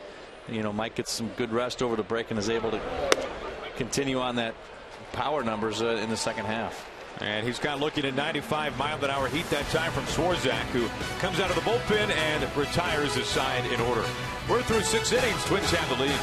you know, Mike gets some good rest over the break and is able to continue on that power numbers in the second half. And he's got looking at 95-mile-an-hour heat that time from Swarzak, who comes out of the bullpen and retires his side in order. We're through 6 innings. Twins have the lead.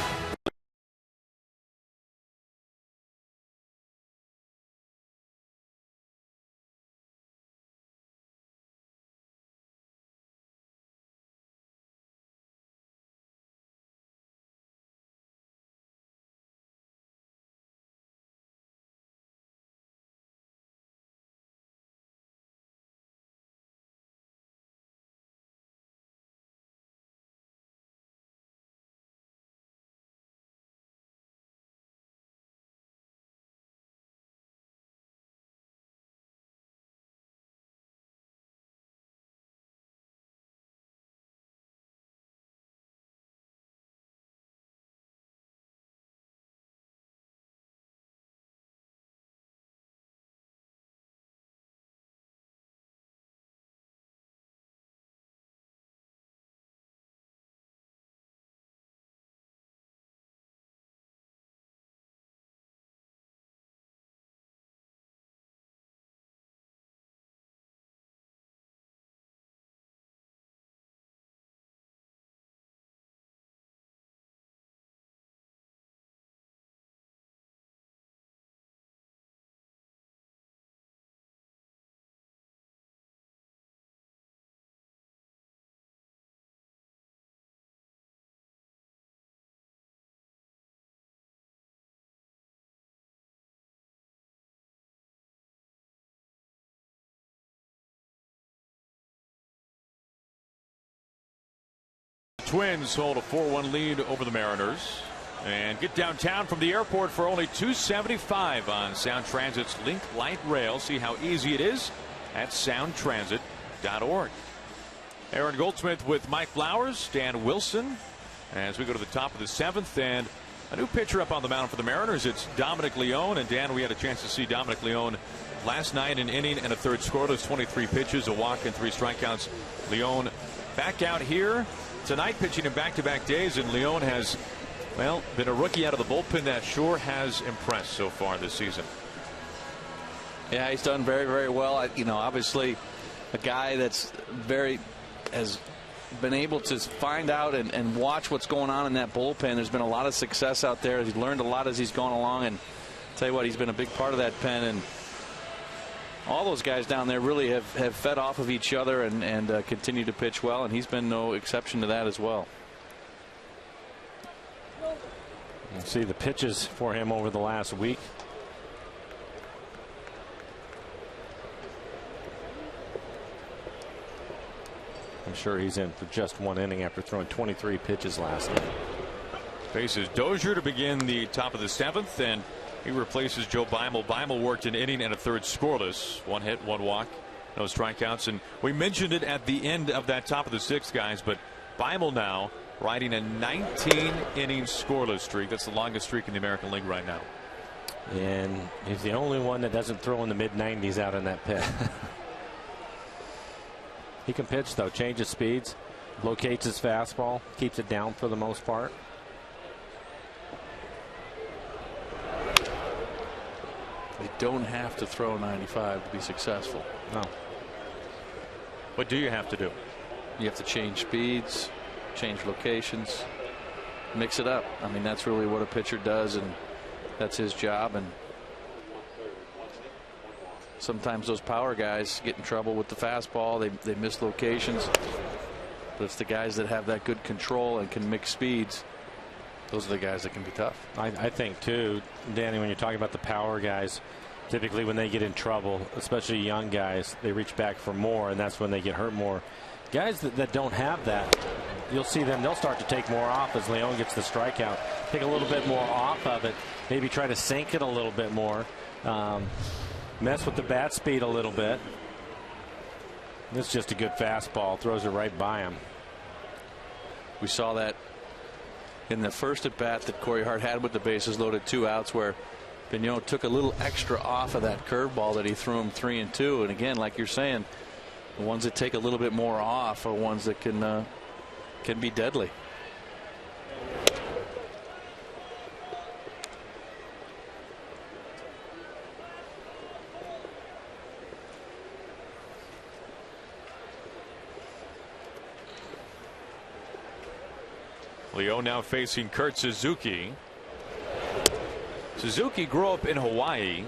Twins hold a 4-1 lead over the Mariners and get downtown from the airport for only $2.75 on Sound Transit's Link Light Rail. See how easy it is at soundtransit.org. Aaron Goldsmith with Mike Flowers, Dan Wilson, as we go to the top of the 7th, and a new pitcher up on the mound for the Mariners. It's Dominic Leone, and Dan, we had a chance to see Dominic Leone last night, an inning and a third scoreless, 23 pitches, a walk and 3 strikeouts. Leone back out here tonight, pitching in back-to-back days, and Leone has, well, been a rookie out of the bullpen that sure has impressed so far this season. Yeah, he's done very, very well. Obviously a guy that's has been able to find out and watch what's going on in that bullpen. There's been a lot of success out there. He's learned a lot as he's gone along, and I'll tell you what, he's been a big part of that pen, and all those guys down there really have fed off of each other and continue to pitch well, and he's been no exception to that as well. You see the pitches for him over the last week. I'm sure he's in for just 1 inning after throwing 23 pitches last night. Faces Dozier to begin the top of the 7th, and he replaces Joe Beimel. Beimel worked an inning and a third scoreless, 1 hit, 1 walk, no strikeouts, and we mentioned it at the end of that top of the 6th, guys, but Beimel now riding a 19-inning scoreless streak. That's the longest streak in the American League right now. And he's the only one that doesn't throw in the mid-90s out in that pit. He can pitch, though, changes speeds, locates his fastball, keeps it down for the most part. They don't have to throw 95 to be successful. No. What do you have to do? You have to change speeds, change locations, mix it up. I mean, that's really what a pitcher does, and that's his job. And sometimes those power guys get in trouble with the fastball. They miss locations. But it's the guys that have that good control and can mix speeds. Those are the guys that can be tough. I think, too, Danny, when you're talking about the power guys, typically when they get in trouble, especially young guys, they reach back for more, and that's when they get hurt more. Guys that don't have that, you'll see them, they'll start to take more off as Leone gets the strikeout. Take a little bit more off of it, maybe try to sink it a little bit more. Mess with the bat speed a little bit. This is just a good fastball. Throws it right by him. We saw that in the first at bat that Corey Hart had with the bases loaded, 2 outs, where Vigneault took a little extra off of that curveball that he threw him 3-2. And again, like you're saying, the ones that take a little bit more off are ones that can be deadly. Leone now facing Kurt Suzuki. Suzuki grew up in Hawaii,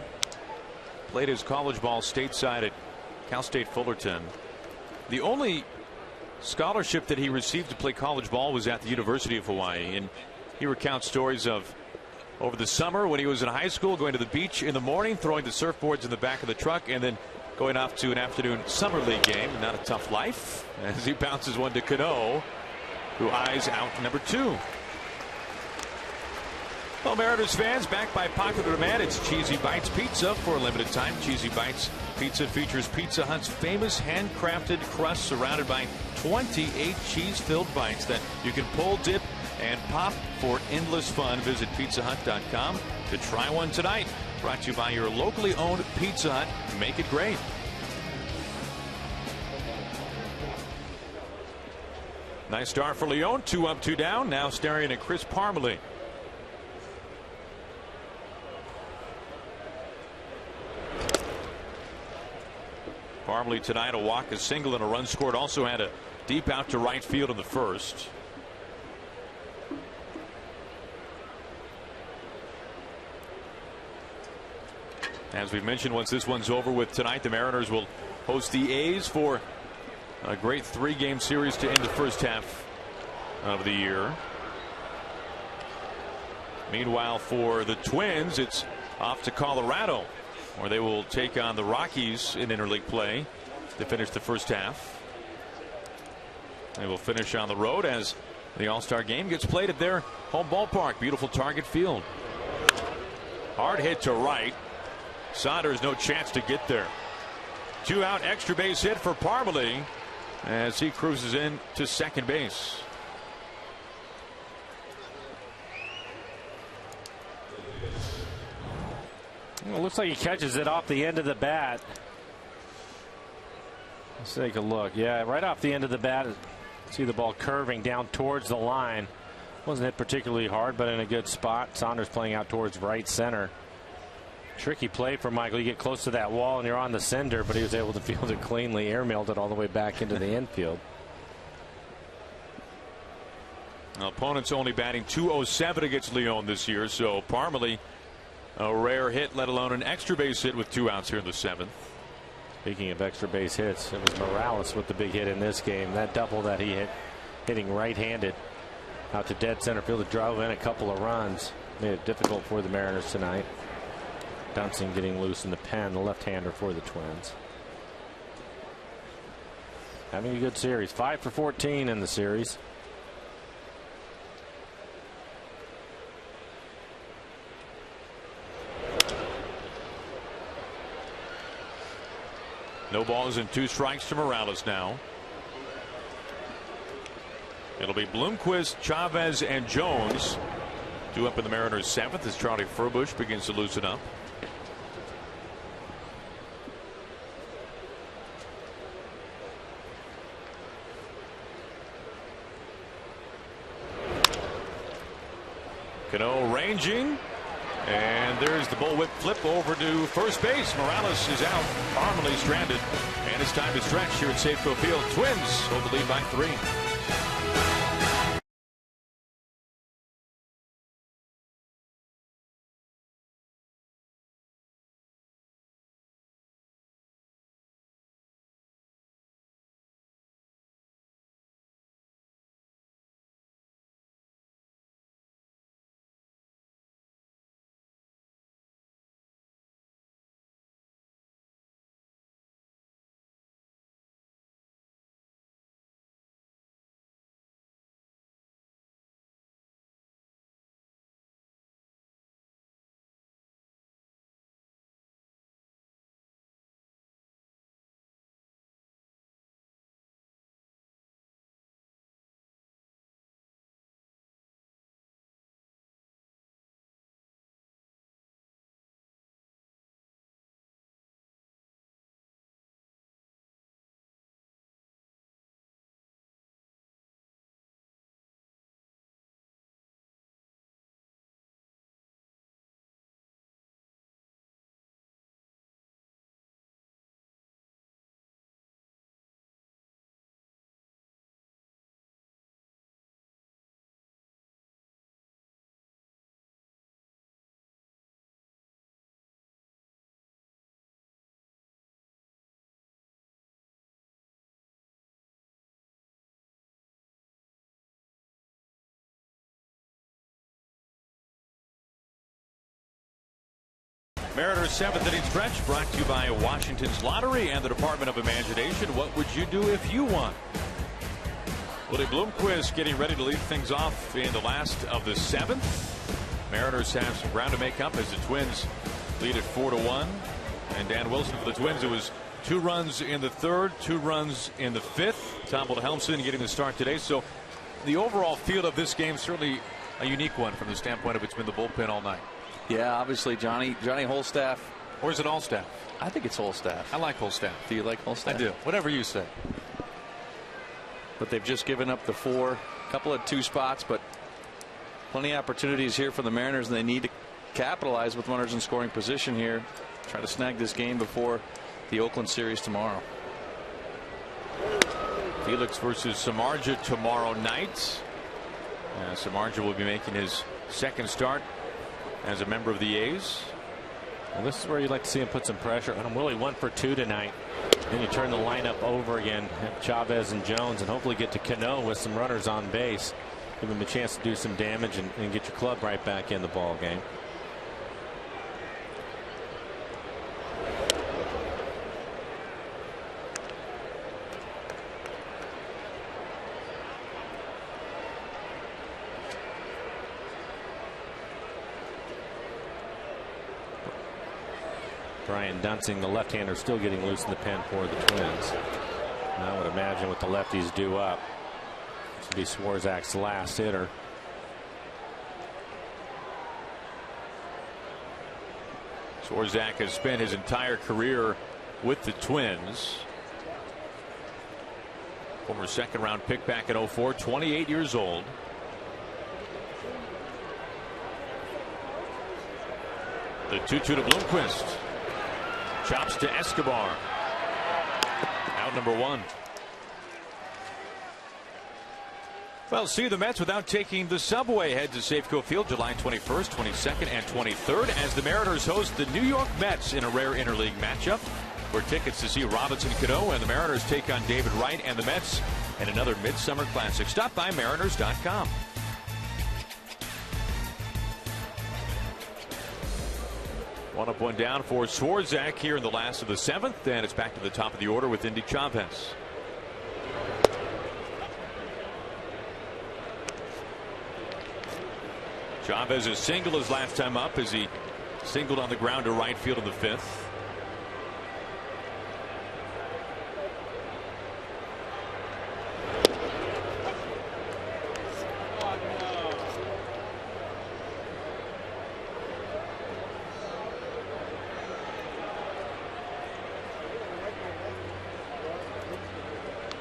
played his college ball stateside at Cal State Fullerton. The only scholarship that he received to play college ball was at the University of Hawaii, and he recounts stories of over the summer when he was in high school, going to the beach in the morning, throwing the surfboards in the back of the truck, and then going off to an afternoon summer league game. Not a tough life as he bounces one to Cano, who eyes out number 2. Well, Mariners fans, back by popular demand, it's Cheesy Bites Pizza for a limited time. Cheesy Bites Pizza features Pizza Hut's famous handcrafted crust surrounded by 28 cheese-filled bites that you can pull, dip, and pop for endless fun. Visit pizzahut.com to try one tonight. Brought to you by your locally owned Pizza Hut. Make it great. Nice start for Leone. 2 up, 2 down. Now staring at Chris Parmelee. Parmelee tonight, a walk, a single, and a run scored. Also had a deep out to right field in the first. As we mentioned, once this one's over with tonight, the Mariners will host the A's for a great 3-game series to end the first half of the year. Meanwhile, for the Twins, it's off to Colorado, where they will take on the Rockies in interleague play to finish the first half. They will finish on the road as The All-Star game gets played at their home ballpark. Beautiful Target Field. Hard hit to right. Saunders no chance to get there. 2 out, extra base hit for Parmelee as he cruises in to second base. It looks like he catches it off the end of the bat. Let's take a look. Yeah, right off the end of the bat. See the ball curving down towards the line. Wasn't hit particularly hard, but in a good spot. Saunders playing out towards right center. Tricky play for Michael. You get close to that wall and you're on the cinder, but he was able to field it cleanly, airmailed it all the way back into the infield. Opponents only batting .207 against Leon this year, so Parmelee a rare hit, let alone an extra base hit with 2 outs here in the 7th. Speaking of extra base hits, it was Morales with the big hit in this game. That double that he hit, hitting right-handed out to dead center field, to drove in a couple of runs. Made it difficult for the Mariners tonight. Dunsing getting loose in the pen, the left-hander for the Twins. Having a good series. 5 for 14 in the series. No balls and 2 strikes to Morales now. It'll be Bloomquist, Chavez, and Jones. 2 up in the Mariners' 7th as Charlie Furbush begins to loosen up. Cano ranging. And there's the bullwhip flip over to first base. Morales is out. Parmelee stranded. And it's time to stretch here at Safeco Field. Twins hold the lead by 3. Mariners 7th inning stretch brought to you by Washington's Lottery and the Department of Imagination. What would you do if you won? Willie Bloomquist getting ready to lead things off in the last of the 7th. Mariners have some ground to make up as the Twins lead at 4-1. And Dan Wilson for the Twins. It was 2 runs in the 3rd, 2 runs in the 5th. Tom Wilhelmsen getting the start today. So the overall feel of this game certainly a unique one from the standpoint of it's been the bullpen all night. Yeah, obviously Johnny Holstaff. Or is it Allstaff? I think it's Holstaff. I like Holstaff. Do you like Holstaff? I do. Whatever you say. But they've just given up the 4. Couple of 2 spots, but plenty of opportunities here for the Mariners, and they need to capitalize with runners in scoring position here. Try to snag this game before the Oakland series tomorrow. Felix versus Samardzija tomorrow night. Samardzija will be making his 2nd start as a member of the A's. Well, this is where you'd like to see him put some pressure on him. Willie 1 for 2 tonight. Then you turn the lineup over again, have Chavez and Jones, and hopefully get to Cano with some runners on base. Give him a chance to do some damage and get your club right back in the ball game. Brian Dunsing, the left-hander, still getting loose in the pen for the Twins. And I would imagine with the lefties due up, this will be Swarzak's last hitter. Swarzak has spent his entire career with the Twins. Former second-round pick back in 04, 28 years old. The 2-2 to Bloomquist. Chops to Escobar. Out number one. Well, see the Mets without taking the subway. Head to Safeco Field July 21st, 22nd, and 23rd as the Mariners host the New York Mets in a rare interleague matchup. For tickets to see Robinson Cano and the Mariners take on David Wright and the Mets in another Midsummer Classic. Stop by Mariners.com. One up, one down for Swarzak here in the last of the seventh, and it's back to the top of the order with Indy Chavez. Chavez's single his last time up as he singled on the ground to right field in the fifth.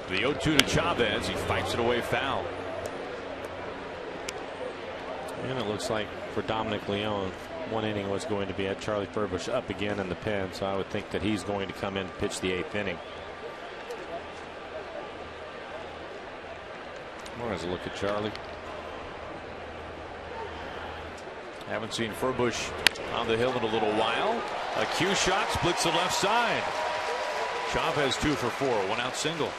The 0-2 to Chavez. He fights it away foul. And it looks like for Dominic Leone, one inning was going to be at Charlie Furbush up again in the pen. So I would think that he's going to come in and pitch the 8th inning. Let's look at Charlie. Haven't seen Furbush on the hill in a little while. A cue shot splits the left side. Chavez 2 for 4, one out single.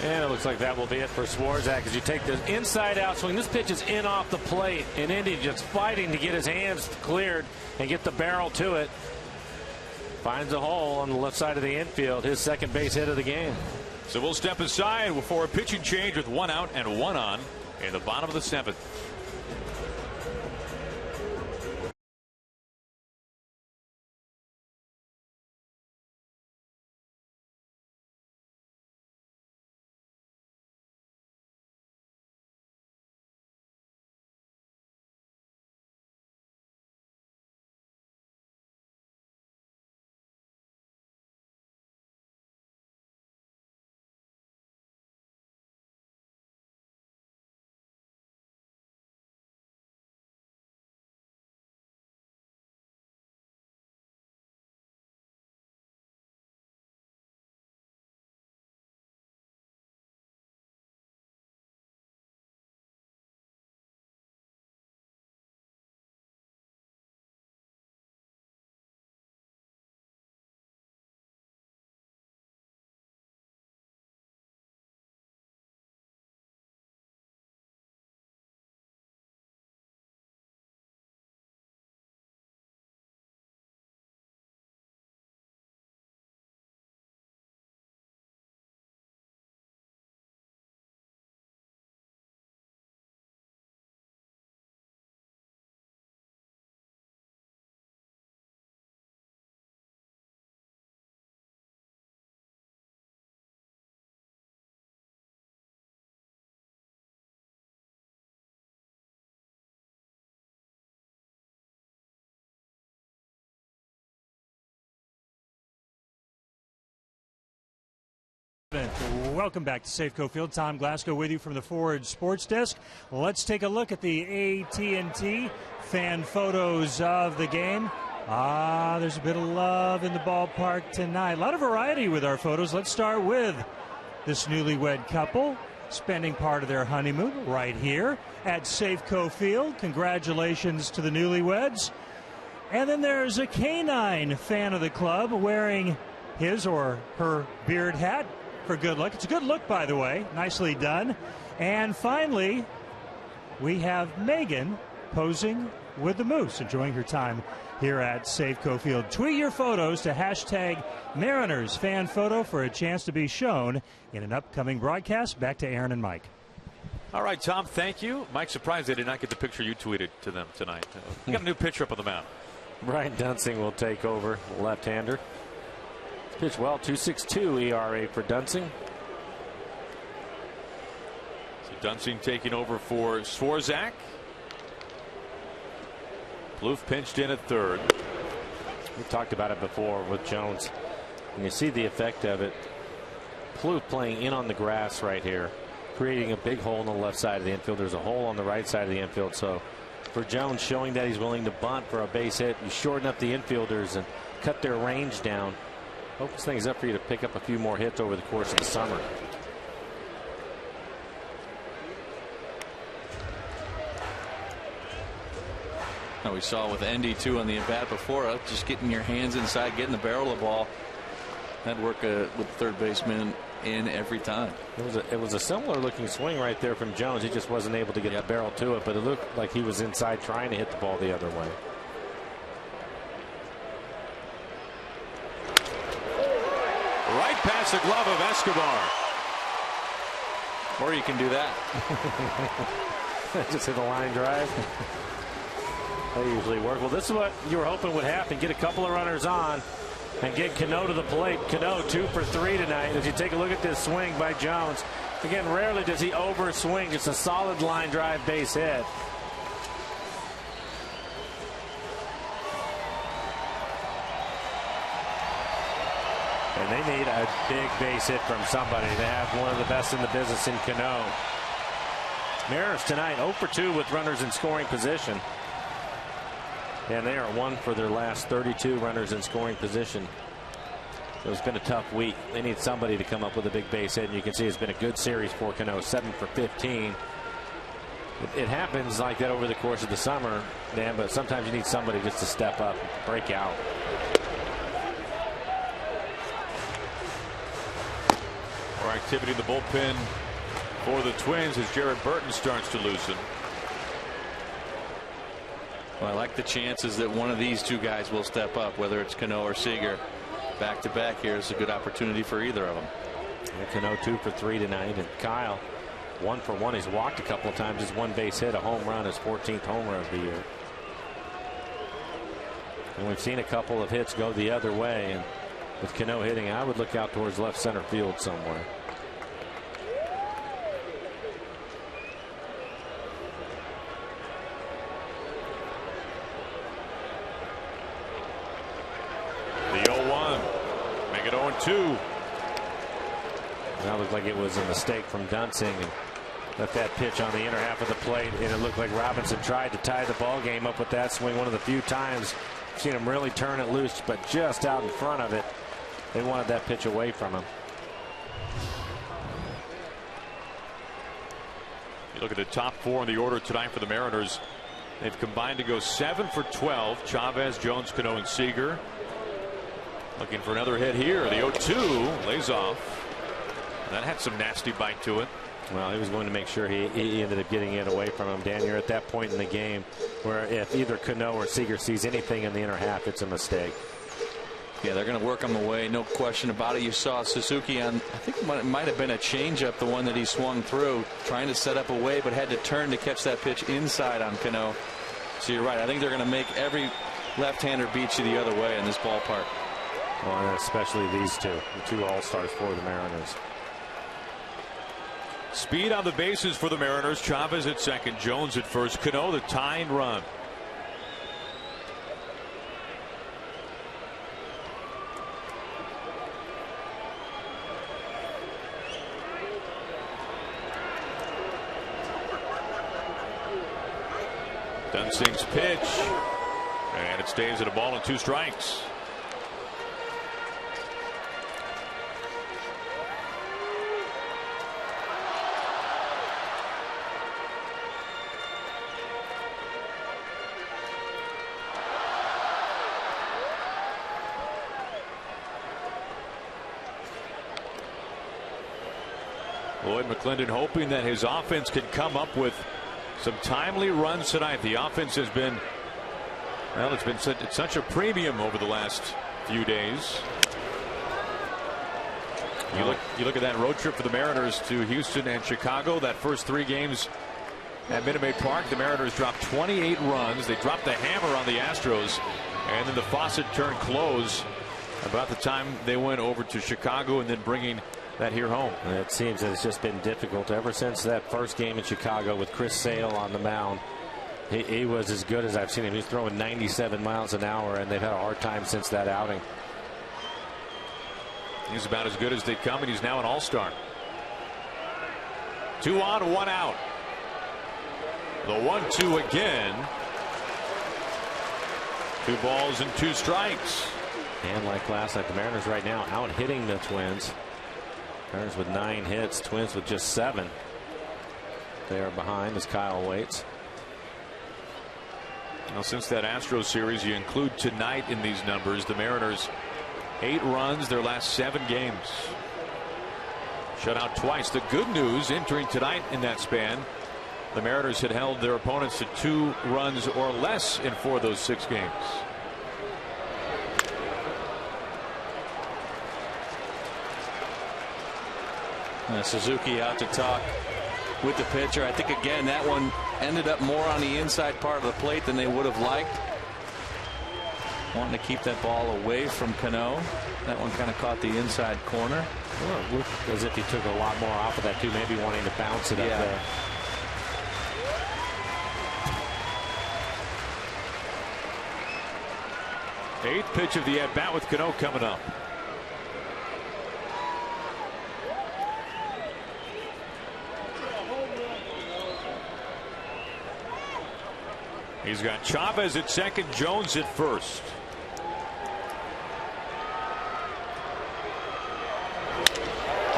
And it looks like that will be it for Swarzak as you take the inside out swing. This pitch is in off the plate, and Indy just fighting to get his hands cleared and get the barrel to it. Finds a hole on the left side of the infield, his second base hit of the game. So we'll step aside for a pitching change with one out and one on in the bottom of the seventh. Welcome back to Safeco Field. Tom Glasgow with you from the Forward Sports Desk. Let's take a look at the AT&T fan photos of the game. There's a bit of love in the ballpark tonight. A lot of variety with our photos. Let's start with this newlywed couple spending part of their honeymoon right here at Safeco Field. Congratulations to the newlyweds. And then there's a canine fan of the club wearing his or her beard hat for good luck. It's a good look, by the way. Nicely done. And finally, we have Megan posing with the moose, enjoying her time here at Safeco Field. Tweet your photos to hashtag Mariners fan photo for a chance to be shown in an upcoming broadcast. Back to Aaron and Mike. All right, Tom, thank you. Mike, surprised they did not get the picture you tweeted to them tonight. You got a new pitcher up on the mound. Brian Dunsing will take over, left-hander. Pitched well, 2.62 ERA for Dunsing. So Dunsing taking over for Swarzak. Plouffe pinched in at third. We talked about it before with Jones, and you see the effect of it. Plouffe playing in on the grass right here, creating a big hole on the left side of the infield. There's a hole on the right side of the infield. So for Jones, showing that he's willing to bunt for a base hit, you shorten up the infielders and cut their range down. Opens things up for you to pick up a few more hits over the course of the summer. Now we saw with Endy too on the at bat before, just getting your hands inside, getting the barrel of the ball. That'd work with the third baseman in every time. It was a similar looking swing right there from Jones. He just wasn't able to get the barrel to it, but it looked like he was inside trying to hit the ball the other way. Right past the glove of Escobar. Or you can do that. Just hit a line drive. They usually work. Well, this is what you were hoping would happen. Get a couple of runners on and get Cano to the plate. Cano 2 for 3 tonight. As you take a look at this swing by Jones, again, rarely does he overswing. It's a solid line drive base hit. And they need a big base hit from somebody. They have one of the best in the business in Cano. Mariners tonight 0 for 2 with runners in scoring position. And they are 1 for their last 32 runners in scoring position. So it's been a tough week. They need somebody to come up with a big base hit, and you can see it's been a good series for Cano. 7 for 15. It happens like that over the course of the summer, Dan, but sometimes you need somebody just to step up, break out. More activity in the bullpen for the Twins as Jared Burton starts to loosen. Well, I like the chances that one of these two guys will step up, whether it's Cano or Seager. Back to back here is a good opportunity for either of them. And Cano 2 for 3 tonight, and Kyle 1 for 1. He's walked a couple of times. His one base hit, a home run, his 14th home run of the year. And we've seen a couple of hits go the other way, and with Cano hitting, I would look out towards left center field somewhere. The 0-1. Make it 0-2. That looked like it was a mistake from Dunsing, and let that pitch on the inner half of the plate, and it looked like Robinson tried to tie the ball game up with that swing. One of the few times I've seen him really turn it loose, but just out in front of it. They wanted that pitch away from him. You look at the top 4 in the order tonight for the Mariners. They've combined to go 7 for 12. Chavez, Jones, Cano, and Seager. Looking for another hit here. The 0-2 lays off. That had some nasty bite to it. Well, he was going to make sure he ended up getting it away from him. Dan, you're at that point in the game where if either Cano or Seager sees anything in the inner half, it's a mistake. Yeah, they're going to work him away, no question about it. You saw Suzuki on, I think it might have been a changeup, the one that he swung through, trying to set up away, but had to turn to catch that pitch inside on Cano. So you're right. I think they're going to make every left-hander beat you the other way in this ballpark. Well, and especially these two, the two all-stars for the Mariners. Speed on the bases for the Mariners. Chavez at second, Jones at first, Cano the tying run. Dunsing's pitch, and it stays at a ball and 2 strikes. Lloyd McClendon hoping that his offense could come up with some timely runs tonight. The offense has been, well, it's been such a premium over the last few days. You look at that road trip for the Mariners to Houston and Chicago. That first 3 games at Minute Maid Park, the Mariners dropped 28 runs. They dropped the hammer on the Astros, and then the faucet turned close about the time they went over to Chicago and then bringing that here home. It seems that it's just been difficult ever since that first game in Chicago with Chris Sale on the mound. He was as good as I've seen him. He's throwing 97 miles an hour, and they've had a hard time since that outing. He's about as good as they come, and he's now an all-star. 2 on, 1 out. The 1-2 again. 2 balls and 2 strikes. And like last night, the Mariners right now out hitting the Twins. Mariners with 9 hits, Twins with just 7. They are behind as Kyle waits. Now, since that Astros series, you include tonight in these numbers, the Mariners 8 runs their last 7 games. Shut out twice. The good news entering tonight in that span, the Mariners had held their opponents to 2 runs or less in 4 of those 6 games. Suzuki out to talk with the pitcher. I think again that one ended up more on the inside part of the plate than they would have liked. Wanting to keep that ball away from Cano. That one kind of caught the inside corner. Well, it looked as if he took a lot more off of that too, maybe wanting to bounce it up there. Eighth pitch of the at-bat with Cano coming up. He's got Chavez at second, Jones at first.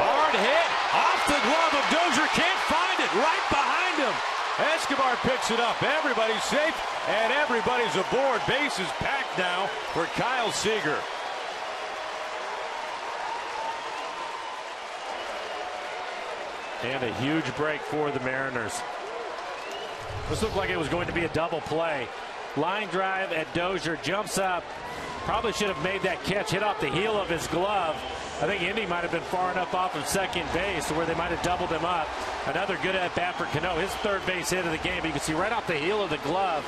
Hard hit off the glove of Dozier, can't find it, right behind him. Escobar picks it up. Everybody's safe and everybody's aboard. Bases packed now for Kyle Seager. And a huge break for the Mariners. This looked like it was going to be a double play. Line drive at Dozier, jumps up. Probably should have made that catch, hit off the heel of his glove. I think Indy might have been far enough off of second base where they might have doubled him up. Another good at bat for Cano, his 3rd base hit of the game. You can see right off the heel of the glove.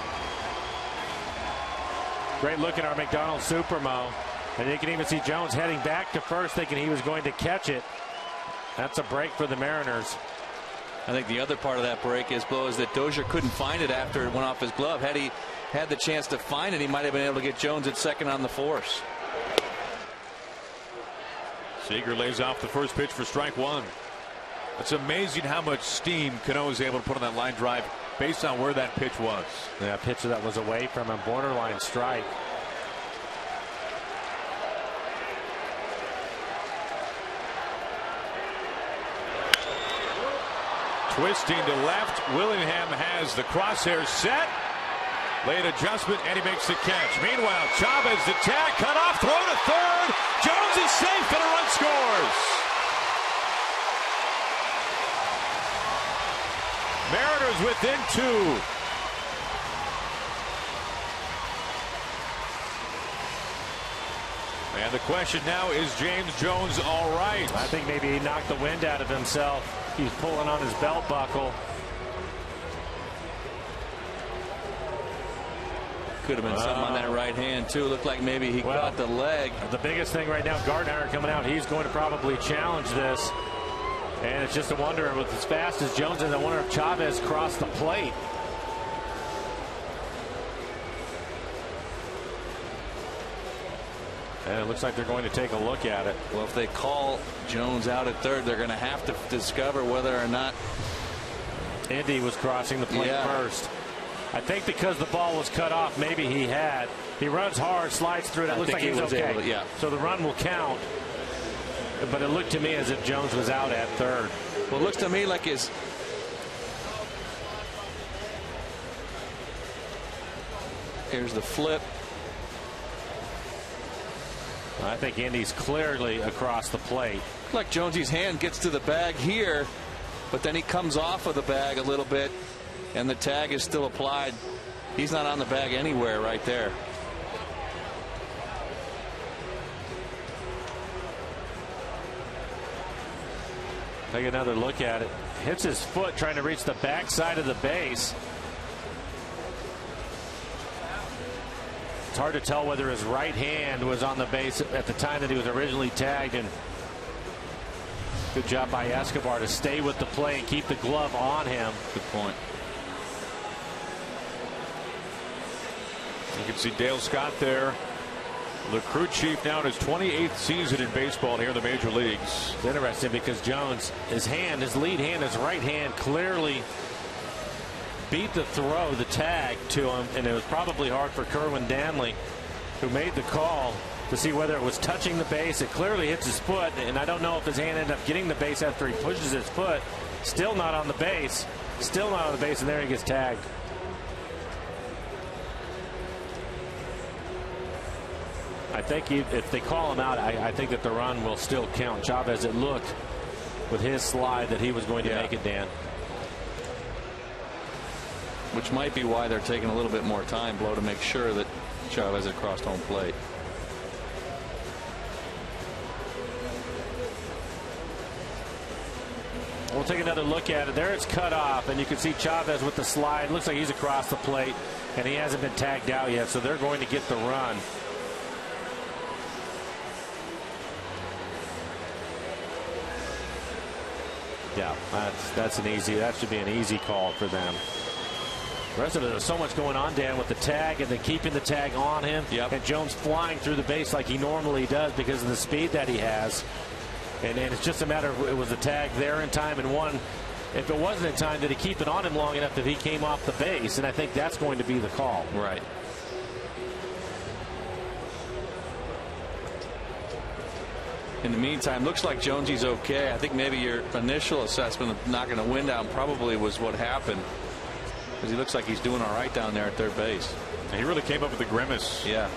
Great look at our McDonald Supermo. And you can even see Jones heading back to first, thinking he was going to catch it. That's a break for the Mariners. I think the other part of that break is that Dozier couldn't find it after it went off his glove. Had he had the chance to find it, he might have been able to get Jones at second on the force. Seager lays off the first pitch for strike 1. It's amazing how much steam Cano is able to put on that line drive based on where that pitch was. Yeah, pitch that was away from a borderline strike. Twisting to left. Willingham has the crosshairs set. Late adjustment, and he makes the catch. Meanwhile, Chavez the tag, cut off, throw to third. Jones is safe, and a run scores. Mariners within 2. And the question now, is James Jones all right? I think maybe he knocked the wind out of himself. He's pulling on his belt buckle. Could have been something on that right hand too. Looked like maybe he caught the leg. The biggest thing right now, Gardner coming out, he's going to probably challenge this. And it's just a wonder, with as fast as Jones is, I wonder if Chavez crossed the plate. And it looks like they're going to take a look at it. Well, if they call Jones out at third, they're going to have to discover whether or not Indy was crossing the plate first. I think because the ball was cut off, maybe he had. He runs hard, slides through it. It looks like he's okay. So the run will count. But it looked to me as if Jones was out at third. Well, it looks to me like his. Here's the flip. I think Indy's clearly across the plate. Like Jonesy's hand gets to the bag here, but then he comes off of the bag a little bit, and the tag is still applied. He's not on the bag anywhere right there. Take another look at it. Hits his foot trying to reach the backside of the base. It's hard to tell whether his right hand was on the base at the time that he was originally tagged. And good job by Escobar to stay with the play and keep the glove on him. Good point. You can see Dale Scott there, the crew chief now in his 28th season in baseball here in the major leagues. It's interesting because Jones, his lead hand, his right hand clearly beat the throw, the tag to him, and it was probably hard for Kerwin Danley, who made the call, to see whether it was touching the base. It clearly hits his foot, and I don't know if his hand ended up getting the base after he pushes his foot. Still not on the base. Still not on the base, and there he gets tagged. I think if they call him out, I think that the run will still count. Chavez, it looked with his slide that he was going to make it, Dan. Which might be why they're taking a little bit more time, Blow, to make sure that Chavez had crossed home plate. We'll take another look at it. There it's cut off, and you can see Chavez with the slide. Looks like he's across the plate, and he hasn't been tagged out yet, so they're going to get the run. Yeah, that's an easy. That should be an easy call for them. The rest of it, there's so much going on, Dan, with the tag and then keeping the tag on him. Yep. And Jones flying through the base like he normally does because of the speed that he has. And it's just a matter of, it was a tag there in time, and one, if it wasn't in time, did he keep it on him long enough that he came off the base? And I think that's going to be the call. Right. In the meantime, looks like Jonesy's okay. I think maybe your initial assessment of knocking the wind out probably was what happened, because he looks like he's doing all right down there at third base. And he really came up with a grimace. Yeah.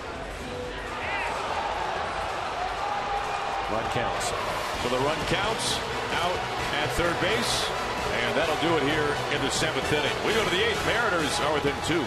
Run counts. So the run counts out at third base, and that'll do it here in the 7th inning. We go to the 8th. Mariners are within 2.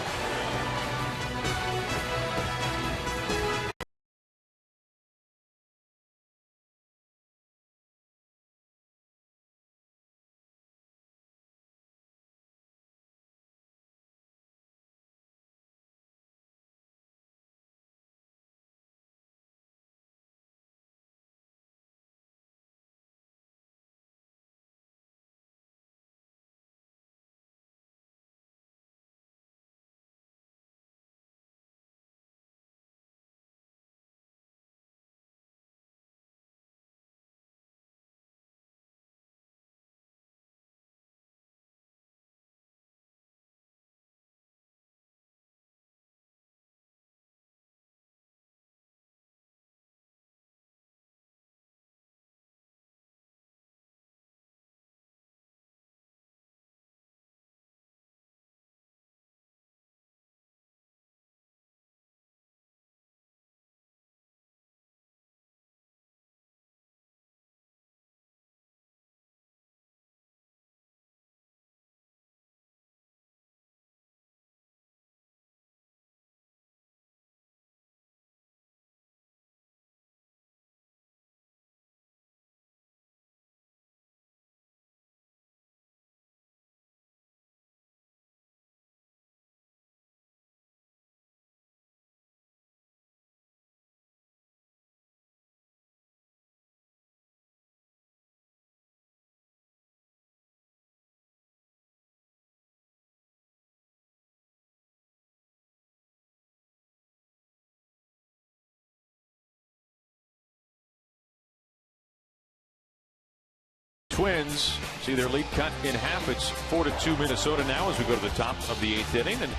Twins see their lead cut in half. It's 4-2 Minnesota now as we go to the top of the 8th inning. And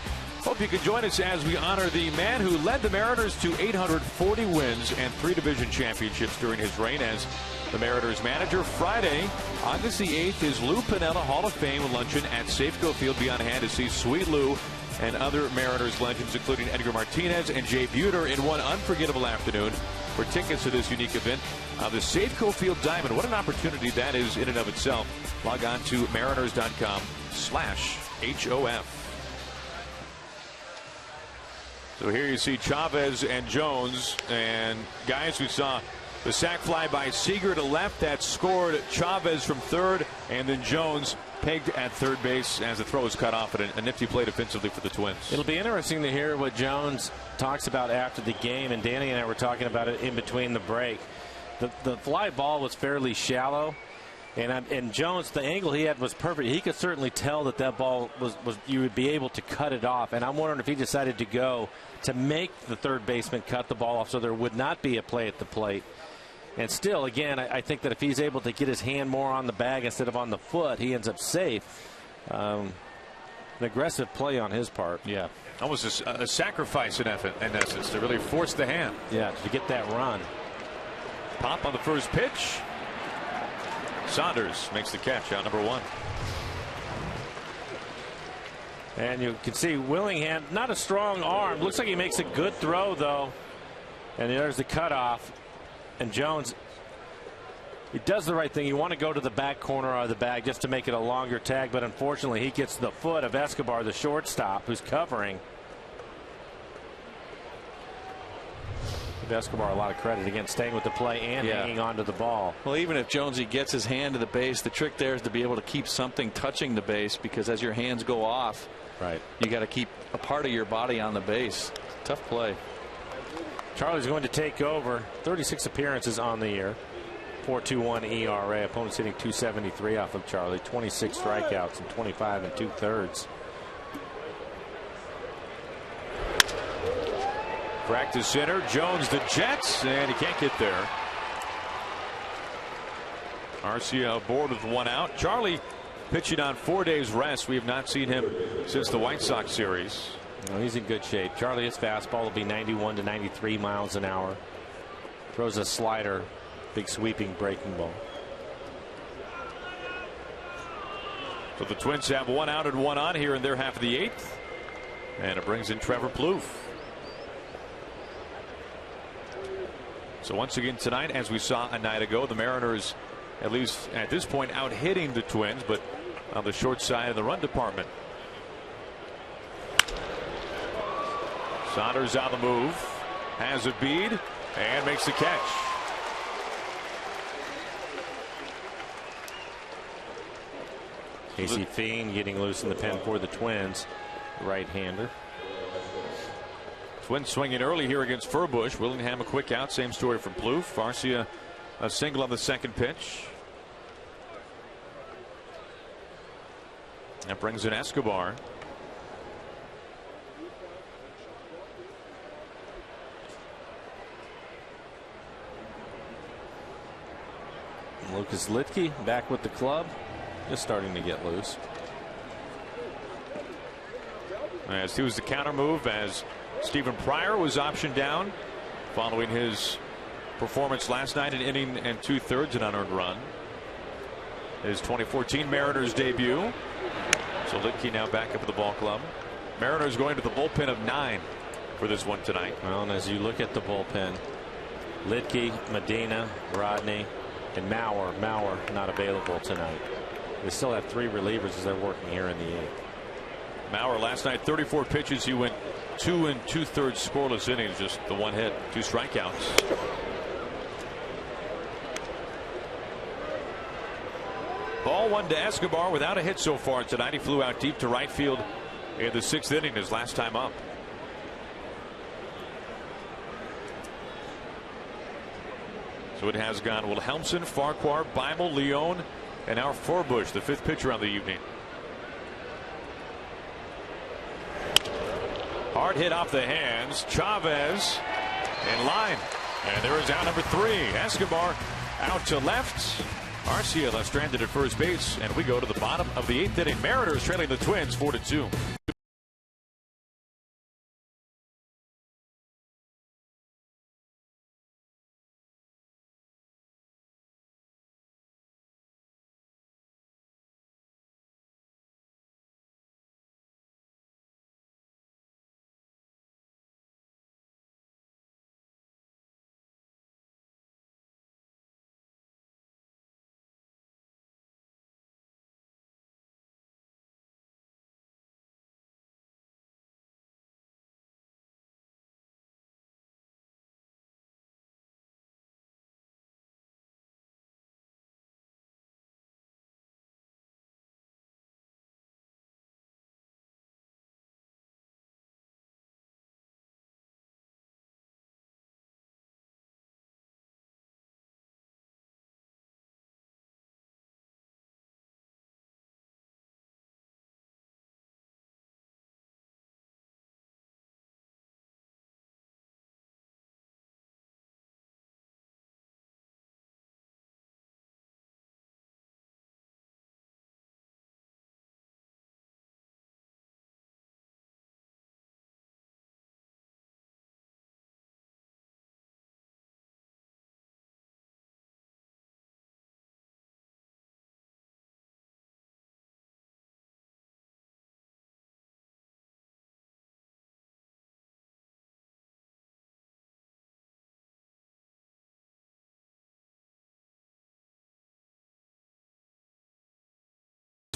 hope you can join us as we honor the man who led the Mariners to 840 wins and 3 division championships during his reign as the Mariners manager. Friday, August the 8th, is Lou Piniella Hall of Fame luncheon at Safeco Field. Be on hand to see Sweet Lou and other Mariners legends, including Edgar Martinez and Jay Buhner, in one unforgettable afternoon. For tickets to this unique event, the Safeco Field Diamond, what an opportunity that is in and of itself. Log on to mariners.com/HOF. So here you see Chavez and Jones, and guys, we saw The sac fly by Seager to left. That scored Chavez from third. And then Jones pegged at third base as the throw is cut off. And a nifty play defensively for the Twins. It'll be interesting to hear what Jones talks about after the game. And Danny and I were talking about it in between the break. The fly ball was fairly shallow. And Jones, the angle he had was perfect. He could certainly tell that ball was you would be able to cut it off. And I'm wondering if he decided to go to make the third baseman cut the ball off so there would not be a play at the plate. And still, again, I think that if he's able to get his hand more on the bag instead of on the foot, he ends up safe. An aggressive play on his part. Yeah. Almost a sacrifice in essence to really force the hand. Yeah, to get that run. Pop on the first pitch. Saunders makes the catch out number 1. And you can see Willingham, not a strong arm. Looks like he makes a good throw, though. And there's the cutoff. And Jones, he does the right thing. You want to go to the back corner of the bag just to make it a longer tag. But unfortunately, he gets the foot of Escobar, the shortstop, who's covering. Give Escobar a lot of credit, again, staying with the play and hanging on to the ball. Well, even if Jonesy gets his hand to the base, the trick there is to be able to keep something touching the base, because as your hands go off, right, you got to keep a part of your body on the base. Tough play. Charlie's going to take over. 36 appearances on the year. 4.21 ERA. Opponents hitting .273 off of Charlie. 26 strikeouts and 25 2/3. Crack to center. Jones the Jets, and he can't get there. Arcia aboard with 1 out. Charlie pitching on 4 days rest. We have not seen him since the White Sox series. Well, he's in good shape. Charlie, his fastball will be 91 to 93 miles an hour. Throws a slider, big sweeping breaking ball. So the Twins have 1 out and 1 on here in their half of the 8th. And it brings in Trevor Plouffe. So once again tonight, as we saw a night ago, the Mariners, at least at this point, out hitting the Twins, but on the short side of the run department. Saunders on the move, has a bead, and makes the catch. Casey Fiend getting loose in the pen for the Twins, right-hander. Twins swinging early here against Furbush. Willingham a quick out. Same story from Plouffe. Arcia a single on the second pitch. That brings in Escobar. Lucas Litke back with the club, just starting to get loose. As he was the counter move, as Stephen Pryor was optioned down following his performance last night, an inning and 2/3 an unearned run. His 2014 Mariners debut. So Litke now back up at the ball club. Mariners going to the bullpen of 9 for this one tonight. Well, and as you look at the bullpen, Litke, Medina, Rodney, and Mauer not available tonight. They still have 3 relievers as they're working here in the 8th. Mauer last night 34 pitches. He went 2 2/3 scoreless innings, just the 1 hit, 2 strikeouts. Ball 1 to Escobar without a hit so far tonight. He flew out deep to right field in the 6th inning his last time up. So it has gone Wilhelmsen, Farquhar, Beimel, Leone, and now Furbush, the 5th pitcher on the evening. Hard hit off the hands. Chavez in line. And there is out number 3. Escobar out to left. Arcia left stranded at first base. And we go to the bottom of the 8th inning. Mariners trailing the Twins 4-2.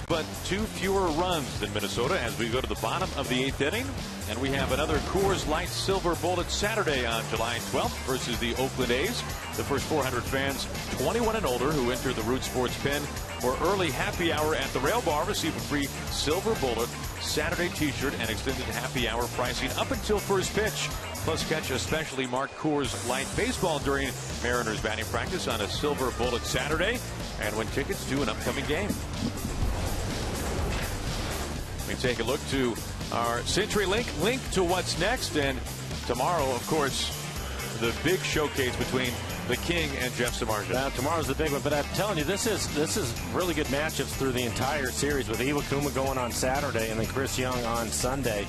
but 2 fewer runs than Minnesota as we go to the bottom of the 8th inning. And we have another Coors Light Silver Bullet Saturday on July 12th versus the Oakland A's. The first 400 fans 21 and older who enter the Root Sports Pen for early happy hour at the Rail Bar receive a free Silver Bullet Saturday t-shirt and extended happy hour pricing up until first pitch. Plus catch a specially marked Coors Light baseball during Mariners batting practice on a Silver Bullet Saturday and win tickets to an upcoming game. We take a look to our CenturyLink link to what's next, and tomorrow, of course, the big showcase between the King and Jeff Samardzija. Now, tomorrow's the big one, but I'm telling you, this is really good matchups through the entire series with Iwakuma going on Saturday and then Chris Young on Sunday.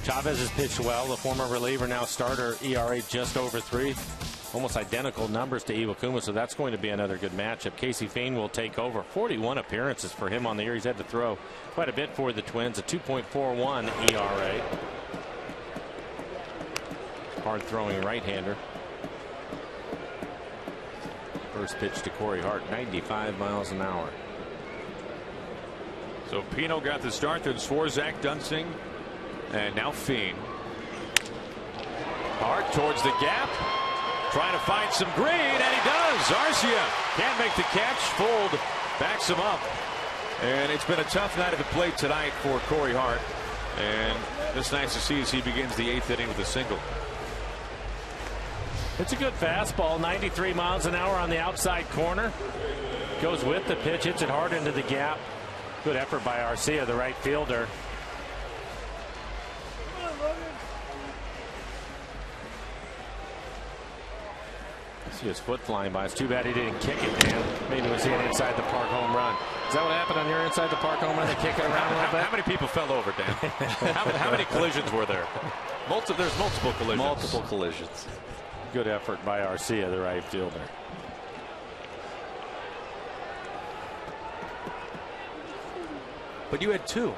Chavez has pitched well. The former reliever, now starter, ERA just over 3. Almost identical numbers to Iwakuma, so that's going to be another good matchup. Casey Fiend will take over. 41 appearances for him on the year. He's had to throw quite a bit for the Twins. A 2.41 ERA. Hard-throwing right-hander. First pitch to Corey Hart, 95 miles an hour. So Pino got the start. Then Swarzak, Dunsing, and now Fiend. Hart towards the gap. Trying to find some green, and he does. Arcia can't make the catch. Fold backs him up. And it's been a tough night at the plate tonight for Corey Hart. And it's nice to see as he begins the 8th inning with a single. It's a good fastball, 93 miles an hour on the outside corner. Goes with the pitch, hits it hard into the gap. Good effort by Arcia, the right fielder. See his foot flying by. It's too bad he didn't kick it, man. Maybe it was an inside the park home run. Is that what happened on your inside the park home run? They kick it around a little bit? How many people fell over, Dan? how many collisions were there? There's multiple collisions. Multiple collisions. Good effort by Arcia, the right fielder. But you had two.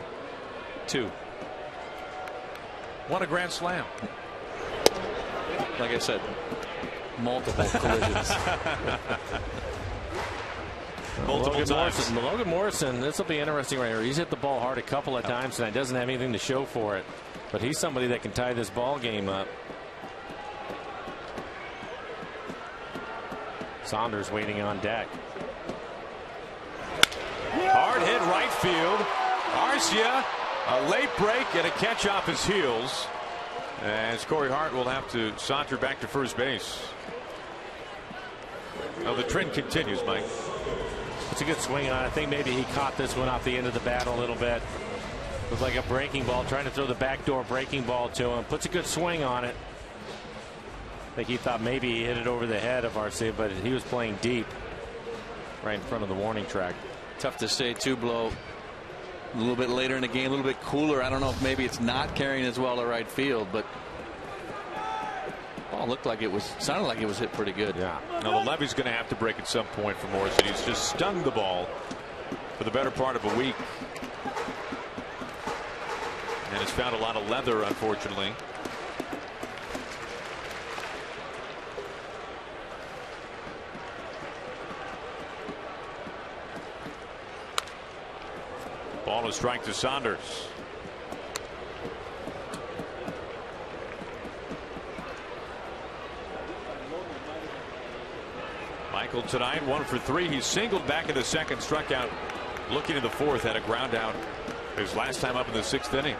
Won a grand slam. Like I said, multiple collisions. Logan Morrison, this will be interesting right here. He's hit the ball hard a couple of times tonight. Doesn't have anything to show for it. But he's somebody that can tie this ball game up. Saunders waiting on deck. Hard hit right field. Arcia, a late break and a catch off his heels. As Corey Hart will have to saunter back to first base. Now the trend continues, Mike. It's a good swing on it. I think maybe he caught this one off the end of the bat a little bit. Looked like a breaking ball, trying to throw the backdoor breaking ball to him. Puts a good swing on it. I think he thought maybe he hit it over the head of Arcia, but he was playing deep right in front of the warning track. Tough to say, too, Blow. A little bit later in the game, a little bit cooler. I don't know if maybe it's not carrying as well to right field, but ball looked like it was, sounded like it was hit pretty good. Yeah. Now the levy's going to have to break at some point for Morrison. He's just stung the ball for the better part of a week. And has found a lot of leather, unfortunately. Ball to strike to Saunders. Michael tonight 1 for 3. He singled back in the second, struck out looking in the fourth, had a ground out his last time up in the 6th inning.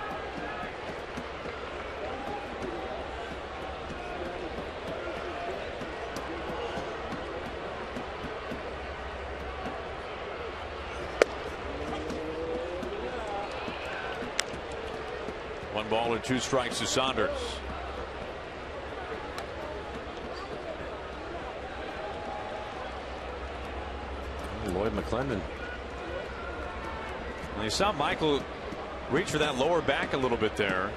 One ball and 2 strikes to Saunders. Lloyd McClendon. Well, you saw Michael reach for that lower back a little bit there,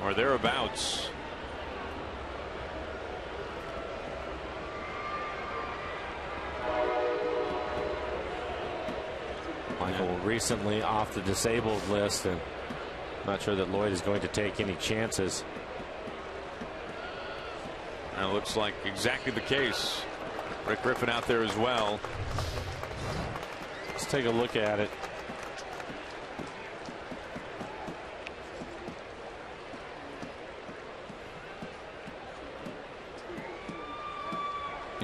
or thereabouts. Michael recently off the disabled list, and not sure that Lloyd is going to take any chances. That looks like exactly the case. Rick Griffin out there as well. Let's take a look at it.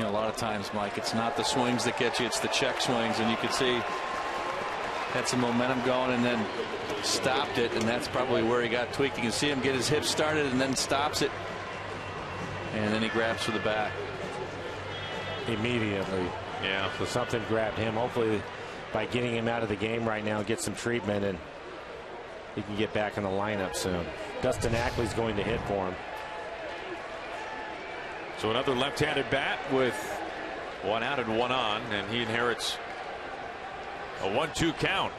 a lot of times, Mike, it's not the swings that get you, it's the check swings, and you could see had some momentum going and then stopped it, and that's probably where he got tweaked. You can see him get his hips started and then stops it, and then he grabs for the bat immediately. Yeah. So something grabbed him. Hopefully, by getting him out of the game right now, get some treatment, and he can get back in the lineup soon. Dustin Ackley's going to hit for him. So another left-handed bat with 1 out and 1 on, and he inherits a 1-2 count.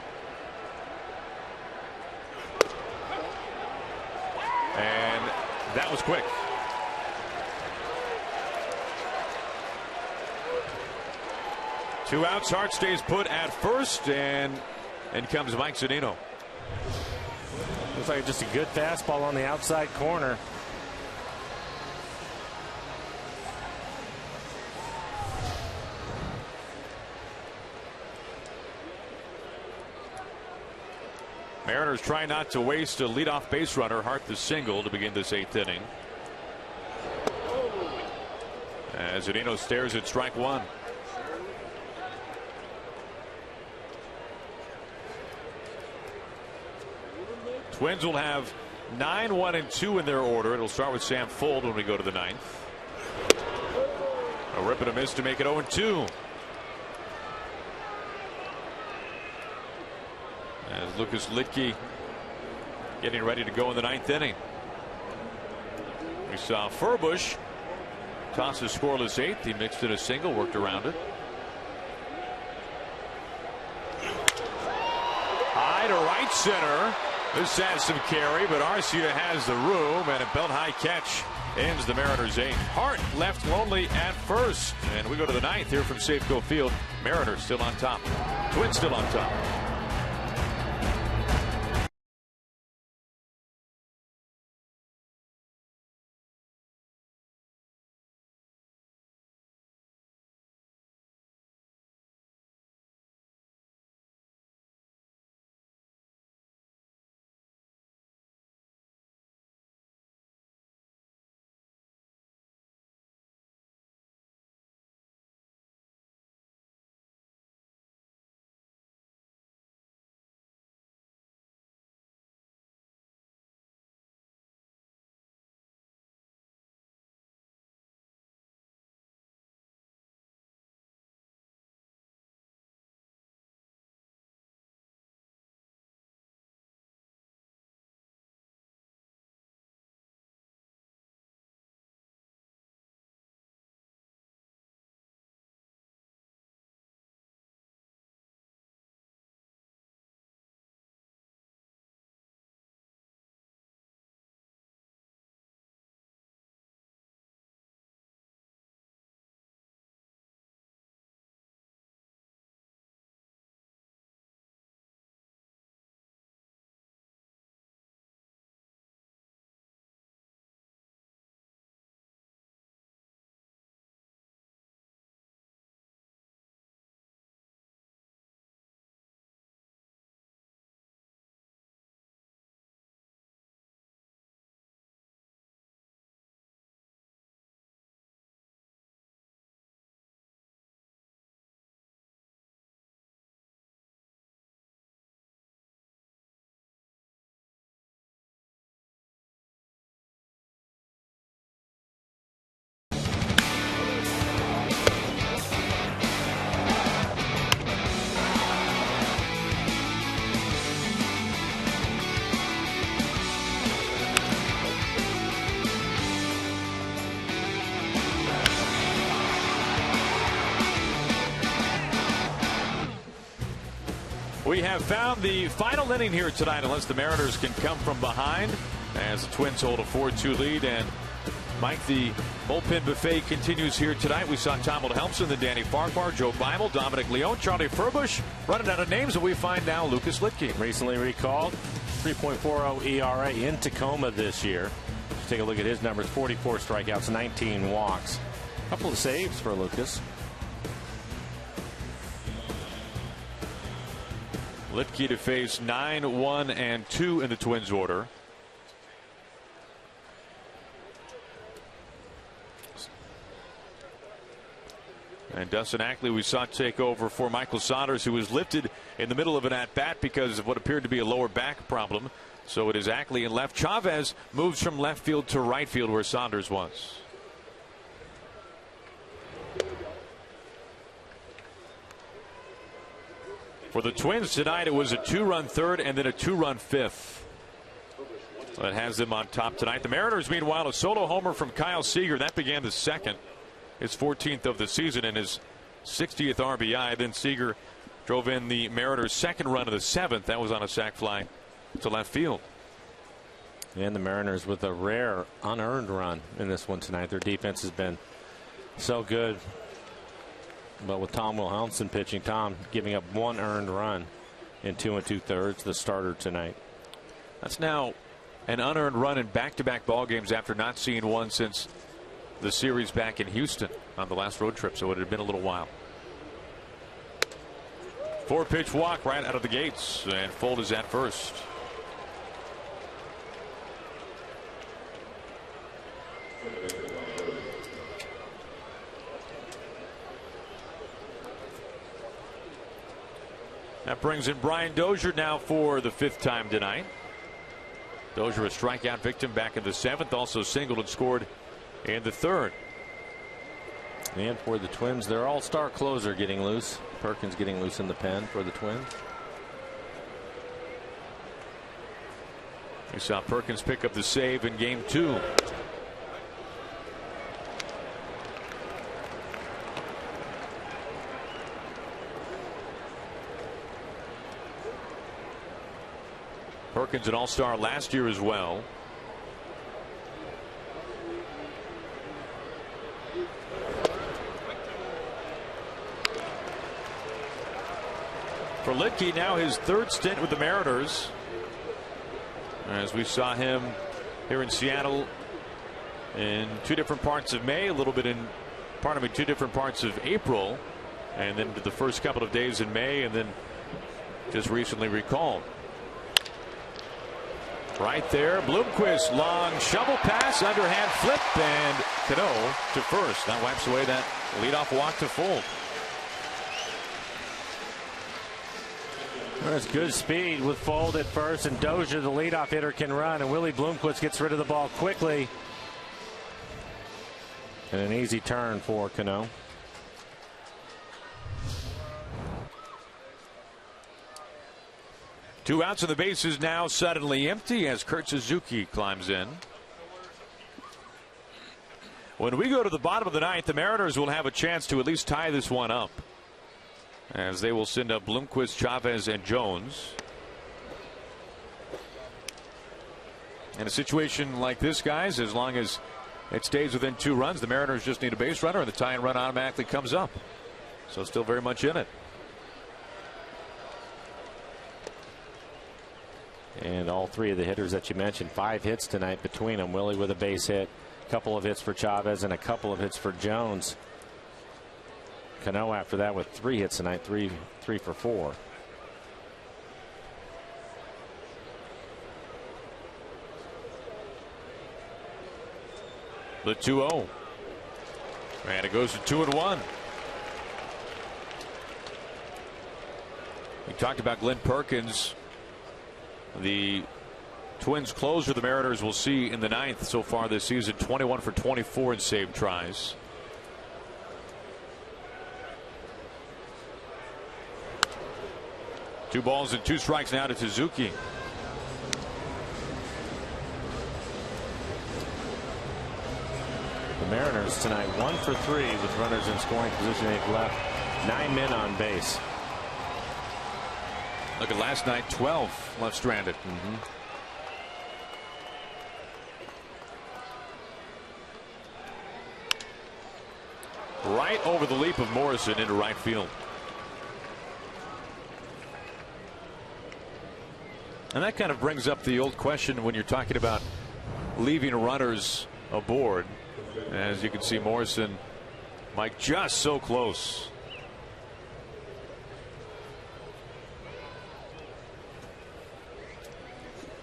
And that was quick. Two outs. Hart stays put at first, and in comes Mike Zunino. Looks like just a good fastball on the outside corner. Mariners try not to waste a leadoff base runner. Hart the single to begin this 8th inning. As Zunino stares at strike 1. Twins will have 9, 1, and 2 in their order. It'll start with Sam Fuld when we go to the 9th. A rip and a miss to make it 0-2. As Lucas Lidke getting ready to go in the 9th inning. We saw Furbush toss a scoreless 8th. He mixed in a single, worked around it. High to right center. This has some carry, but Arcia has the room, and a belt high catch ends the Mariners' 8th. Hart left lonely at first, and we go to the 9th here from Safeco Field. Mariners still on top. Twins still on top. We have found the final inning here tonight, unless the Mariners can come from behind, as the Twins hold a 4-2 lead. And Mike, the bullpen buffet continues here tonight. We saw Tom Helmson, then Danny Farquhar, Joe Beimel, Dominic Leone, Charlie Furbush. Running out of names, and we find now Lucas Lidke. Recently recalled, 3.40 ERA in Tacoma this year. Let's take a look at his numbers: 44 strikeouts, 19 walks. A couple of saves for Lucas. Lidke to face 9, 1, and 2 in the Twins order. And Dustin Ackley we saw take over for Michael Saunders, who was lifted in the middle of an at-bat because of what appeared to be a lower back problem. So it is Ackley in left. Chavez moves from left field to right field where Saunders was. For the Twins tonight, it was a 2-run third and then a 2-run fifth. That has them on top tonight. The Mariners, meanwhile, a solo homer from Kyle Seager. That began the second, his 14th of the season and his 60th RBI. Then Seager drove in the Mariners' second run of the seventh. That was on a sac fly to left field. And the Mariners with a rare unearned run in this one tonight. Their defense has been so good. But with Tom Wilhelmsen pitching, Tom giving up 1 earned run in 2 2/3, the starter tonight. That's now an unearned run in back-to-back ball games after not seeing one since the series back in Houston on the last road trip, so it had been a little while. 4-pitch walk right out of the gates, and Fold is at first. That brings in Brian Dozier now for the 5th time tonight. Dozier, a strikeout victim back in the 7th, also singled and scored in the 3rd. And for the Twins, their all-star closer getting loose. Perkins getting loose in the pen for the Twins. We saw Perkins pick up the save in game 2. Perkins an all-star last year as well. For Litke, now his 3rd stint with the Mariners, as we saw him here in Seattle in 2 different parts of May, a little bit in 2 different parts of April, and then the first couple of days in May, and then just recently recalled. Right there, Bloomquist, long shovel pass, underhand flip, and Cano to first. That wipes away that leadoff walk to Fold. There's good speed with Fold at first, and Dozier, the leadoff hitter, can run, and Willie Bloomquist gets rid of the ball quickly. And an easy turn for Cano. Two outs and the bases now suddenly empty as Kurt Suzuki climbs in. When we go to the bottom of the 9th, the Mariners will have a chance to at least tie this one up, as they will send up Bloomquist, Chavez, and Jones. In a situation like this, guys, as long as it stays within 2 runs, the Mariners just need a base runner, and the tying run automatically comes up. So still very much in it. And all 3 of the hitters that you mentioned, 5 hits tonight between them. Willie with a base hit, a couple of hits for Chavez, and a couple of hits for Jones. Cano after that with 3 hits tonight, 3 for 4. The 2-0. And it goes to 2-1. We talked about Glenn Perkins, the Twins closer the Mariners will see in the 9th so far this season. 21 for 24 in saved tries. Two balls and 2 strikes now to Suzuki. The Mariners tonight 1 for 3 with runners in scoring position. They've left 9 men on base. Look at last night, 12 left stranded. Right over the leap of Morrison into right field. And that kind of brings up the old question when you're talking about leaving runners aboard. As you can see, Morrison, Mike, just so close.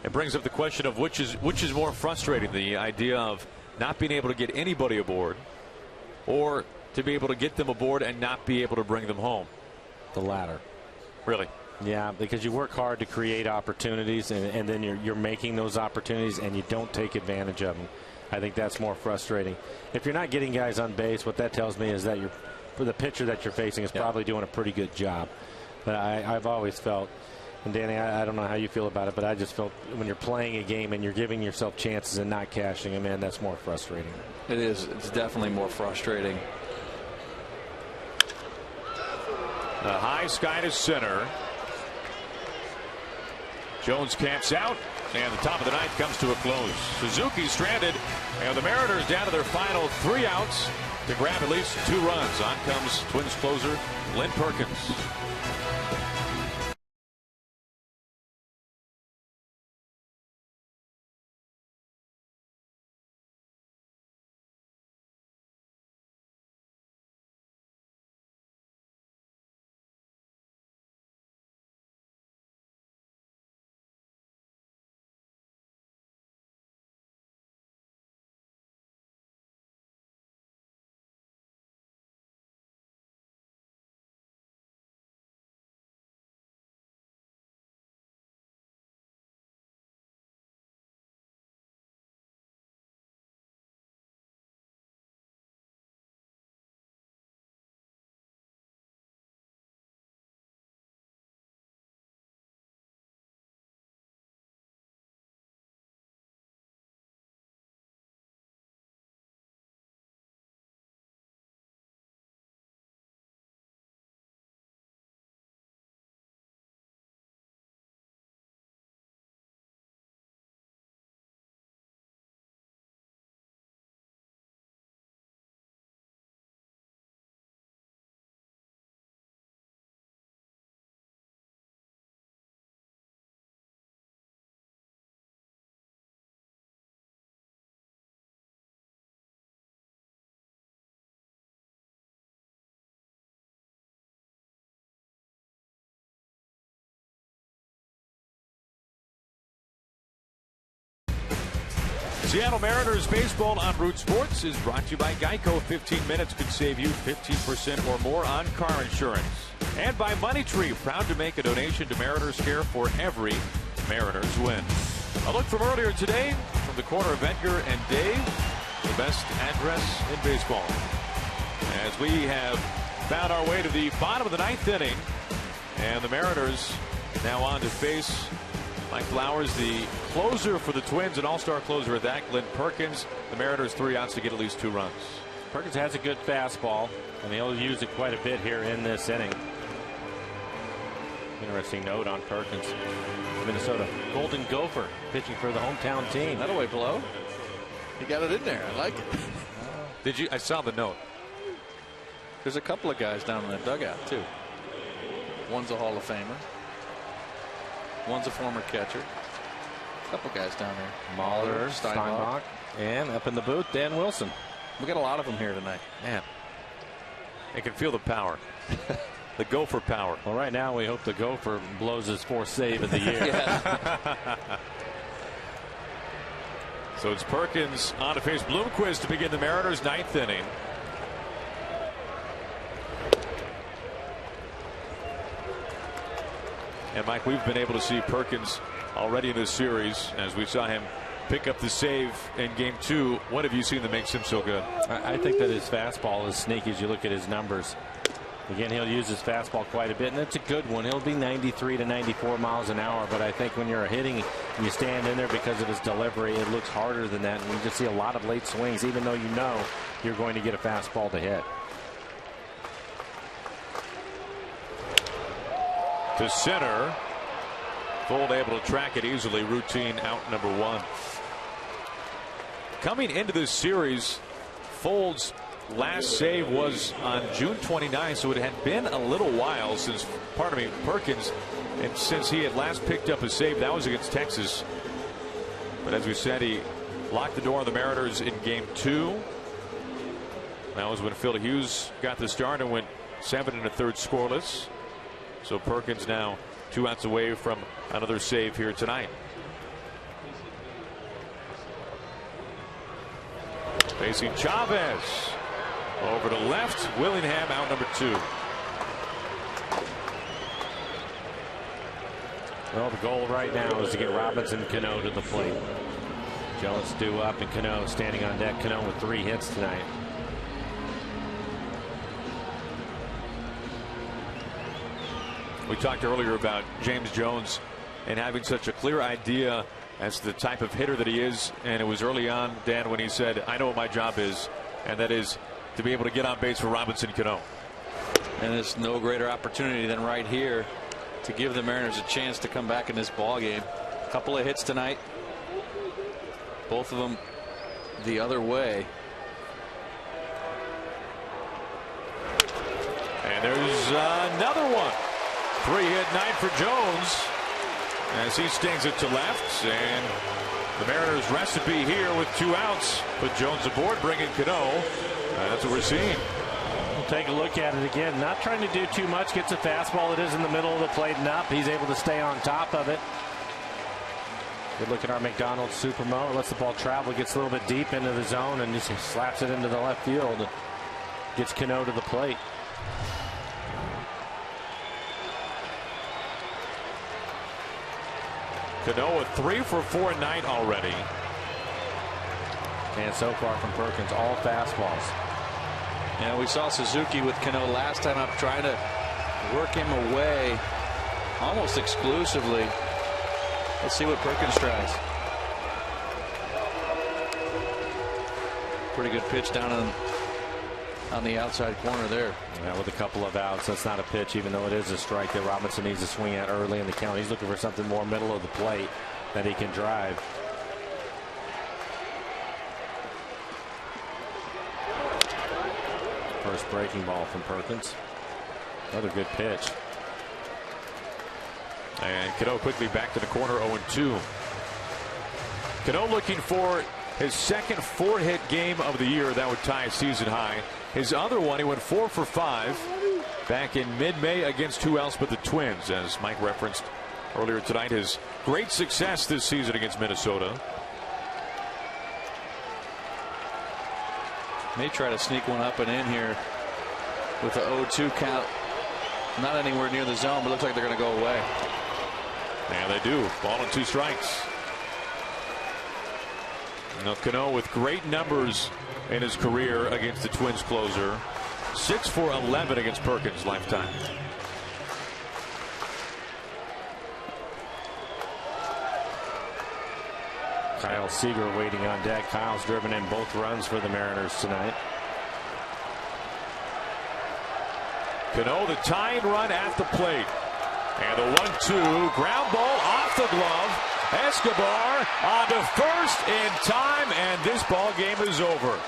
It brings up the question of which is more frustrating, the idea of not being able to get anybody aboard, or to be able to get them aboard and not be able to bring them home? The latter. Really? Yeah, because you work hard to create opportunities, and then you're making those opportunities, and you don't take advantage of them. I think that's more frustrating. If you're not getting guys on base, what that tells me is that the pitcher that you're facing is probably doing a pretty good job. But I've always felt, and Danny, I don't know how you feel about it, but I just felt when you're playing a game and you're giving yourself chances and not cashing them in, that's more frustrating. It is. It's definitely more frustrating. The high sky to center. Jones camps out, and the top of the ninth comes to a close. Suzuki stranded, and the Mariners down to their final 3 outs to grab at least 2 runs. On comes Twins closer Lynn Perkins. Seattle Mariners baseball on Root Sports is brought to you by Geico. 15 minutes could save you 15% or more on car insurance. And by Money Tree, proud to make a donation to Mariners Care for every Mariners win. A look from earlier today from the corner of Edgar and Dave, the best address in baseball. As we have found our way to the bottom of the 9th inning, and the Mariners now on to face Mike Flowers, the closer for the Twins, an all-star closer at that. Glenn Perkins, the Mariners 3 outs to get at least 2 runs. Perkins has a good fastball, and he'll use it quite a bit here in this inning. Interesting note on Perkins. Minnesota Golden Gopher pitching for the hometown team. That away blow. He got it in there. I like it. Did you? I saw the note. There's a couple of guys down in the dugout too. One's a Hall of Famer. One's a former catcher. A couple guys down there. Mahler, Steinbach, and up in the booth, Dan Wilson. We got a lot of them here tonight. Man, they can feel the power. The Gopher power. Well, right now we hope the Gopher blows his 4th save of the year. So it's Perkins on to face Bloomquist to begin the Mariners' 9th inning. And Mike, we've been able to see Perkins already in this series as we saw him pick up the save in game 2. What have you seen that makes him so good? I think that his fastball is sneaky as you look at his numbers. Again, he'll use his fastball quite a bit, and it's a good one. He'll be 93 to 94 miles an hour, but I think when you're hitting and you stand in there because of his delivery, it looks harder than that, and you just see a lot of late swings, even though you know you're going to get a fastball to hit. To center. Fold able to track it easily. Routine out number 1. Coming into this series, Fold's last save was on June 29th, so it had been a little while since, Perkins, and since he had last picked up a save. That was against Texas. But as we said, he locked the door on the Mariners in game 2. That was when Phil Hughes got the start and went 7 1/3 scoreless. So Perkins now 2 outs away from another save here tonight. Facing Chavez. Over to left. Willingham out number 2. Well, the goal right now is to get Robinson Cano to the plate. Jones due up and Cano standing on deck. Cano with 3 hits tonight. We talked earlier about James Jones and having such a clear idea as to the type of hitter that he is. And it was early on, Dan, when he said, I know what my job is, and that is to be able to get on base for Robinson Cano. And there's no greater opportunity than right here to give the Mariners a chance to come back in this ball game. A couple of hits tonight, both of them the other way. And there's another one. 3-hit night for Jones as he stings it to left, and the Mariners recipe here with 2 outs. Put Jones aboard, bring in Cano. That's what we're seeing. We'll take a look at it again. Not trying to do too much. Gets a fastball that is in the middle of the plate and up. He's able to stay on top of it. Good look at our McDonald's Supermo. Lets the ball travel. Gets a little bit deep into the zone and just slaps it into the left field. Gets Cano to the plate. Cano with 3 for 4 night already. And so far from Perkins, all fastballs. Yeah, we saw Suzuki with Cano last time up trying to work him away almost exclusively. Let's see what Perkins tries. Pretty good pitch down on the outside corner there. Yeah, with a couple of outs, that's not a pitch, even though it is a strike that Robinson needs to swing at early in the count. He's looking for something more middle of the plate that he can drive. First breaking ball from Perkins. Another good pitch. And Cano quickly back to the corner, 0-2. Cano looking for his second 4-hit game of the year. That would tie a season high. His other one, he went 4 for 5 back in mid-May against who else but the Twins, as Mike referenced earlier tonight. His great success this season against Minnesota. May try to sneak one up and in here with the 0-2 count. Not anywhere near the zone, but looks like they're going to go away. And they do. Ball and 2 strikes. Now Cano with great numbers in his career against the Twins closer. 6 for 11 against Perkins lifetime. Kyle Seager waiting on deck. Kyle's driven in both runs for the Mariners tonight. Cano, the tying run at the plate. And the 1-2 ground ball off the glove. Escobar onto first in time, and this ball game is over.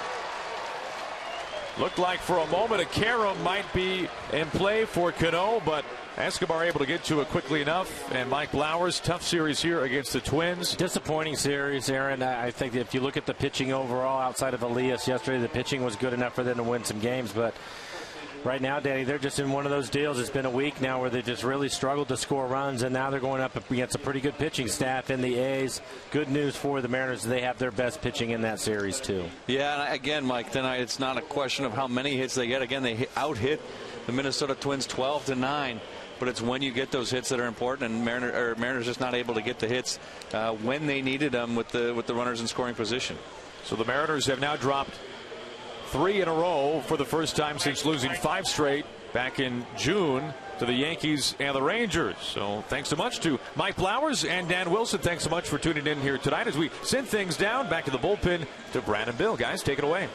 Looked like for a moment a carom might be in play for Cano, but Escobar able to get to it quickly enough. And Mike Blowers, tough series here against the Twins. Disappointing series, Aaron. I think that if you look at the pitching overall, outside of Elias yesterday, the pitching was good enough for them to win some games. But right now, Danny, they're just in one of those deals. It's been a week now where they just really struggled to score runs, and now they're going up against a pretty good pitching staff in the A's. Good news for the Mariners. They have their best pitching in that series, too. Yeah, and again, Mike, tonight it's not a question of how many hits they get. Again, they out-hit the Minnesota Twins 12-9. But it's when you get those hits that are important, and Mariners just not able to get the hits when they needed them with the runners in scoring position. So the Mariners have now dropped 3 in a row for the first time since losing 5 straight back in June to the Yankees and the Rangers. So thanks so much to Mike Blowers and Dan Wilson. Thanks so much for tuning in here tonight as we send things down back to the bullpen to Brad and Bill. Guys, take it away.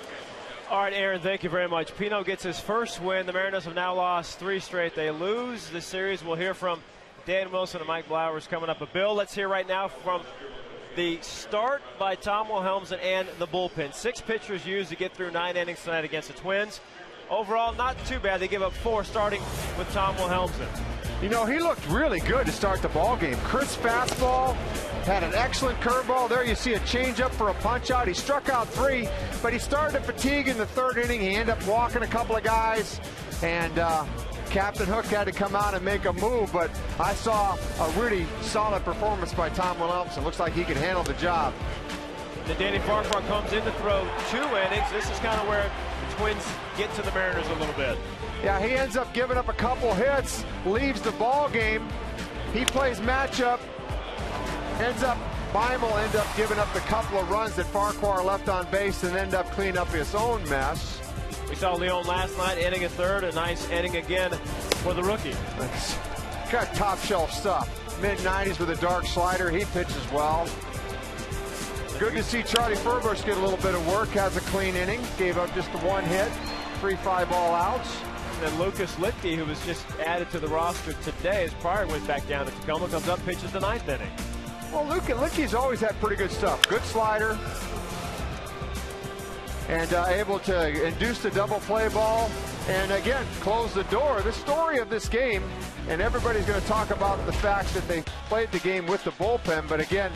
All right, Aaron, thank you very much. Pino gets his first win. The Mariners have now lost 3 straight. They lose this series. We'll hear from Dan Wilson and Mike Blowers coming up. But, Bill, let's hear right now from the start by Tom Wilhelmsen and the bullpen. 6 pitchers used to get through 9 innings tonight against the Twins. Overall, not too bad. They give up 4 starting with Tom Wilhelmsen. You know, he looked really good to start the ball game. Crisp fastball, had an excellent curveball. There you see a changeup for a punch out. He struck out 3, but he started to fatigue in the 3rd inning. He ended up walking a couple of guys, and Captain Hook had to come out and make a move. But I saw a really solid performance by Tom Wilhelmsen. Looks like he can handle the job. then Danny Farquhar comes in to throw 2 innings. This is kind of where the Twins get to the Mariners a little bit. Yeah, he ends up giving up a couple hits, leaves the ball game. He plays matchup, Beimel end up giving up the couple of runs that Farquhar left on base and end up cleaning up his own mess. We saw Leon last night inning a third, a nice inning again for the rookie. Got top shelf stuff. Mid-90s with a dark slider. He pitches well. Good to see Charlie Furbush get a little bit of work. Has a clean inning. Gave up just the 1 hit. 3-5 all outs. And Lucas Litke, who was just added to the roster today, as Pryor went back down to Tacoma, comes up, pitches the 9th inning. Well, Litke's always had pretty good stuff. Good slider. And able to induce the double play ball. And again, close the door. The story of this game, and everybody's going to talk about the fact that they played the game with the bullpen. But again,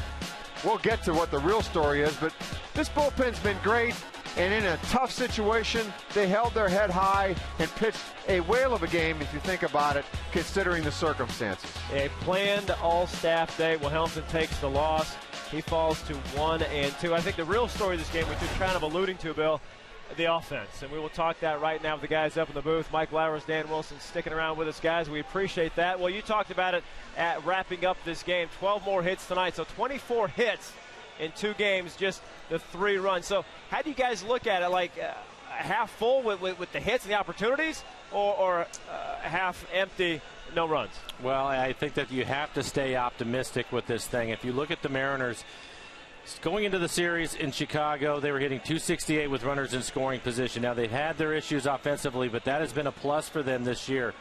we'll get to what the real story is. But this bullpen's been great. And in a tough situation, they held their head high and pitched a whale of a game, if you think about it, considering the circumstances. A planned all-staff day. Wilhelmsen takes the loss. He falls to 1-2. I think the real story of this game, which you're kind of alluding to, Bill, the offense. And we will talk that right now with the guys up in the booth. Mike Blowers, Dan Wilson sticking around with us, guys. We appreciate that. Well, you talked about it at wrapping up this game. 12 more hits tonight, so 24 hits in 2 games, just the 3 runs. So how do you guys look at it? Like half full with the hits and the opportunities, or half empty, no runs? Well, I think that you have to stay optimistic with this thing. If you look at the Mariners, going into the series in Chicago, they were hitting .268 with runners in scoring position. Now, they've had their issues offensively, but that has been a plus for them this year.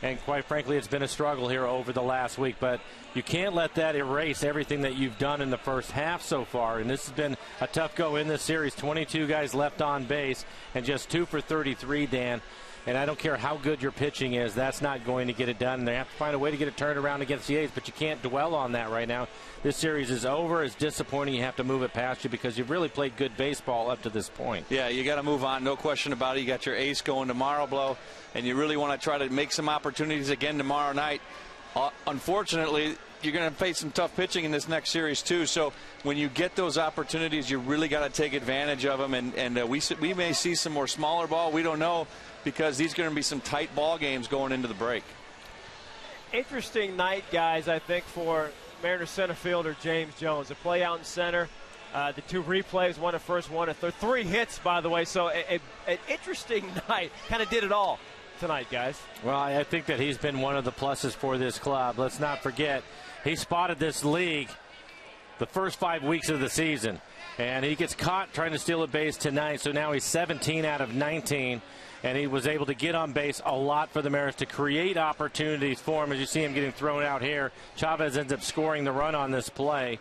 And quite frankly, it's been a struggle here over the last week. But you can't let that erase everything that you've done in the first half so far. And this has been a tough go in this series. 22 guys left on base and just 2 for 33, Dan. And I don't care how good your pitching is, that's not going to get it done. They have to find a way to get it turned around against the A's, but you can't dwell on that right now. This series is over. It's disappointing. You have to move it past you because you've really played good baseball up to this point. Yeah, you got to move on. No question about it. You got your ace going tomorrow, Blow, and you really want to try to make some opportunities again tomorrow night. Unfortunately, you're going to face some tough pitching in this next series too. So when you get those opportunities, you really got to take advantage of them. And we may see some more smaller ball. We don't know, because these are going to be some tight ball games going into the break. Interesting night, guys, I think, for Mariners center fielder James Jones. A play out in center, the 2 replays, 1 at first, 1 at third. 3 hits, by the way, so an interesting night. Kind of did it all tonight, guys. Well, I think that he's been one of the pluses for this club. Let's not forget, he spotted this league the first 5 weeks of the season, and he gets caught trying to steal a base tonight, so now he's 17 out of 19. And he was able to get on base a lot for the Mariners to create opportunities for him. As you see him getting thrown out here, Chavez ends up scoring the run on this play.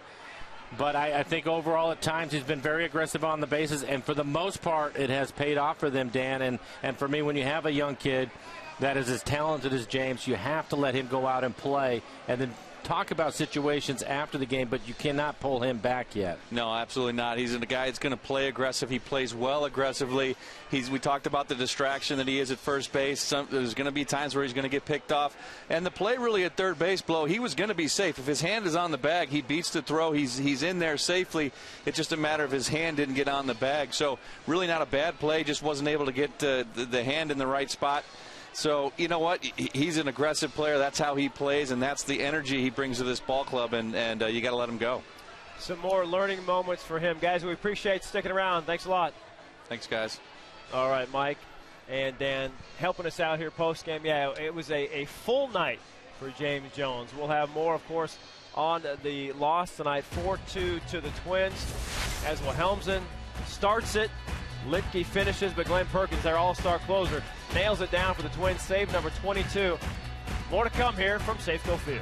But I think overall at times he's been very aggressive on the bases, and for the most part it has paid off for them, Dan. And for me, when you have a young kid that is as talented as James, you have to let him go out and play and then talk about situations after the game, but you cannot pull him back yet. No, absolutely not. He's a guy that's going to play aggressive. He plays well aggressively. We talked about the distraction that he is at first base. There's going to be times where he's going to get picked off. And the play really at third base, Blow, he was going to be safe. If his hand is on the bag, he beats the throw. He's in there safely. It's just a matter of his hand didn't get on the bag. So really not a bad play. Just wasn't able to get the hand in the right spot. So, you know what? He's an aggressive player. That's how he plays, and that's the energy he brings to this ball club, and you got to let him go. Some more learning moments for him. Guys, we appreciate sticking around. Thanks a lot. Thanks, guys. All right, Mike and Dan helping us out here post-game. Yeah, it was a full night for James Jones. We'll have more, of course, on the loss tonight, 4-2 to the Twins, as Wilhelmsen starts it. Litke finishes, but Glenn Perkins, their all-star closer, nails it down for the Twins. Save number 22. More to come here from Safeco Field.